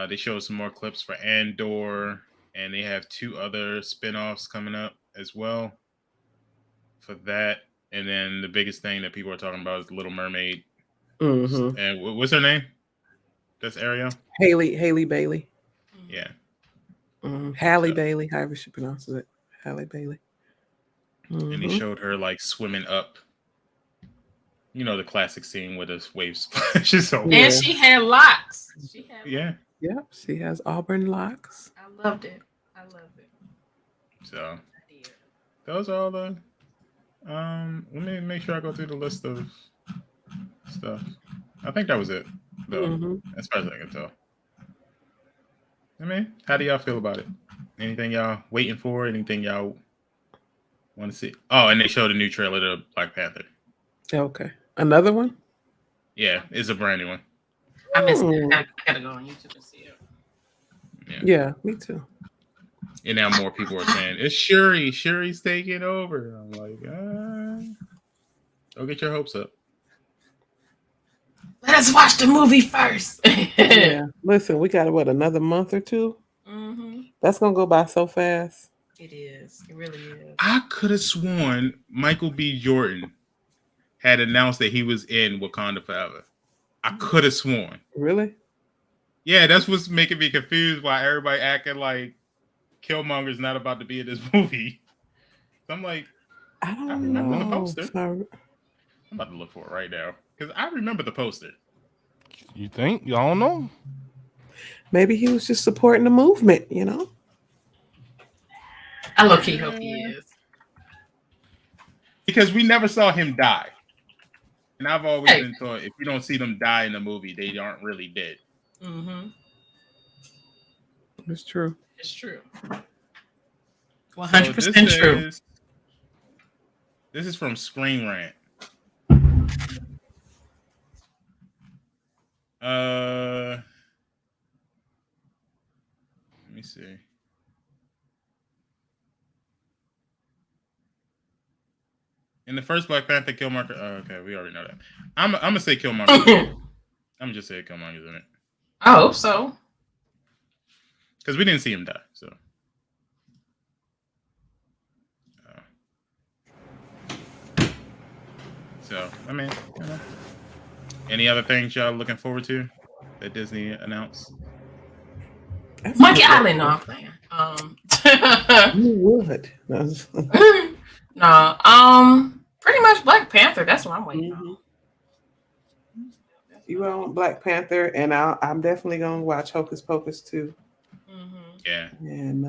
They showed some more clips for Andor, and they have 2 other spin-offs coming up as well for that. And then the biggest thing that people are talking about is Little Mermaid. Mm-hmm. And what's her name? That's Ariel? Haley Bailey. Yeah. Halle Bailey, however she pronounces it. Halle Bailey. Mm-hmm. And they showed her like swimming up. You know the classic scene where the waves splashes over. And she had locks. Yeah. Yep, she has auburn locks. I loved it. So those are all the let me make sure I go through the list of stuff. I think that was it, though, as far as I can tell. I mean, how do y'all feel about it? Anything y'all waiting for? Anything y'all want to see? Oh, and they showed a new trailer to Black Panther. Okay. Another one? Yeah, it's a brand new one. I missed it. I gotta go on YouTube and see it. Yeah, me too. And now more people are saying, it's Shuri. Shuri's taking over. I'm like, don't get your hopes up. Let us watch the movie first. Yeah. Listen, we got, another month or two? Mm-hmm. That's going to go by so fast. It is. It really is. I could have sworn Michael B. Jordan had announced that he was in Wakanda Forever. I could have sworn. Really? Yeah, that's what's making me confused why everybody acting like Killmonger's not about to be in this movie. So I'm like, I don't remember know. the poster. Sorry. I'm about to look for it right now because I remember the poster. You think? Y'all don't know? Maybe he was just supporting the movement, you know? I low-key hope he is. Because we never saw him die. And I've always been taught if you don't see them die in the movie, they aren't really dead. Mm-hmm. It's true. It's true. 100% true. This is from Screen Rant. Let me see. In the first Black Panther, Killmonger. Okay, we already know that. I'm gonna say Killmonger. I'm gonna just say Killmonger's in it. I hope so. Because we didn't see him die, so. So I mean, you know. Any other things y'all looking forward to that Disney announced? Monkey Island, no, I'm playing. You would. No, pretty much Black Panther. That's what I'm waiting on. You want Black Panther, and I'm definitely gonna watch Hocus Pocus too. Mm-hmm. Yeah. And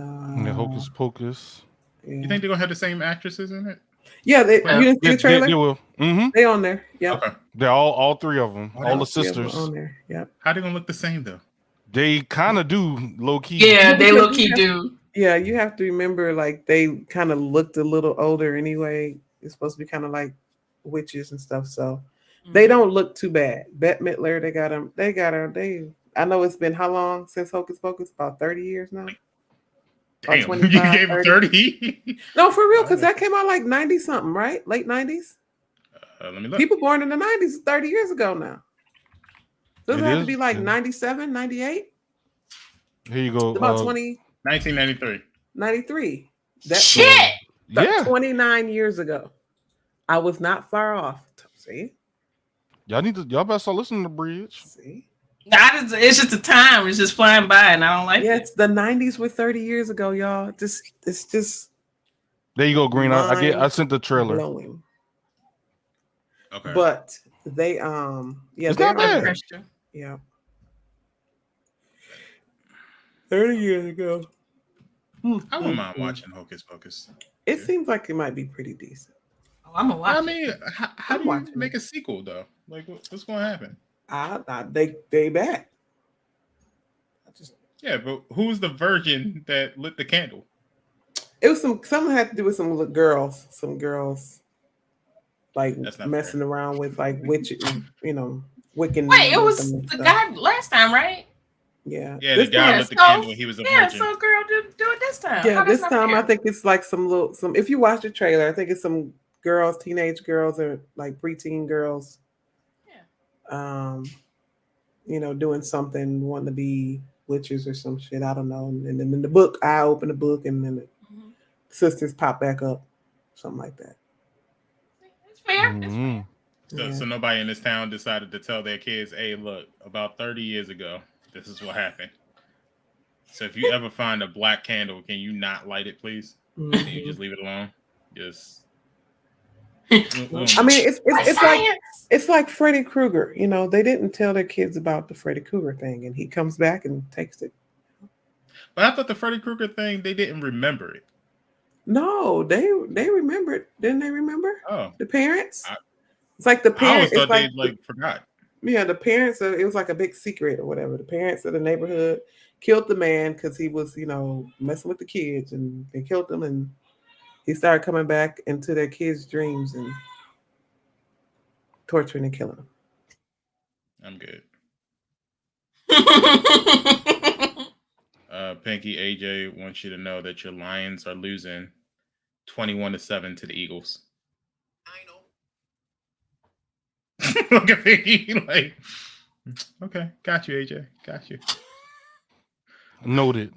Hocus Pocus. Yeah. You think they're gonna have the same actresses in it? Yeah, you didn't see the trailer? They will. Mm-hmm. They on there. Yep. Okay. They're all 3 of them. All the Three of them sisters. on there. Yep. How they gonna look the same though? They kind of do low key. Yeah, they low key do. Yeah, you have to remember, like, they kind of looked a little older anyway. It's supposed to be kind of like witches and stuff, so they don't look too bad. Bette Midler, they got them. I know it's been how long since Hocus Pocus? About 30 years now. Damn, you gave him 30? No, for real, because that came out like 90 something, right? Late 90s. Let me look. People born in the 90s 30 years ago now. Does it have to be like 97, 98? Here you go. It's about 1993. 1993. That's shit. Yeah. 29 years ago. I was not far off. See? Y'all better start listening to Bridge. See? It's just the time. It's just flying by, and I don't like it. Yes, the 90s were 30 years ago, y'all. It's just There you go, Green. I sent the trailer. blowing. Okay. But they It's not bad. Pressure. Yeah. 30 years ago. I wouldn't mind watching Hocus Pocus. It seems like it might be pretty decent. Oh, I'm gonna watch. I mean, how do you watching make a sequel though? Like, what's going to happen? They back. Yeah, but who's the virgin that lit the candle? It was something had to do with some girls, like messing around with like witches, Wiccan. Wait, it was the guy last time, right? Yeah. Yeah, the guy lit the candle when he was a virgin. Yeah, so girl, do it this time. Yeah, How this that's not time fair? I think it's like some. If you watch the trailer, I think it's some girls, teenage girls, or like preteen girls. Yeah. Doing something, wanting to be witches or some shit. I don't know. And then in the book, I open the book, and then the sisters pop back up, something like that. It's fair. It's fair. So nobody in this town decided to tell their kids, hey, look, about 30 years ago, this is what happened. So if you ever find a black candle, can you not light it, please? Can you just leave it alone? Just. I mean, it's like Freddy Krueger. They didn't tell their kids about the Freddy Krueger thing, and he comes back and takes it. But I thought the Freddy Krueger thing, they didn't remember it. No, they remembered. Didn't they remember? Oh, the parents. It's like the parents. I always thought they forgot. Yeah, the parents. It was like a big secret or whatever. The parents of the neighborhood killed the man because he was, messing with the kids, and they killed him, and he started coming back into their kids' dreams and torturing and killing them. I'm good. Pinky AJ wants you to know that your Lions are losing 21-7 to the Eagles. I know. Look at Pinky like, okay, got you, AJ, got you. Noted.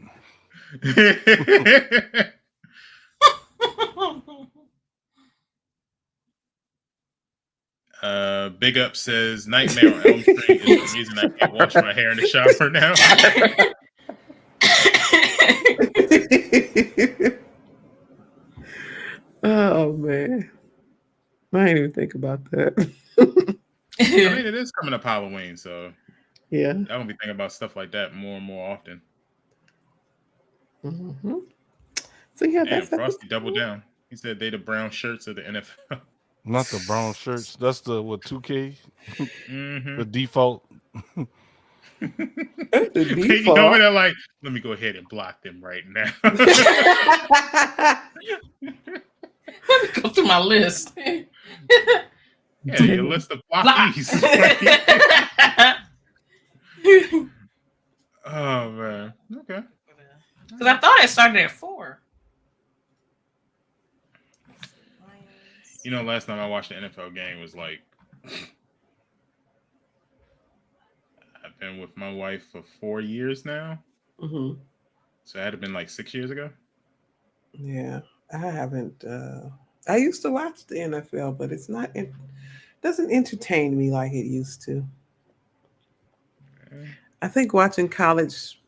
Big Up says Nightmare on Elm Street is the reason I can't wash my hair in the shower now. Oh man, I didn't even think about that. I mean, it is coming up Halloween, so yeah, I'm gonna be thinking about stuff like that more and more often. Mm-hmm. So yeah, that's Frosty doubled down. He said they the brown shirts of the NFL. Not the brown shirts. That's the 2K. Mm-hmm. The default. The default. You know, they're like, let me go ahead and block them right now. Let me go through my list. Yeah, your list of blockies. Oh man. Okay. Because I thought it started at 4. You know, last time I watched the NFL game was like, I've been with my wife for 4 years now. Mm-hmm. So it had been like 6 years ago. Yeah, I haven't. I used to watch the NFL, but it's not. It doesn't entertain me like it used to. Okay. I think watching college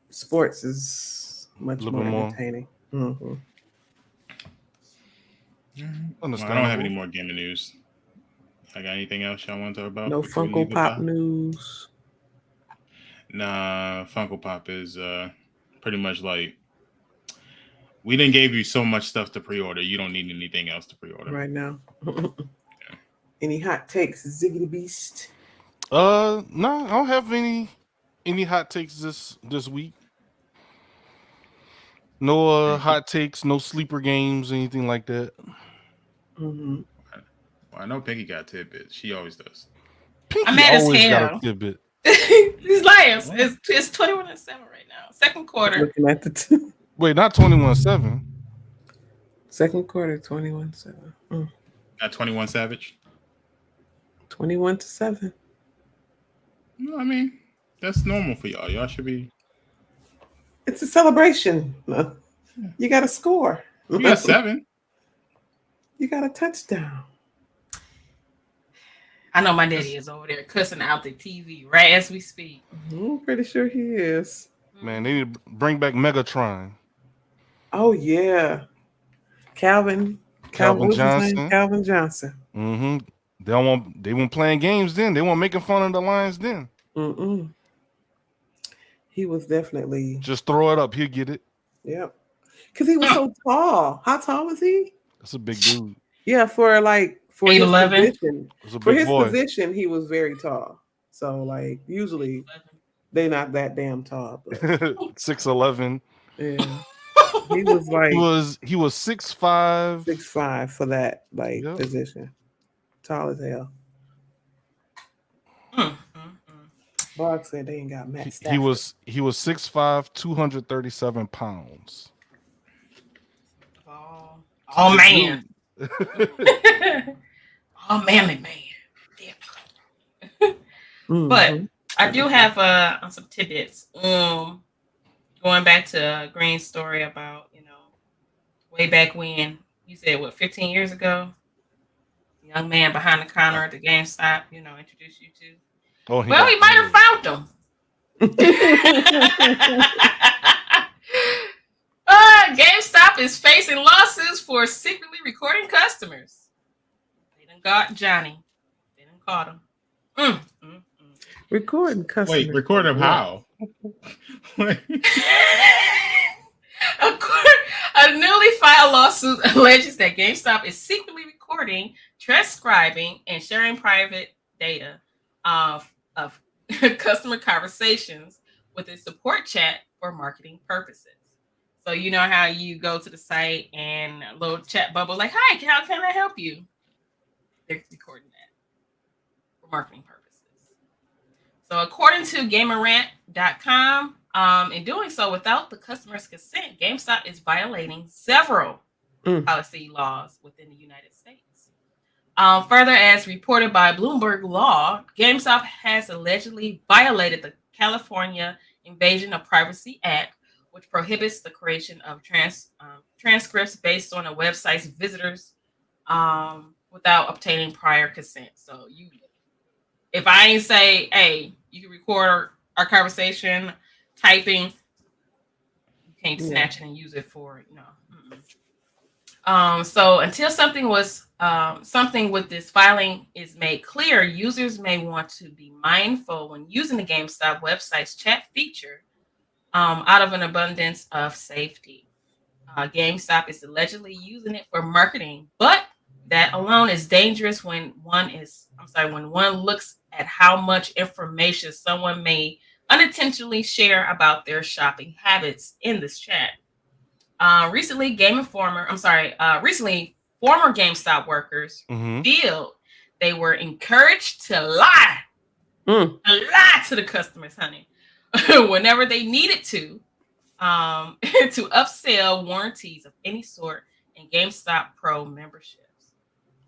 sports is much more entertaining. Mm-hmm. Well, I don't have any more gaming news. I got anything else y'all want to talk about? No Funko Pop news. Nah, Funko Pop is pretty much like, we didn't give you so much stuff to pre-order. You don't need anything else to pre-order right now. Yeah. Any hot takes, Ziggity Beast? No, I don't have any hot takes this week. No hot takes, no sleeper games, anything like that. Mm-hmm. Well, I know Pinky got tidbits. She always does. Pinky I'm mad as always hell. got a tidbit. These Lions, it's 21-7 right now. Second quarter. Looking at the Wait, not 21-7. second quarter, 21-7. Not 21 Savage. 21-7. No, I mean, that's normal for y'all. Y'all should be. It's a celebration. You got to score. You got 7. You got a touchdown. I know my daddy is over there cussing out the TV right as we speak. I'm pretty sure he is. Man, they need to bring back Megatron. Oh yeah, Calvin Johnson. Calvin Johnson. Mm-hmm. They weren't playing games then. They weren't making fun of the Lions then. Mm-mm. He was definitely just throw it up. He'll get it. Yep. Because he was so tall. How tall was he? That's a big dude. Yeah, for 8'11". His position, he was very tall. So like usually they're not that damn tall. 6'11". Yeah. He was like he was 6'5". 6'5" for that position. Tall as hell. Bog said they ain't got Matt Stafford. He was 6'5", 237 pounds. Oh man. Oh, manly man. But I do have some tidbits. Going back to Green's story about, way back when, you said, 15 years ago? The young man behind the counter at the GameStop, introduced you to. Oh, he might have found them. GameStop is facing lawsuits for secretly recording customers. They done got Johnny. They done caught him. Recording customers. Wait, record them how? A newly filed lawsuit alleges that GameStop is secretly recording, transcribing, and sharing private data of customer conversations with a support chat for marketing purposes. So you know how you go to the site and a little chat bubble like, "Hi, how can I help you?" They're recording that for marketing purposes. So according to GamerRant.com, in doing so without the customer's consent, GameStop is violating several policy laws within the United States. Further, as reported by Bloomberg Law, GameStop has allegedly violated the California Invasion of Privacy Act, which prohibits the creation of transcripts based on a website's visitors without obtaining prior consent. So if I ain't say, "Hey, you can record our conversation, typing," you can't snatch it and use it for, So until something with this filing is made clear, users may want to be mindful when using the GameStop website's chat feature out of an abundance of safety. GameStop is allegedly using it for marketing, but that alone is dangerous when one looks at how much information someone may unintentionally share about their shopping habits in this chat. Recently, former GameStop workers feel they were encouraged to lie to the customers, honey, whenever they needed to upsell warranties of any sort in GameStop Pro memberships.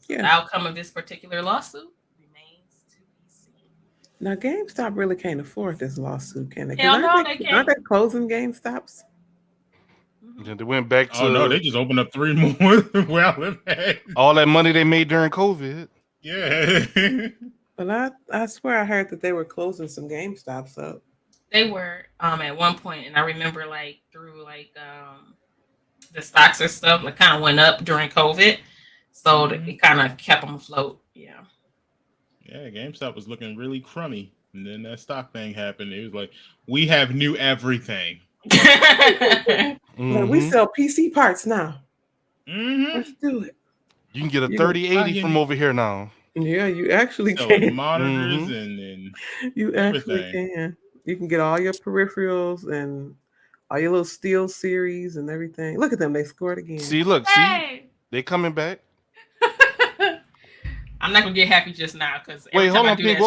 Yeah. The outcome of this particular lawsuit remains to be seen. Now, GameStop really can't afford this lawsuit, can they? Hell no, they can't. Aren't they closing GameStops? Yeah, they went back to. Oh no, they just opened up 3 more where I live at. All that money they made during COVID. Yeah. Well, I swear I heard that they were closing some GameStops up. They were at one point, and I remember through the stocks or stuff kind of went up during COVID, so it kind of kept them afloat. Yeah. Yeah, GameStop was looking really crummy, and then that stock thing happened. It was like, we have new everything. We sell PC parts now. Let's do it. You can get a 3080 from over here now. Yeah, you actually can. Monitors and you actually can. You can get all your peripherals and all your little Steel series and everything. Look at them. They scored again. See, look. See? They coming back. I'm not going to get happy just now. Because wait, hold on, Pete.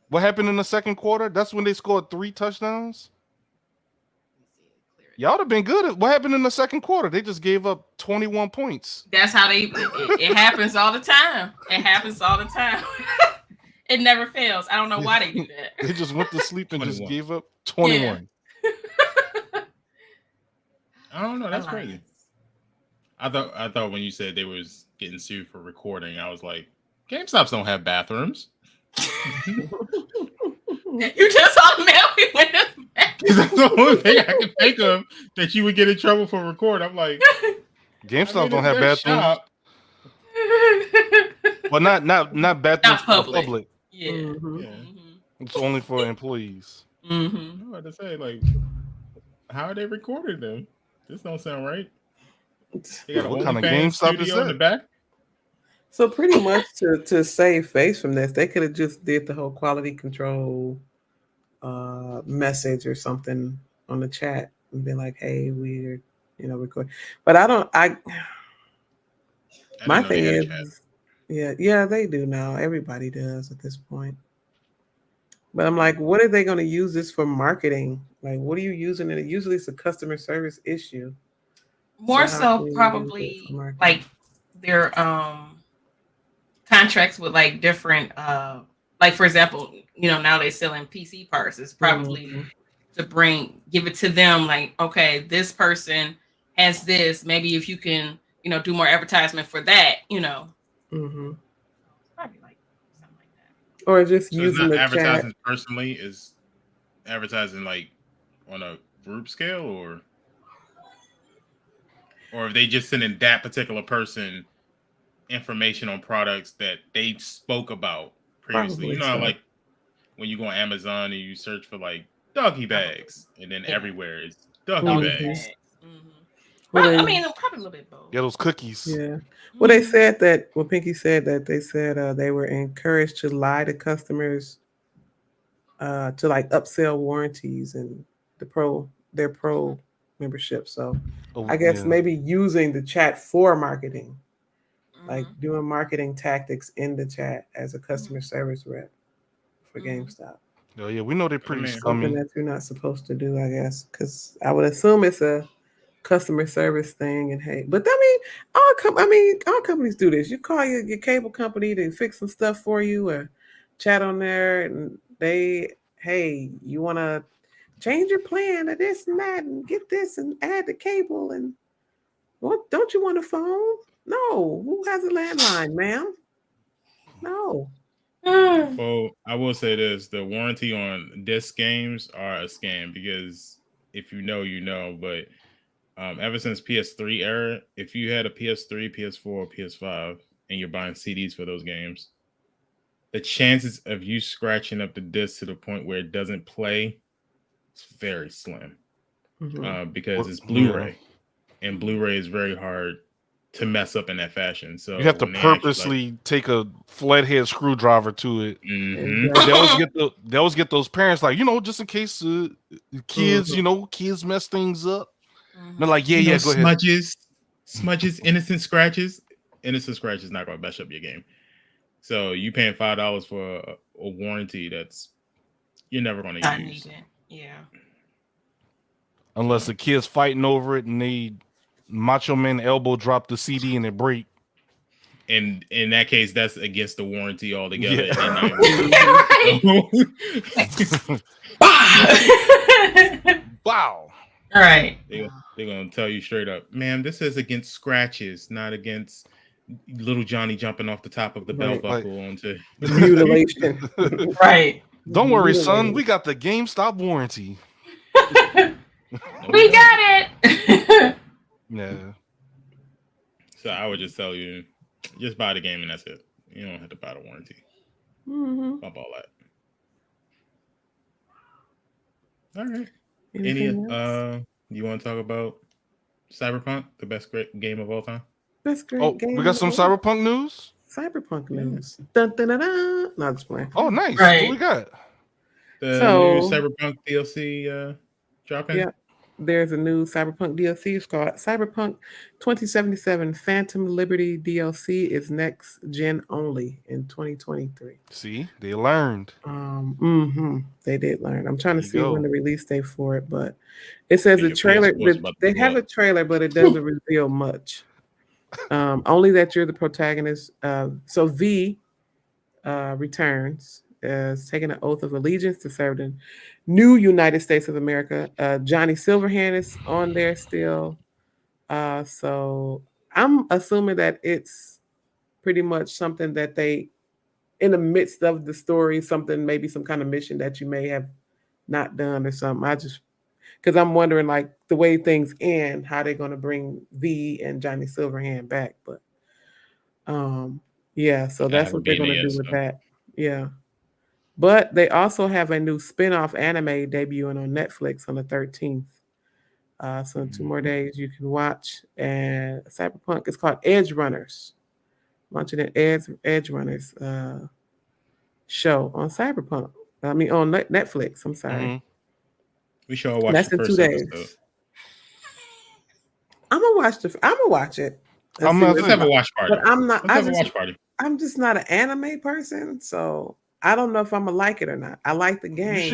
What happened in the second quarter? That's when they scored 3 touchdowns? Y'all would have been good. What happened in the second quarter? They just gave up 21 points. That's how it happens all the time. It happens all the time. It never fails. I don't know why they do that. They just went to sleep and just gave up 21. Yeah. I don't know. That's crazy. I thought when you said they was getting sued for recording, I was like, GameStops don't have bathrooms. You just automatically went back. That's the only thing I can think of that you would get in trouble for record. I'm like, GameStop don't have bathrooms. Well, not bathrooms for public. Yeah. It's only for employees. I'm about to say, how are they recording them? This don't sound right. They got what kind of GameStop is that? In the back? So pretty much to save face from this, they could have just did the whole quality control message or something on the chat and been like, "Hey, we're recording." But my thing is, yeah, they do now. Everybody does at this point. But I'm like, what are they going to use this for marketing? Like, what are you using it? Usually, it's a customer service issue. More so probably their contracts with like different like for example, now they're selling PC parts. It's probably to give it to them like, okay, this person has this. Maybe if you can, do more advertisement for that, probably like something like that. Or just So it's using not the advertising chat. personally, is advertising like on a group scale, or if they just sending that particular person information on products that they spoke about previously. Probably How, so. like when you go on Amazon and you search for like doggy bags, and then everywhere is doggy bags. Well, I mean, probably a little bit both. Yeah, those cookies. Yeah. Well, they said that. Well, Pinky said that they said they were encouraged to lie to customers to like upsell warranties and their pro membership. So I guess maybe using the chat for marketing, like doing marketing tactics in the chat as a customer service rep for GameStop. Oh yeah, we know they're pretty Something scummy. that you're not supposed to do, I guess, because I would assume it's a customer service thing. And hey, but I mean, all companies do this. You call your cable company to fix some stuff for you or chat on there, and hey, you want to change your plan or this and that and get this and add the cable and what? Don't you want a phone? No. Who has a landline, ma'am? No. Well, I will say this: the warranty on disc games are a scam, because if you know, but ever since PS3 era, if you had a PS3, PS4, or PS5 and you're buying CDs for those games, the chances of you scratching up the disc to the point where it doesn't play is very slim, because it's Blu-ray, and Blu-ray is very hard to mess up in that fashion. So you have to purposely take a flathead screwdriver to it. They always get those parents like, just in case kids, kids mess things up. They're like, go ahead. Smudges, innocent scratches. Innocent scratches not gonna mess up your game. So you paying $5 for a warranty that's you're never gonna use. Yeah. Unless the kid's fighting over it and they Macho Man elbow drop the CD and it break. And in that case, that's against the warranty altogether. Wow. All right. They're gonna tell you straight up, ma'am, this is against scratches, not against little Johnny jumping off the top of the belt buckle onto mutilation. Right. Don't worry, son. We got the GameStop warranty. We got it. Yeah. So I would just tell you, just buy the game and that's it. You don't have to buy the warranty. Bump all that. All right. You want to talk about Cyberpunk, the best game of all time? Best great game. We got some Cyberpunk news. Cyberpunk news. Dun, dun, dun, dun. No, just playing. Oh, nice. Right. What we got? The new Cyberpunk DLC dropping. Yeah. There's a new Cyberpunk DLC. It's called Cyberpunk 2077 Phantom Liberty DLC. Is next gen only in 2023. See, they learned. They did learn. I'm trying to see when the release date for it, but it says the trailer. They have a trailer, but it doesn't reveal much. Only that you're the protagonist. So V returns, is taking an oath of allegiance to serve the new United States of America. Johnny Silverhand is on there still. So I'm assuming that it's pretty much something that they, in the midst of the story, maybe some kind of mission that you may have not done or something. Because I'm wondering, like, the way things end, how they're going to bring V and Johnny Silverhand back. But yeah, so that's what they're going to do with that. Yeah. But they also have a new spin-off anime debuting on Netflix on the 13th. So in 2 more days, you can watch. And Cyberpunk is called Edge Runners. Launching an Edge Runners show on Cyberpunk. I mean, on Netflix. I'm sorry. We should all watch that's the in first 2 days. episode. I'm gonna watch it. Let's have a watch party. But I'm not. Let's have a watch party. I'm just not an anime person, so I don't know if I'm gonna like it or not. I like the game. You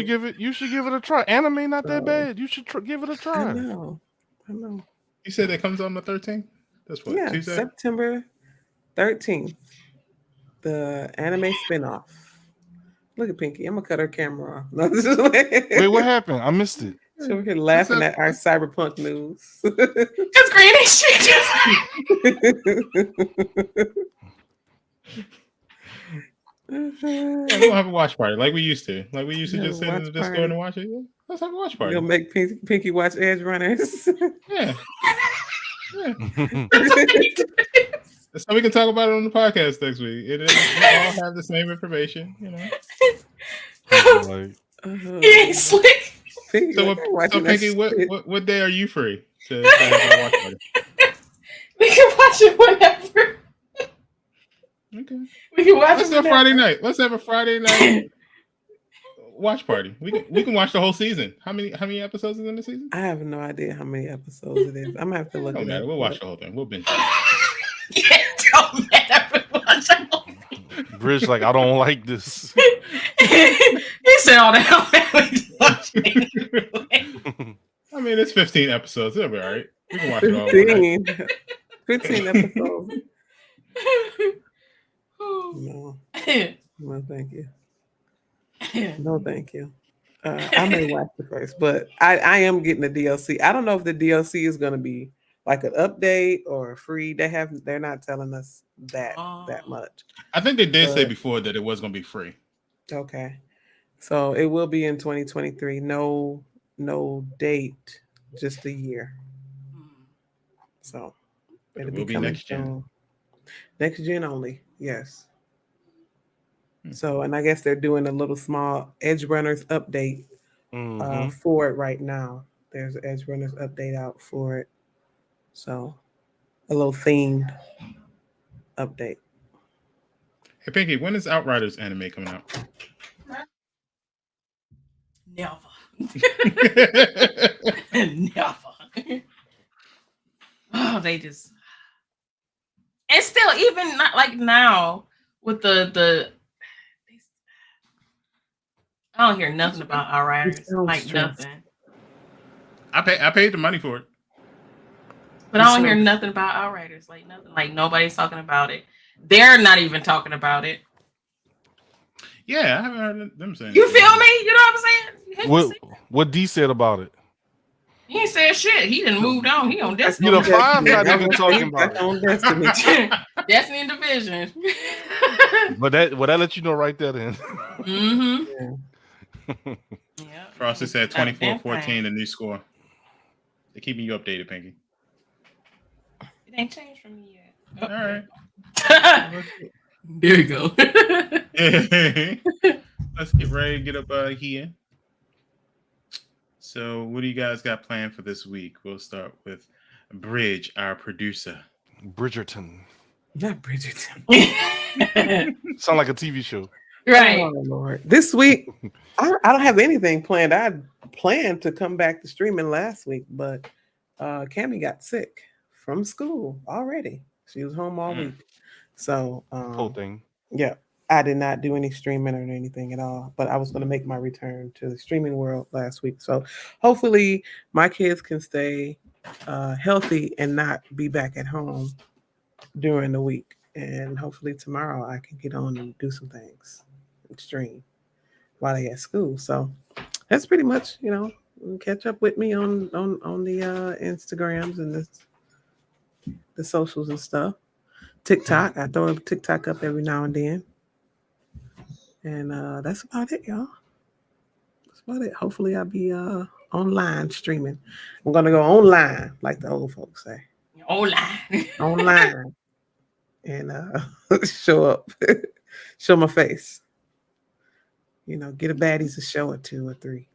should give it a try. Anime not that bad. You should give it a try. I know. You said that comes on the 13th. That's what, Tuesday? 13th, the anime spinoff. Look at Pinky. I'm gonna cut her camera off. Wait, what happened? I missed it. So we're here laughing at our cyberpunk news. Just Granny shit. Yeah, we'll have a watch party like we used to. Like we used to just sit in the Discord and watch it. Let's have a watch party. You'll make Pinky watch Edge Runners. Yeah. So we can talk about it on the podcast next week. We all have the same information, you know. He ain't slick. Pinky, So, Pinky, what day are you free to have a watch party? We can watch it whenever. Okay. We can watch Let's it do a Friday night. Let's have a Friday night watch party. We can watch the whole season. How many episodes is in the season? I have no idea how many episodes it is. I'm gonna have to look at it. We'll watch the whole thing. We'll binge. Don't matter. Bridge, like, I don't like this. He said all that. I mean, it's 15 episodes. It'll be all right. We can watch it all. 15 episodes. No, thank you. No, thank you. I may watch it first, but I am getting the DLC. I don't know if the DLC is going to be like an update or free. They're not telling us that much. I think they did say before that it was going to be free. Okay, so it will be in 2023. No date, just a year. So it will be next gen. Next gen only. Yes. So, and I guess they're doing a little small Edge Runners update for it right now. There's an Edge Runners update out for it. So, a little themed update. Hey, Pinky, when is Outriders anime coming out? Never. Never. Oh, they just... And still, even not like now, with the I don't hear nothing about Outriders. Like nothing. I paid the money for it. But I don't hear nothing about Outriders. Like nothing. Like nobody's talking about it. They're not even talking about it. Yeah, I haven't heard them saying. You feel me? You know what I'm saying? What D said about it? He ain't said shit. He done moved on. He on Destiny. You know, 5 not even talking about it. On Destiny. Destiny and Division. But that let you know right there then. Mm-hmm. Yeah. Frosty said 24-14, the new score. They're keeping you updated, Pinky. It ain't changed for me yet. All right. There you go. Let's get ready to get up here. So, what do you guys got planned for this week? We'll start with Bridge, our producer. Bridgerton. Not Bridgerton. Sound like a TV show. Right. Oh, Lord. This week, I don't have anything planned. I planned to come back to streaming last week, but Cammie got sick from school already. She was home all week. So, whole thing. Yeah, I did not do any streaming or anything at all, but I was going to make my return to the streaming world last week. So hopefully my kids can stay healthy and not be back at home during the week. And hopefully tomorrow I can get on and do some things and stream while they at school. So that's pretty much, catch up with me on the Instagrams and the socials and stuff. TikTok. I throw a TikTok up every now and then. And that's about it, y'all. That's about it. Hopefully I'll be online streaming. I'm going to go online, like the old folks say. Online. Online. And show up. Show my face. Get a baddies a show or 2 or 3.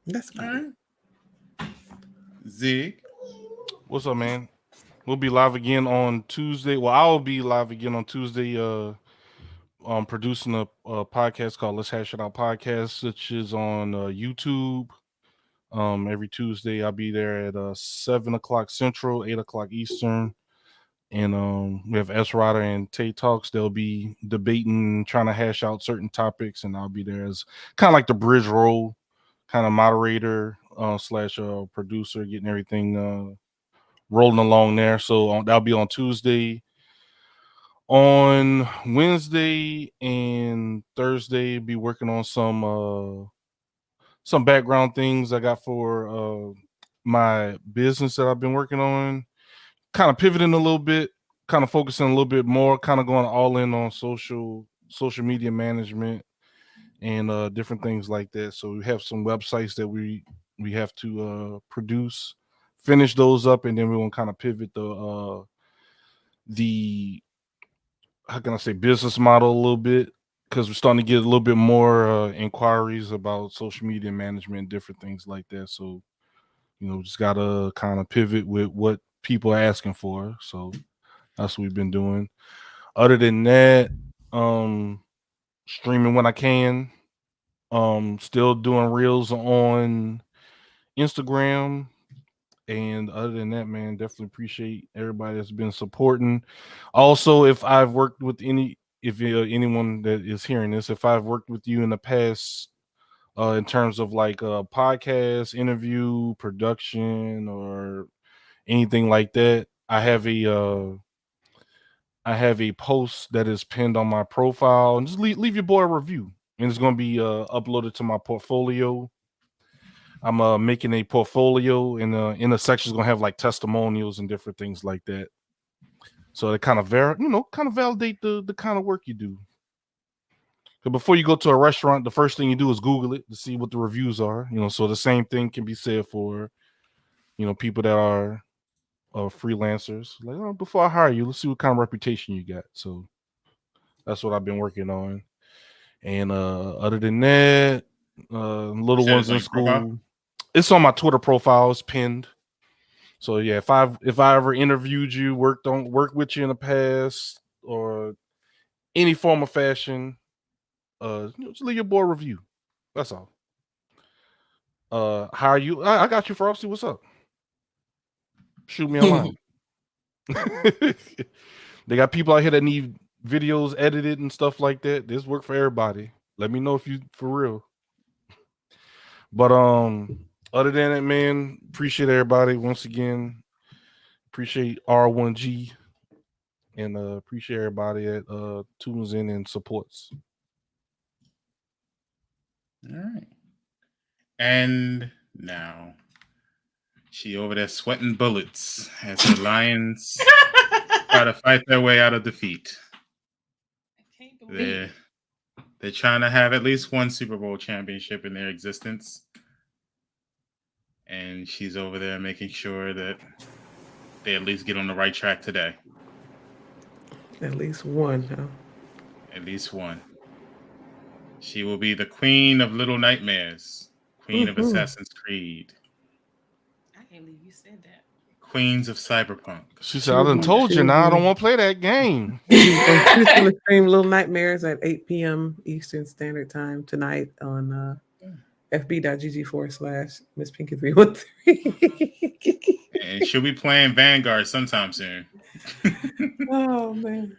That's about it. Zig. What's up, man? We'll be live again on Tuesday. Well, I'll be live again on Tuesday, producing a podcast called Let's Hash It Out Podcast, which is on YouTube. Every Tuesday, I'll be there at 7 o'clock Central, 8 o'clock Eastern. And we have S. Ryder and Tay Talks. They'll be debating, trying to hash out certain topics, and I'll be there as kind of like the bridge role, kind of moderator / producer, getting everything rolling along there. So that'll be on Tuesday. On Wednesday and Thursday, be working on some background things I got for my business that I've been working on. Kind of pivoting a little bit, kind of focusing a little bit more, kind of going all in on social media management and different things like that. So we have some websites that we have to produce, finish those up, and then we want to kind of pivot the how can I say business model a little bit, because we're starting to get a little bit more inquiries about social media management and different things like that. So, just gotta kind of pivot with what people are asking for. So that's what we've been doing. Other than that, streaming when I can. Still doing reels on Instagram. And other than that, man, definitely appreciate everybody that's been supporting. Also, if I've worked with anyone that is hearing this, if I've worked with you in the past, in terms of like podcast, interview, production, or anything like that, I have a post that is pinned on my profile, and just leave your boy a review, and it's going to be uploaded to my portfolio. I'm making a portfolio, and in the section is gonna have like testimonials and different things like that. So it kind of validate the kind of work you do. Because before you go to a restaurant, the first thing you do is Google it to see what the reviews are. So the same thing can be said for people that are freelancers. Like, before I hire you, let's see what kind of reputation you got. So that's what I've been working on. And other than that, little ones in school. Profile? It's on my Twitter profile. It's pinned. So yeah, if I ever interviewed you, worked with you in the past, or any form of fashion, just leave your boy a review. That's all. How are you? I got you, Frosty. What's up? Shoot me a line. They got people out here that need videos edited and stuff like that. This work for everybody. Let me know if you for real. But other than that, man, appreciate everybody once again. Appreciate R1G, and appreciate everybody that tunes in and supports. All right. And now she over there sweating bullets as the Lions try to fight their way out of defeat. I can't believe They're trying to have at least one Super Bowl championship in their existence. And she's over there making sure that they at least get on the right track today. At least one, huh? At least one. She will be the queen of Little Nightmares, queen of Assassin's Creed. I can't believe you said that. Queens of Cyberpunk. She said, I done told you now I don't want to play that game. She's going to stream Little Nightmares at 8 p.m. Eastern Standard Time tonight on fb.gg/Miss Pinky 313. And she'll be playing Vanguard sometime soon. Oh, man.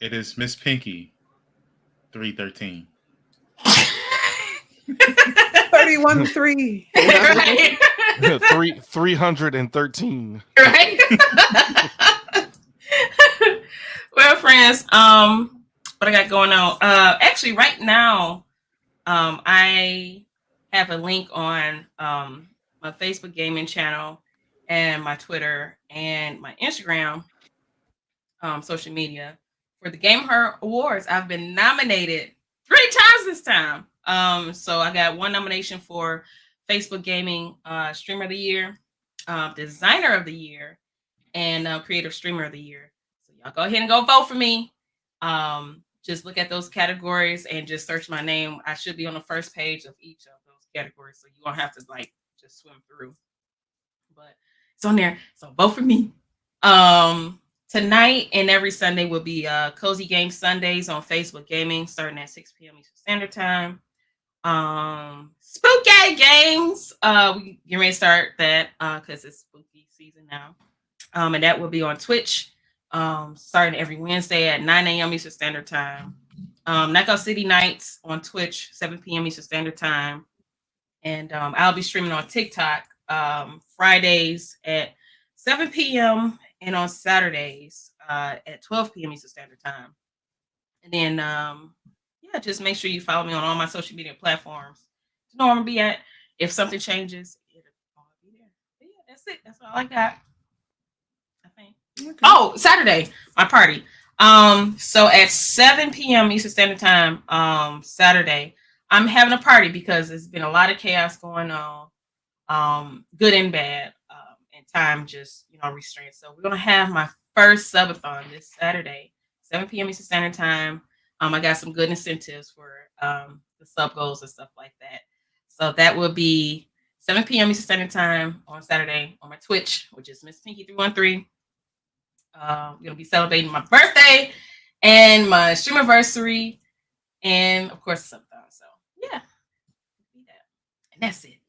It is Miss Pinky 313. 31-3. Right. 313. Right. Well, friends, what I got going on? Actually, right now, I have a link on my Facebook gaming channel and my Twitter and my Instagram social media for the Game Her Awards. I've been nominated 3 times this time. So I got 1 nomination for Facebook Gaming Streamer of the Year, Designer of the Year, and Creative Streamer of the Year. So y'all go ahead and go vote for me. Just look at those categories and just search my name. I should be on the first page of each of those categories, so you won't have to just swim through. But it's on there, so vote for me. Tonight and every Sunday will be Cozy Game Sundays on Facebook Gaming, starting at 6 p.m. Eastern Standard Time. Spooky Games, we get ready to start that because it's spooky season now. And that will be on Twitch, starting every Wednesday at 9 a.m. Eastern Standard Time. Knockout City Nights on Twitch, 7 p.m. Eastern Standard Time. And I'll be streaming on TikTok Fridays at 7 p.m. and on Saturdays at 12 p.m. Eastern Standard Time. And then, yeah, just make sure you follow me on all my social media platforms to know where I'm gonna be at. If something changes, it'll be there. But yeah, that's it. That's all I got. I think. Okay. Oh, Saturday, my party. So at 7 p.m. Eastern Standard Time, Saturday, I'm having a party because there's been a lot of chaos going on, good and bad, and time just restrained. So we're gonna have my first subathon this Saturday, 7 p.m. Eastern Standard Time. I got some good incentives for the sub goals and stuff like that. So that will be 7 p.m. Eastern Standard Time on Saturday on my Twitch, which is Miss Pinky 313. I'm gonna be celebrating my birthday and my stream anniversary, and of course the subathon. So yeah, and that's it.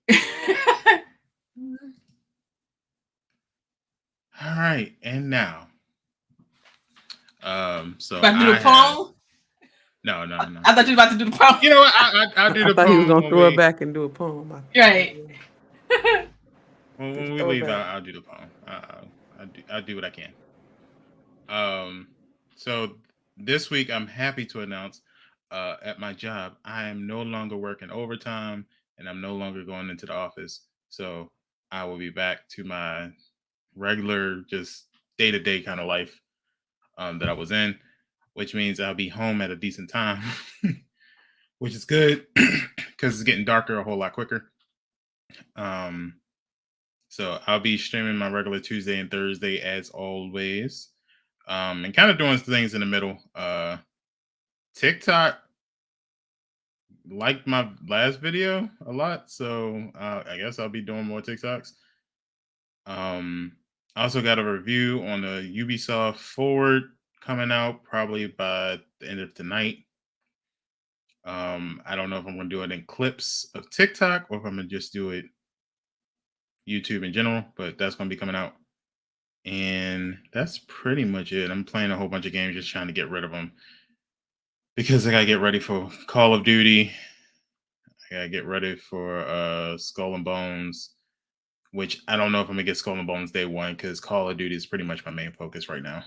All right, and now, so about to do the poem. No. I thought you were about to do the poem. You know what? I'll do the poem. I thought he was gonna throw it back and do a poem. Right. When we leave, I'll do the poem. I'll do what I can. So this week I'm happy to announce at my job I am no longer working overtime and I'm no longer going into the office. So I will be back to my regular, just day-to-day kind of life that I was in, which means I'll be home at a decent time, which is good because it's getting darker a whole lot quicker. So I'll be streaming my regular Tuesday and Thursday as always. And kind of doing things in the middle. TikTok liked my last video a lot, so I guess I'll be doing more TikToks. I also got a review on the Ubisoft Forward coming out probably by the end of tonight. I don't know if I'm going to do it in clips of TikTok or if I'm going to just do it YouTube in general, but that's going to be coming out. And that's pretty much it. I'm playing a whole bunch of games, just trying to get rid of them because I got to get ready for Call of Duty. I got to get ready for Skull and Bones, which I don't know if I'm going to get Skull and Bones day one because Call of Duty is pretty much my main focus right now.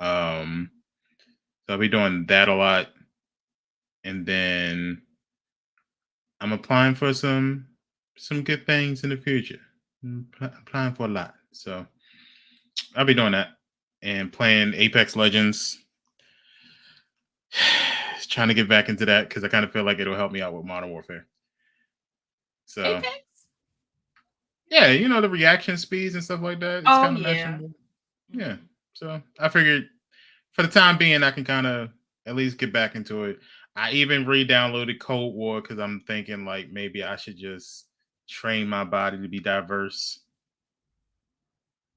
So I'll be doing that a lot. And then I'm applying for some good things in the future. I'm applying for a lot. So I'll be doing that and playing Apex Legends. Trying to get back into that because I kind of feel like it'll help me out with Modern Warfare. So Apex? Yeah, the reaction speeds and stuff like that. It's kind of matching. Yeah. So I figured for the time being, I can kind of at least get back into it. I even re-downloaded Cold War because I'm thinking like maybe I should just train my body to be diverse.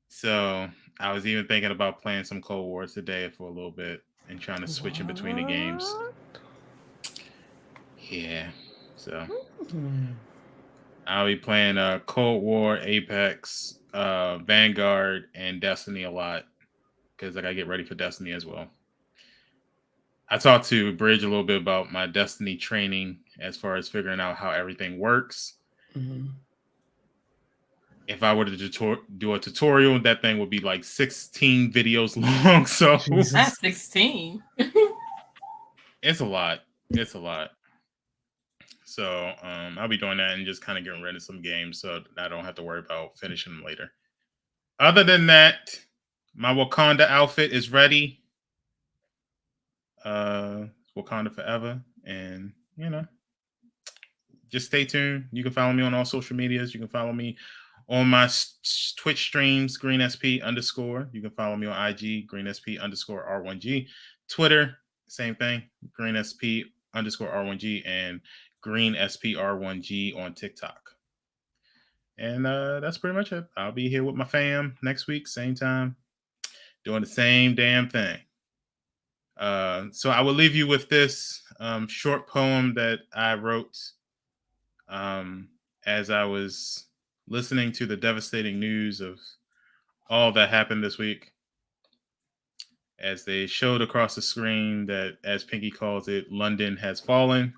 So I was even thinking about playing some Cold War today for a little bit and trying to switch in between the games. Yeah. So I'll be playing Cold War, Apex, Vanguard, and Destiny a lot because I gotta get ready for Destiny as well. I talked to Bridge a little bit about my Destiny training as far as figuring out how everything works. Mm-hmm. If I were to do a tutorial, that thing would be like 16 videos long. So that's 16. It's a lot. So I'll be doing that and just kind of getting rid of some games so I don't have to worry about finishing them later. Other than that, my Wakanda outfit is ready. Wakanda forever. And, just stay tuned. You can follow me on all social medias. You can follow me on my Twitch streams, GreenSP_. You can follow me on IG, GreenSP_R1G. Twitter, same thing, GreenSP_R1G and GreenSPR1G on TikTok. And that's pretty much it. I'll be here with my fam next week, same time, doing the same damn thing. So I will leave you with this short poem that I wrote as I was listening to the devastating news of all that happened this week. As they showed across the screen that, as Pinky calls it, London has fallen.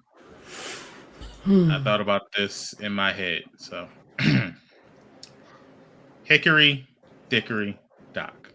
I thought about this in my head. So, hickory Dickory Doc.